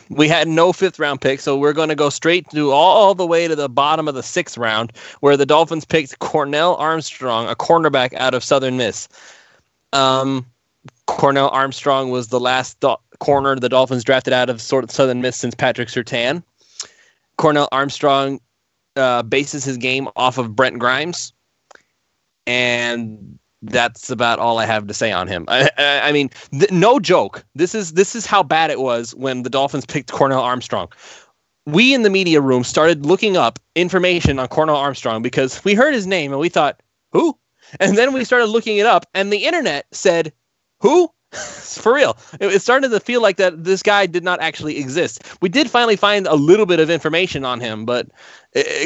We had no 5th-round pick, so we're going to go straight to all the way to the bottom of the 6th round, where the Dolphins picked Cornell Armstrong, a cornerback out of Southern Miss. Cornell Armstrong was the last corner the Dolphins drafted out of Southern Miss since Patrick Surtain. Cornell Armstrong bases his game off of Brent Grimes, and that's about all I have to say on him. I mean, no joke. This is how bad it was when the Dolphins picked Cornell Armstrong. We in the media room started looking up information on Cornell Armstrong because we heard his name and we thought, who? And then we started looking it up, and the internet said, who? For real. It started to feel like that this guy did not actually exist. We did finally find a little bit of information on him, but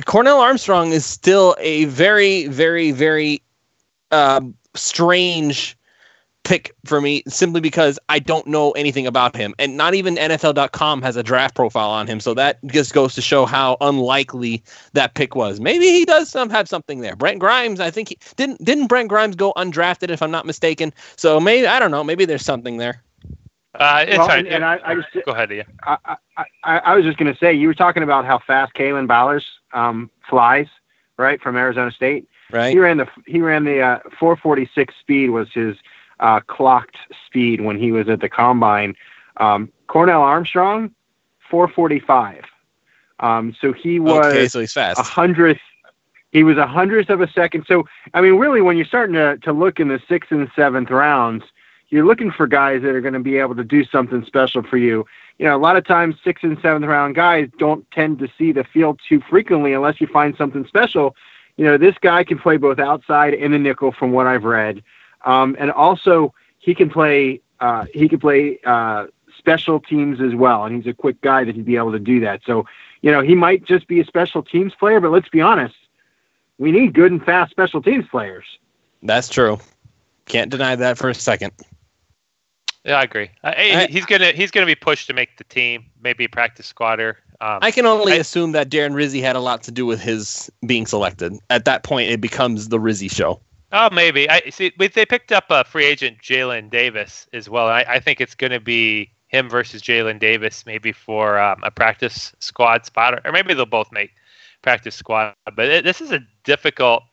Cornell Armstrong is still a very, very, very strange pick for me, simply because I don't know anything about him, and not even NFL.com has a draft profile on him, so that just goes to show how unlikely that pick was. Maybe he does have something there. Brent Grimes, I think didn't Brent Grimes go undrafted, if I'm not mistaken? So maybe, I don't know, maybe there's something there. I just go ahead, Ian. I was just going to say, you were talking about how fast Kalen Ballers flies, right, from Arizona State. Right. He ran the 446 speed was his clocked speed when he was at the combine. Cornell Armstrong, 445. So he was so he's fast. 100th. He was 100th of a second. So, I mean, really, when you're starting to look in the 6th and 7th rounds, you're looking for guys that are going to be able to do something special for you. You know, a lot of times 6th and 7th round guys don't tend to see the field too frequently unless you find something special. You know, this guy can play both outside and the nickel from what I've read. And also he can play special teams as well. And he's a quick guy that he'd be able to do that. So, you know, he might just be a special teams player, but let's be honest, we need good and fast special teams players. That's true. Can't deny that for a second. Yeah, I agree. He's gonna be pushed to make the team, maybe a practice squatter. I can only assume that Darren Rizzi had a lot to do with his being selected. At that point, it becomes the Rizzi show. Oh, maybe. I see. They picked up a free agent, Jalen Davis, as well. I think it's going to be him versus Jalen Davis, maybe for a practice squad spot, or maybe they'll both make practice squad. But this is a difficult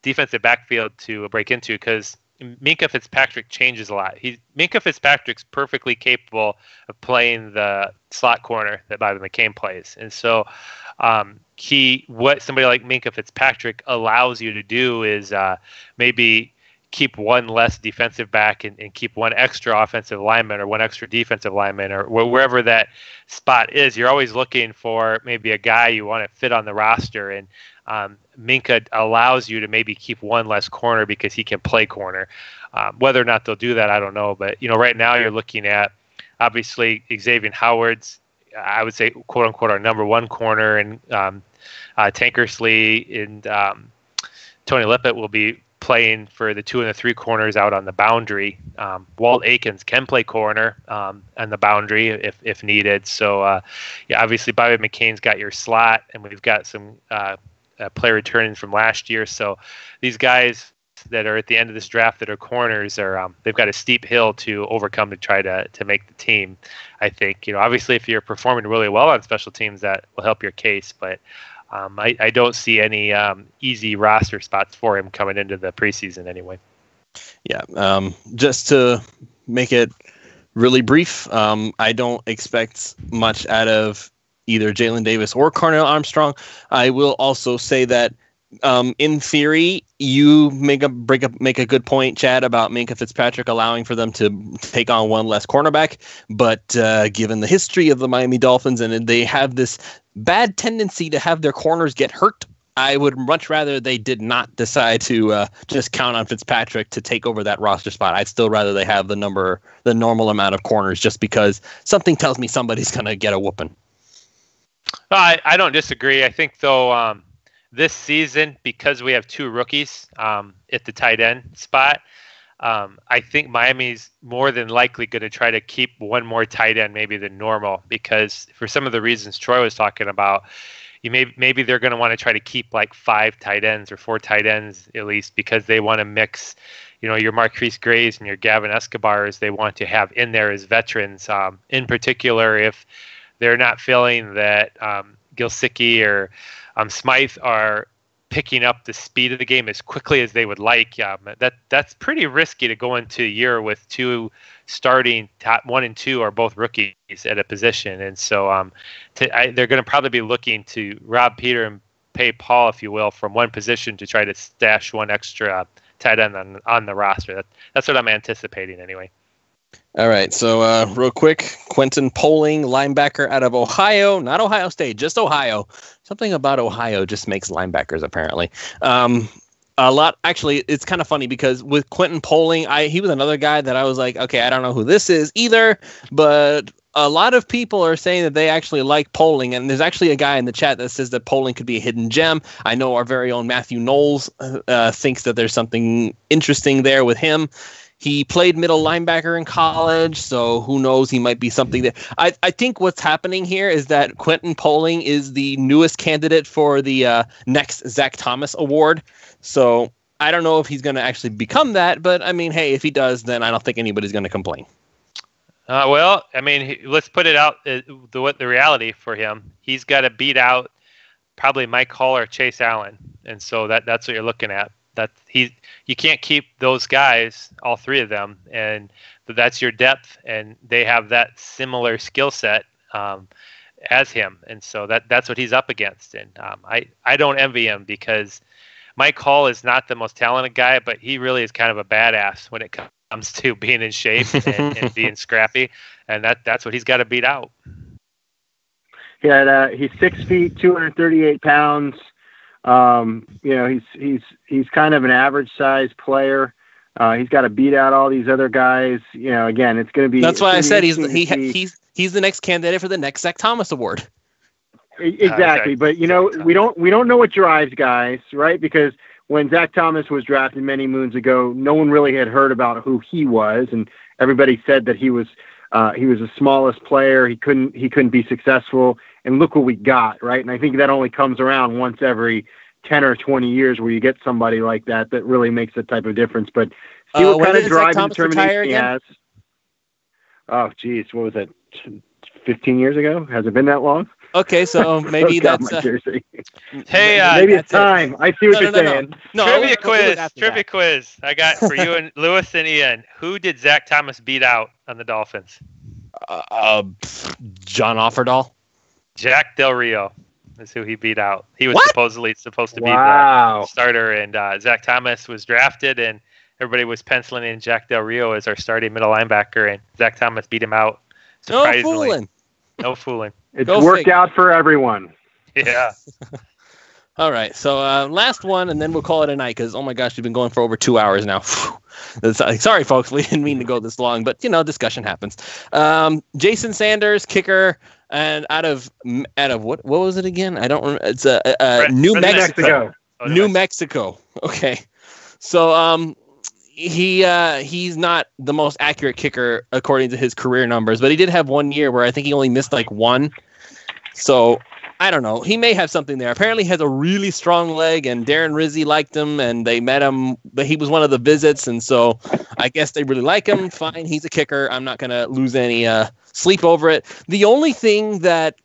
defensive backfield to break into because Minkah Fitzpatrick changes a lot. Minkah Fitzpatrick's perfectly capable of playing the slot corner that Bobby McCain plays, and so what somebody like Minkah Fitzpatrick allows you to do is maybe keep one less defensive back and keep one extra offensive lineman or one extra defensive lineman or wherever that spot is. You're always looking for maybe a guy you want to fit on the roster, and Minkah allows you to maybe keep one less corner because he can play corner. Whether or not they'll do that, I don't know. But, you know, right now you're looking at, obviously, Xavier Howard's, I would say, quote unquote, our number one corner, and Tankersley and Tony Lippett will be playing for the 2 and the 3 corners out on the boundary. Walt Aikens can play corner on the boundary if needed. So, yeah, obviously Bobby McCain's got your slot, and we've got some player returning from last year. So these guys that are at the end of this draft that are corners are they've got a steep hill to overcome to try to make the team. I think, you know, obviously if you're performing really well on special teams, that will help your case, but I don't see any easy roster spots for him coming into the preseason anyway. Yeah, just to make it really brief, I don't expect much out of either Jalen Davis or Cornell Armstrong. I will also say that in theory, you make a good point, Chad, about Minkah Fitzpatrick allowing for them to take on one less cornerback. But given the history of the Miami Dolphins, and they have this bad tendency to have their corners get hurt, I would much rather they did not decide to just count on Fitzpatrick to take over that roster spot. I'd still rather they have the normal amount of corners, just because something tells me somebody's going to get a whooping. I don't disagree. I think, though, this season, because we have 2 rookies at the tight end spot, I think Miami's more than likely going to try to keep one more tight end maybe than normal, because for some of the reasons Troy was talking about, maybe they're going to want to try to keep like 5 tight ends or 4 tight ends at least, because they want to mix, your Marquise Grays and your Gavin Escobars, they want to have in there as veterans. In particular, if they're not feeling that Gilsicki or Smythe are picking up the speed of the game as quickly as they would like, that's pretty risky to go into a year with 2 starting top 1 and 2 are both rookies at a position. And so they're going to probably be looking to rob Peter and pay Paul, if you will, from one position to try to stash one extra tight end on the roster. That's what I'm anticipating anyway. All right, so real quick, Quentin Poling, linebacker out of Ohio, not Ohio State, just Ohio. Something about Ohio just makes linebackers, apparently. Actually, it's kind of funny because with Quentin Poling, he was another guy that I was like, okay, I don't know who this is either, but a lot of people are saying that they actually like Poling, and there's actually a guy in the chat that says that Poling could be a hidden gem. I know our very own Matthew Knowles thinks that there's something interesting there with him. He played middle linebacker in college, so who knows? He might be something that I think what's happening here is that Quentin Poling is the newest candidate for the next Zach Thomas Award. So I don't know if he's going to actually become that, but I mean, hey, if he does, then I don't think anybody's going to complain. Well, I mean, let's put it out the reality for him. He's got to beat out probably Mike Hall or Chase Allen, and so that's what you're looking at. You can't keep those guys, all 3 of them, and that's your depth, and they have that similar skill set as him, and so that's what he's up against. And I don't envy him, because Mike Hall is not the most talented guy, but he really is kind of a badass when it comes to being in shape and being scrappy, and that's what he's got to beat out. Yeah, he's 6 feet, 238 pounds. He's kind of an average sized player. He's got to beat out all these other guys. Again, it's going to be. That's why I said he's the next candidate for the next Zach Thomas Award. Exactly, but we don't know what drives guys, right? Because when Zach Thomas was drafted many moons ago, no one really had heard about who he was, and everybody said that he was the smallest player. He couldn't be successful. And look what we got, right? And I think that only comes around once every 10 or 20 years where you get somebody like that really makes that type of difference. But see what kind of drive and determination he has. Oh, geez. What was that? 15 years ago? Has it been that long? Okay, so maybe that's... hey, maybe it's time. I see what you're saying. No, trivia quiz. I got for you and Lewis and Ian. Who did Zach Thomas beat out on the Dolphins? John Offerdahl. Jack Del Rio is who he beat out. He was supposedly supposed to be the starter, and Zach Thomas was drafted, and everybody was penciling in Jack Del Rio as our starting middle linebacker, and Zach Thomas beat him out. Surprisingly. No fooling. It's worked out for everyone. Yeah. All right, so last one, and then we'll call it a night, because, oh my gosh, we've been going for over 2 hours now. Sorry, folks, we didn't mean to go this long, but, discussion happens. Jason Sanders, kicker, and out of what was it again? I don't remember. It's New Mexico. New Mexico. Okay. So he's not the most accurate kicker according to his career numbers, but he did have 1 year where I think he only missed like 1. So I don't know. He may have something there. Apparently he has a really strong leg, and Darren Rizzi liked him, and they met him, but he was one of the visits, and so I guess they really like him. Fine, he's a kicker. I'm not going to lose any sleep over it. The only thing that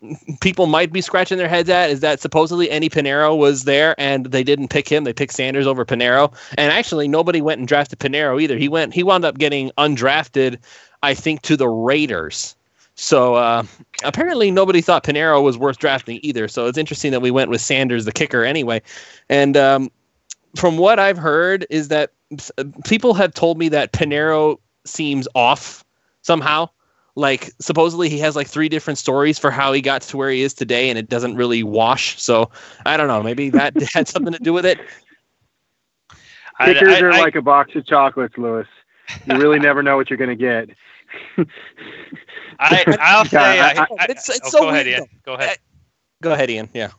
people might be scratching their heads at is that supposedly Andy Pinero was there, and they didn't pick him. They picked Sanders over Pinero, and actually nobody went and drafted Pinero either. He wound up getting undrafted, I think, to the Raiders. So apparently nobody thought Pinero was worth drafting either. So it's interesting that we went with Sanders, the kicker, anyway. And from what I've heard is that people have told me that Pinero seems off somehow. Like, supposedly he has like 3 different stories for how he got to where he is today, and it doesn't really wash. So I don't know. Maybe that had something to do with it. Kickers are like a box of chocolates, Lewis. You really never know what you're going to get. I'll say it's so go ahead, weird, Ian. Go ahead. Go ahead, Ian. Yeah.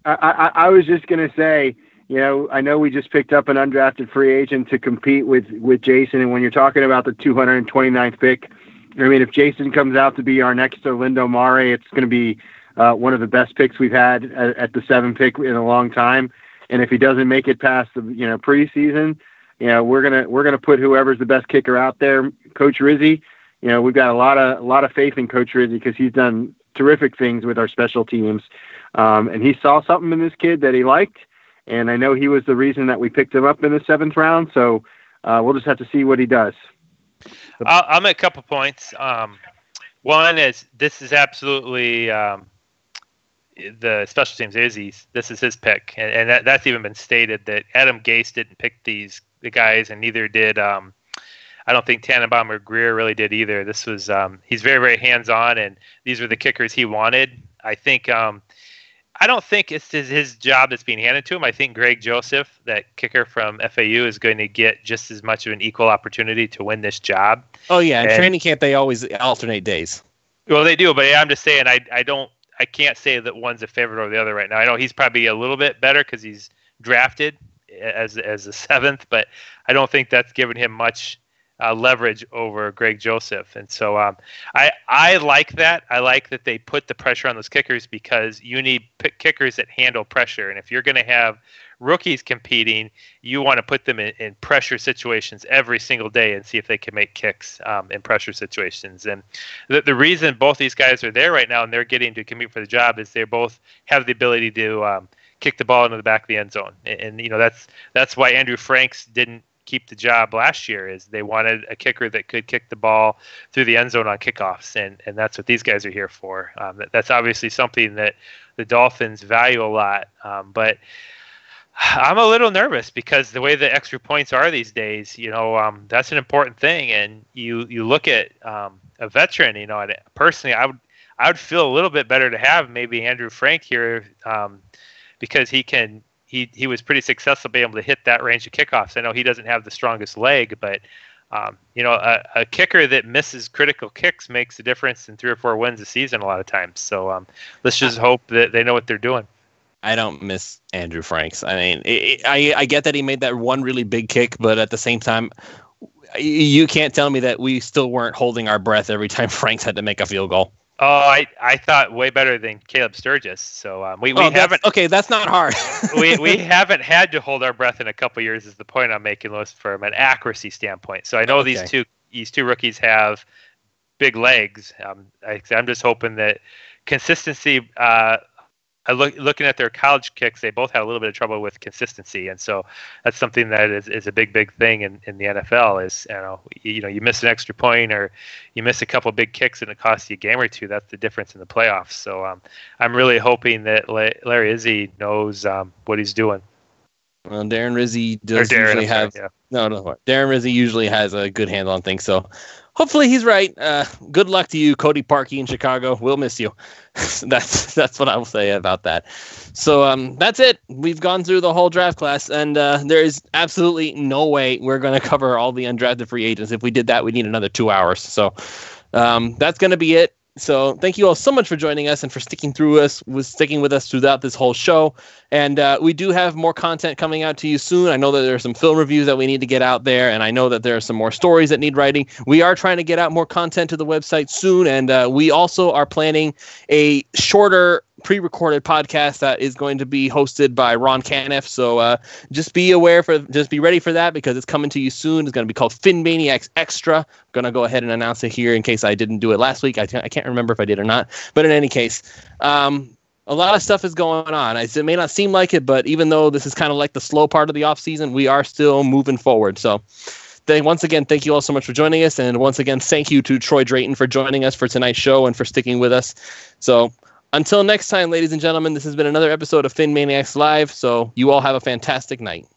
I was just going to say, I know we just picked up an undrafted free agent to compete with Jason, and when you're talking about the 229th pick, I mean, if Jason comes out to be our next Orlando Mare, it's going to be one of the best picks we've had at the 7 pick in a long time. And if he doesn't make it past the preseason, we're gonna put whoever's the best kicker out there. Coach Rizzi, we've got a lot of faith in Coach Rizzi because he's done terrific things with our special teams, and he saw something in this kid that he liked. And I know he was the reason that we picked him up in the 7th round. So we'll just have to see what he does. I'll make a couple points. One is this is absolutely the special teams Izzy's. This is his pick, and that's even been stated that Adam Gase didn't pick the guys, and neither did I don't think Tannenbaum or Greer really did either. This was he's very, very hands-on, and these were the kickers he wanted. I think I don't think it's his job that's being handed to him. I think Greg Joseph, that kicker from FAU, is going to get just as much of an equal opportunity to win this job. Oh yeah, in training camp they always alternate days. Well, they do, but I'm just saying I can't say that one's a favorite over the other right now. I know he's probably a little bit better because he's drafted as a 7th, but I don't think that's given him much leverage over Greg Joseph. And so I like that. I like that they put the pressure on those kickers because you need kickers that handle pressure. And if you're going to have rookies competing, you want to put them in pressure situations every single day and see if they can make kicks in pressure situations. And the reason both these guys are there right now and they're getting to compete for the job is they both have the ability to kick the ball into the back of the end zone. And that's why Andrew Franks didn't keep the job last year, is they wanted a kicker that could kick the ball through the end zone on kickoffs, and that's what these guys are here for. That's obviously something that the Dolphins value a lot, but I'm a little nervous because the way the extra points are these days, that's an important thing, and you look at a veteran, and personally I would feel a little bit better to have maybe Andrew Frank here because he was pretty successful being able to hit that range of kickoffs. I know he doesn't have the strongest leg, but a kicker that misses critical kicks makes a difference in 3 or 4 wins a season a lot of times. So let's just hope that they know what they're doing. I don't miss Andrew Franks. I mean, I get that he made that one really big kick, but at the same time, you can't tell me that we still weren't holding our breath every time Franks had to make a field goal. Oh, I thought way better than Caleb Sturgis. So we haven't. Okay, that's not hard. we haven't had to hold our breath in a couple years. Is the point I'm making, Lewis, from an accuracy standpoint. So I know these two rookies have big legs. I'm just hoping that consistency. Looking at their college kicks, they both had a little bit of trouble with consistency, and so that's something that is a big thing in the NFL. Is you miss an extra point or you miss a couple big kicks and it costs you a game or two. That's the difference in the playoffs. So I'm really hoping that Larry Izzy knows what he's doing. Well, Darren Rizzi does usually have Darren Rizzi usually has a good handle on things. So hopefully he's right. Good luck to you, Cody Parkey in Chicago. We'll miss you. That's what I will say about that. So that's it. We've gone through the whole draft class, and there is absolutely no way we're going to cover all the undrafted free agents. If we did that, we'd need another 2 hours. So that's going to be it. So thank you all so much for joining us and for sticking with us throughout this whole show. And we do have more content coming out to you soon. I know that there are some film reviews that we need to get out there, and I know that there are some more stories that need writing. We are trying to get out more content to the website soon, and we also are planning a shorter pre-recorded podcast that is going to be hosted by Ron Caniff. So just be ready for that because it's coming to you soon. It's going to be called PhinManiacs Extra. I'm going to go ahead and announce it here in case I didn't do it last week. I can't remember if I did or not. But in any case, a lot of stuff is going on. It may not seem like it, but even though this is kind of like the slow part of the off season, we are still moving forward. So once again, thank you all so much for joining us. And once again, thank you to Troy Drayton for joining us for tonight's show and for sticking with us. So until next time, ladies and gentlemen, this has been another episode of PhinManiacs Live. So you all have a fantastic night.